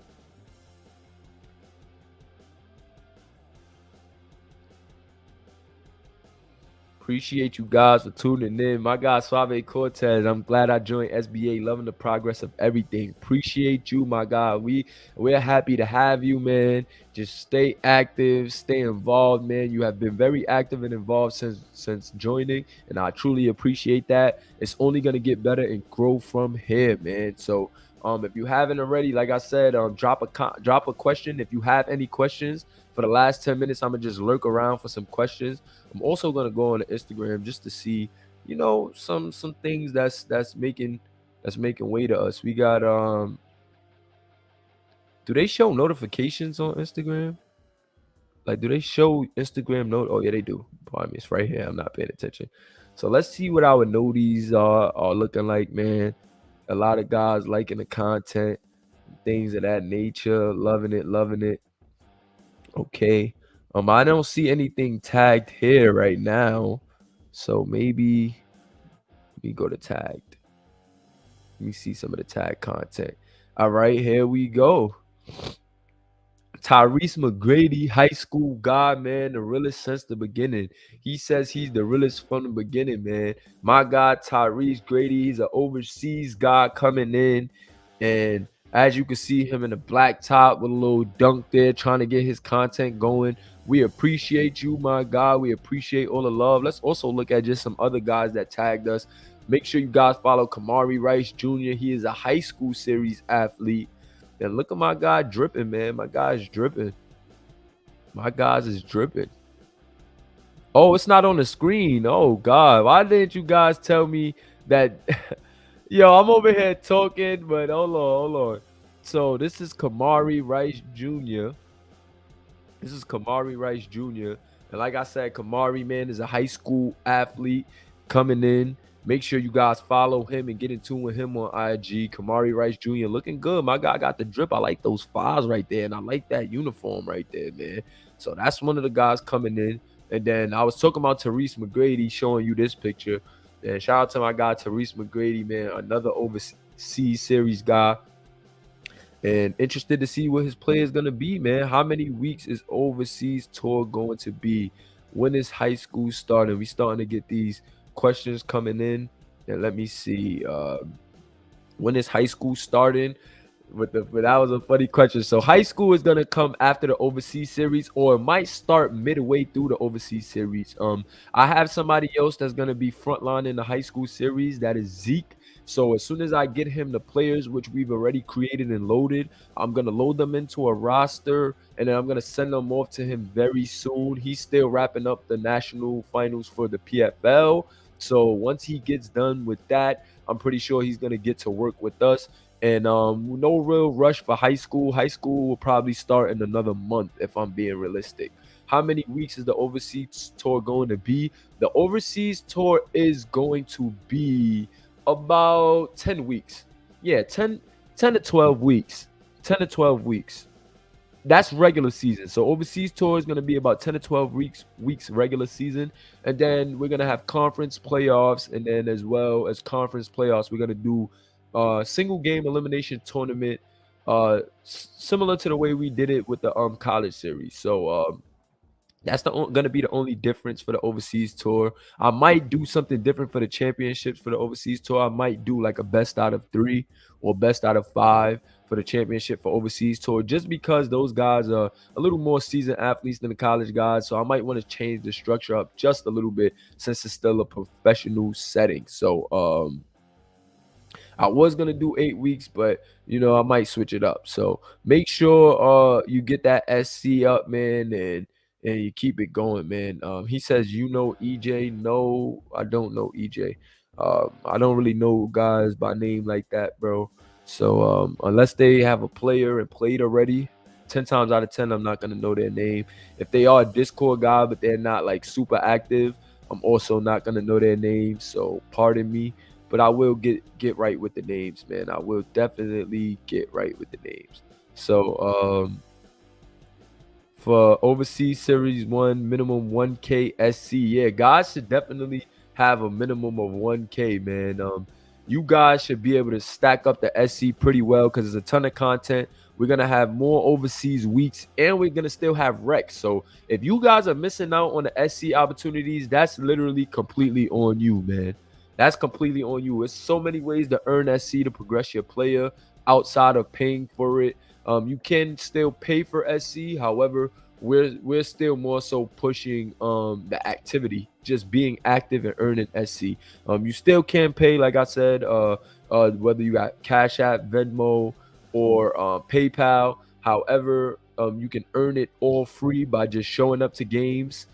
Appreciate you guys for tuning in. My guy Suave Cortez, I'm glad I joined SBA. Loving the progress of everything. Appreciate you, my guy. We're happy to have you, man. Just stay active, stay involved, man. You have been very active and involved since joining, and I truly appreciate that. It's only gonna get better and grow from here, man. So if you haven't already, like I said, drop a question. If you have any questions for the last 10 minutes, I'm gonna just lurk around for some questions. I'm also gonna go on Instagram just to see, some things that's making way to us. We got do they show notifications on Instagram? Like, do they show Instagram note? Oh yeah, they do. Pardon me, it's right here. I'm not paying attention. So let's see what our noties are looking like, man. A lot of guys liking the content, things of that nature, loving it. Okay. I don't see anything tagged here right now. So maybe let me go to tagged. Let me see some of the tag content. All right, here we go. Tyrese McGrady, high school guy, man, the realest since the beginning. He says he's the realest from the beginning, man. My guy, Tyrese Grady, he's an overseas guy coming in. And as you can see him in a black top with a little dunk there, trying to get his content going. We appreciate you, my guy. We appreciate all the love. Let's also look at just some other guys that tagged us. Make sure you guys follow Kamari Rice Jr. He is a high school series athlete. And look at my guy dripping, man. My guy's dripping. My guys is dripping. Oh, it's not on the screen. Oh God, why didn't you guys tell me that? Yo, I'm over here talking, but hold on. So this is Kamari Rice Jr. This is Kamari Rice Jr. And like I said, Kamari, man, is a high school athlete coming in. Make sure you guys follow him and get in tune with him on IG. Kamari Rice Jr. looking good. My guy got the drip. I like those fives right there. And I like that uniform right there, man. So that's one of the guys coming in. And then I was talking about Therese McGrady, showing you this picture. And shout out to my guy, Therese McGrady, man. Another overseas series guy. And interested to see what his play is going to be, man. How many weeks is overseas tour going to be? When is high school starting? We starting to get these questions coming in. And let me see. When is high school starting? But that was a funny question. So high school is gonna come after the overseas series, or it might start midway through the overseas series. I have somebody else that's gonna be frontline in the high school series. That is Zeke. So as soon as I get him the players, which we've already created and loaded, I'm gonna load them into a roster, and then I'm gonna send them off to him very soon. He's still wrapping up the national finals for the PFL. So once he gets done with that, I'm pretty sure he's gonna get to work with us. And no real rush for high school. High school will probably start in another month, if I'm being realistic. How many weeks is the overseas tour going to be? The overseas tour is going to be about 10 weeks. Yeah, 10 to 12 weeks. 10 to 12 weeks. That's regular season. So overseas tour is going to be about 10 to 12 weeks regular season. And then we're going to have conference playoffs. And then as well as conference playoffs, we're going to do single game elimination tournament, similar to the way we did it with the college series. So that's gonna be the only difference for the overseas tour. I might do something different for the championships for the overseas tour. I might do like a best out of 3 or best out of 5 for the championship for overseas tour, just because those guys are a little more seasoned athletes than the college guys. So I might want to change the structure up just a little bit, since it's still a professional setting. So I was gonna do 8 weeks, but I might switch it up. So make sure you get that SC up, man, and you keep it going, man. He says EJ. No, I don't know EJ. I don't really know guys by name like that, bro. So unless they have a player and played already, 10 times out of 10, I'm not gonna know their name. If they are a Discord guy, but they're not like super active, I'm also not gonna know their name. So pardon me. But I will get right with the names, man. I will definitely get right with the names. So for overseas series 1, minimum 1K SC. Yeah, guys should definitely have a minimum of 1K, man. You guys should be able to stack up the SC pretty well, because there's a ton of content. We're gonna have more overseas weeks, and we're gonna still have recs. So if you guys are missing out on the SC opportunities, that's literally completely on you, man. That's completely on you. There's so many ways to earn SC to progress your player outside of paying for it. You can still pay for SC. However, we're still more so pushing the activity, just being active and earning SC. You still can pay, like I said, whether you got Cash App, Venmo, or PayPal. However, you can earn it all free by just showing up to games.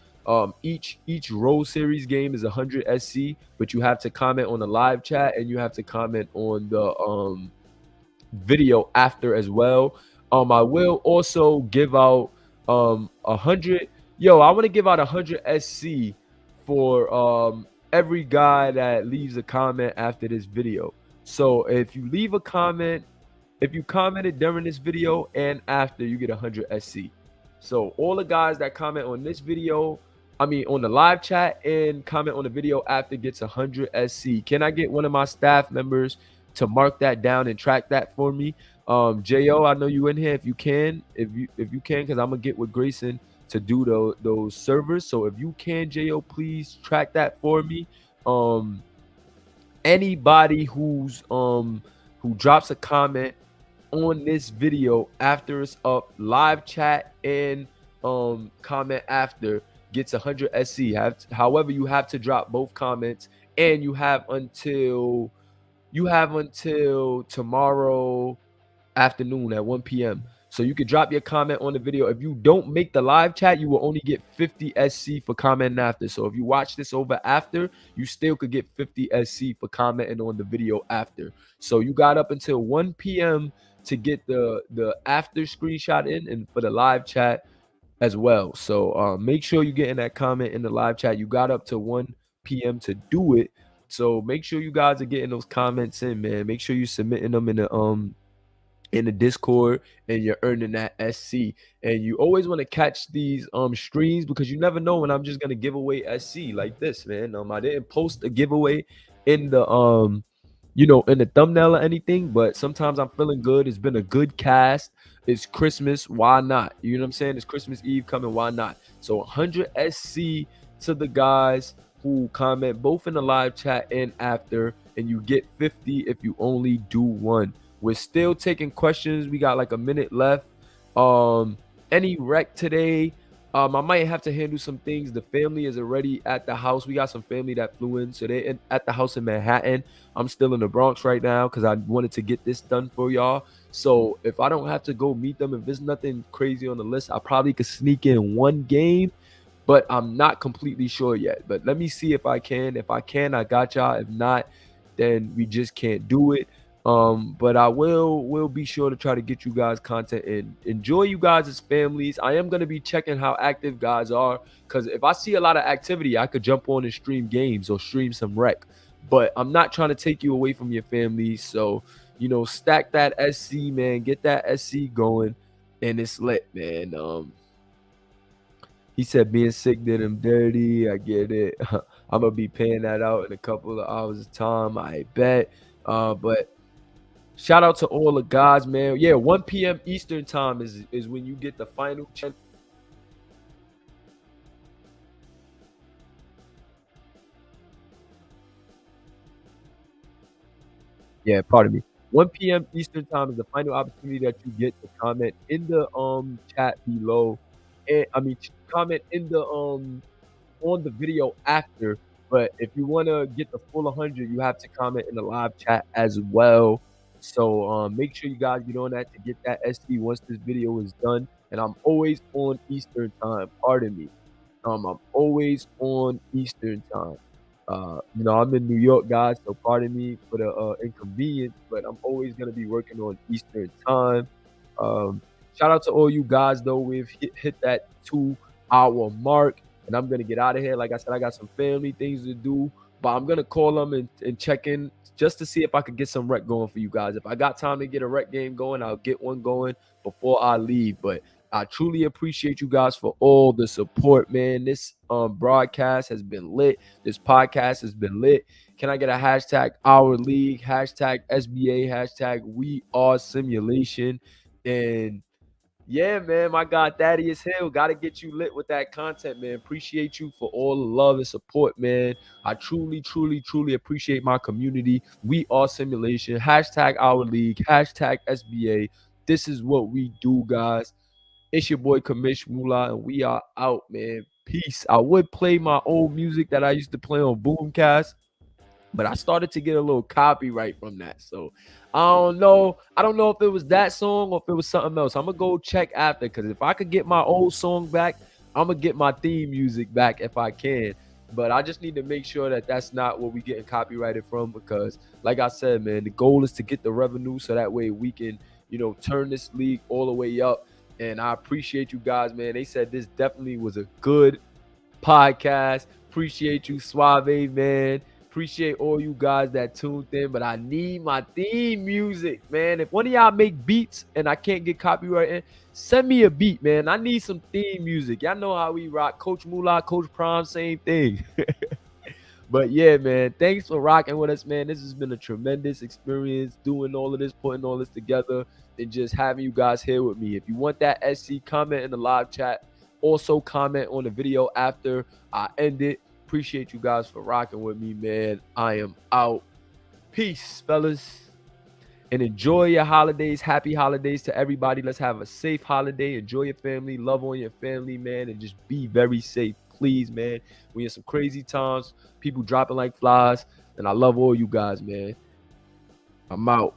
Each Roll Series game is 100 SC, but you have to comment on the live chat, and you have to comment on the video after as well. I will also give out 100. Yo, I want to give out 100 SC for every guy that leaves a comment after this video. So if you leave a comment, if you commented during this video and after, you get 100 SC. So all the guys that comment on this video, on the live chat, and comment on the video after, gets 100 SC. Can I get one of my staff members to mark that down and track that for me? Jo, I know you in here. If you can, because I'm gonna get with Grayson to do those servers. So if you can, Jo, please track that for me. Anybody who drops a comment on this video after it's up, live chat and comment after, gets 100 SC. However, you have to drop both comments, and you have until tomorrow afternoon at 1 p.m. So you could drop your comment on the video. If you don't make the live chat, you will only get 50 SC for commenting after. So if you watch this over after, you still could get 50 SC for commenting on the video after. So you got up until 1 p.m. to get the after screenshot in, and for the live chat as well. So make sure you get in that comment in the live chat. You got up to 1 p.m. to do it. So make sure you guys are getting those comments in, man. Make sure you're submitting them in the Discord, and you're earning that SC. And you always want to catch these streams, because you never know when I'm just gonna give away SC like this, man. I didn't post a giveaway in the in the thumbnail or anything, but sometimes I'm feeling good. It's been a good cast. It's Christmas, why not? You know what I'm saying? It's Christmas Eve coming, why not? So 100 SC to the guys who comment both in the live chat and after, and you get 50 if you only do one. We're still taking questions. We got like a minute left. Any rec today? I might have to handle some things. The family is already at the house. We got some family that flew in, so they're at the house in Manhattan. I'm still in the Bronx right now because I wanted to get this done for y'all. So if I don't have to go meet them, if there's nothing crazy on the list, I probably could sneak in one game, but I'm not completely sure yet. But let me see if I can. If I can, I got y'all. If not, then we just can't do it. But I will be sure to try to get you guys content and enjoy you guys as families. I am going to be checking how active guys are, because if I see a lot of activity, I could jump on and stream games or stream some rec. But I'm not trying to take you away from your family. So, stack that SC, man. Get that SC going, and it's lit, man. He said being sick did him dirty. I get it. I'm going to be paying that out in a couple of hours of time, I bet. But shout out to all the guys, man. Yeah, 1 p.m. Eastern time is when you get the final chance. Yeah, pardon me. 1 p.m. Eastern time is the final opportunity that you get to comment in the chat below. And comment in the on the video after. But if you want to get the full 100, you have to comment in the live chat as well. So make sure you guys get on that to get that SC once this video is done. And I'm always on Eastern time. Pardon me. I'm always on Eastern time. I'm in New York, guys, so pardon me for the inconvenience, but I'm always gonna be working on Eastern time. Shout out to all you guys, though. We've hit that 2-hour mark, and I'm gonna get out of here. Like I said, I got some family things to do, but I'm gonna call them and check in just to see if I could get some rec going for you guys. If I got time to get a rec game going, I'll get one going before I leave. But I truly appreciate you guys for all the support, man. This broadcast has been lit. This podcast has been lit. Can I get a hashtag our league, hashtag SBA, hashtag we are simulation? And yeah, man, my God, Thaddeus Hill, got to get you lit with that content, man. Appreciate you for all the love and support, man. I truly, truly, truly appreciate my community. We are simulation, hashtag our league, hashtag SBA. This is what we do, guys. It's your boy Kamish Mula, and we are out, man. Peace. I would play my old music that I used to play on Boomcast, but I started to get a little copyright from that. So I don't know. I don't know if it was that song or if it was something else. I'm gonna go check after, because if I could get my old song back, I'm gonna get my theme music back if I can. But I just need to make sure that that's not what we getting copyrighted from, because like I said, man, the goal is to get the revenue so that way we can, turn this league all the way up. And I appreciate you guys, man. They said this definitely was a good podcast. Appreciate you, Suave, man. Appreciate all you guys that tuned in. But I need my theme music, man. If one of y'all make beats and I can't get copyrighted, send me a beat, man. I need some theme music. Y'all know how we rock. Coach Moolah, Coach Prime, same thing. But yeah, man, thanks for rocking with us, man. This has been a tremendous experience doing all of this, putting all this together, and just having you guys here with me. If you want that SC, comment in the live chat. Also comment on the video after I end it. Appreciate you guys for rocking with me, man. I am out. Peace, fellas. And enjoy your holidays. Happy holidays to everybody. Let's have a safe holiday. Enjoy your family. Love on your family, man. And just be very safe. please, man. We in some crazy times. People dropping like flies. And I love all you guys, man. I'm out.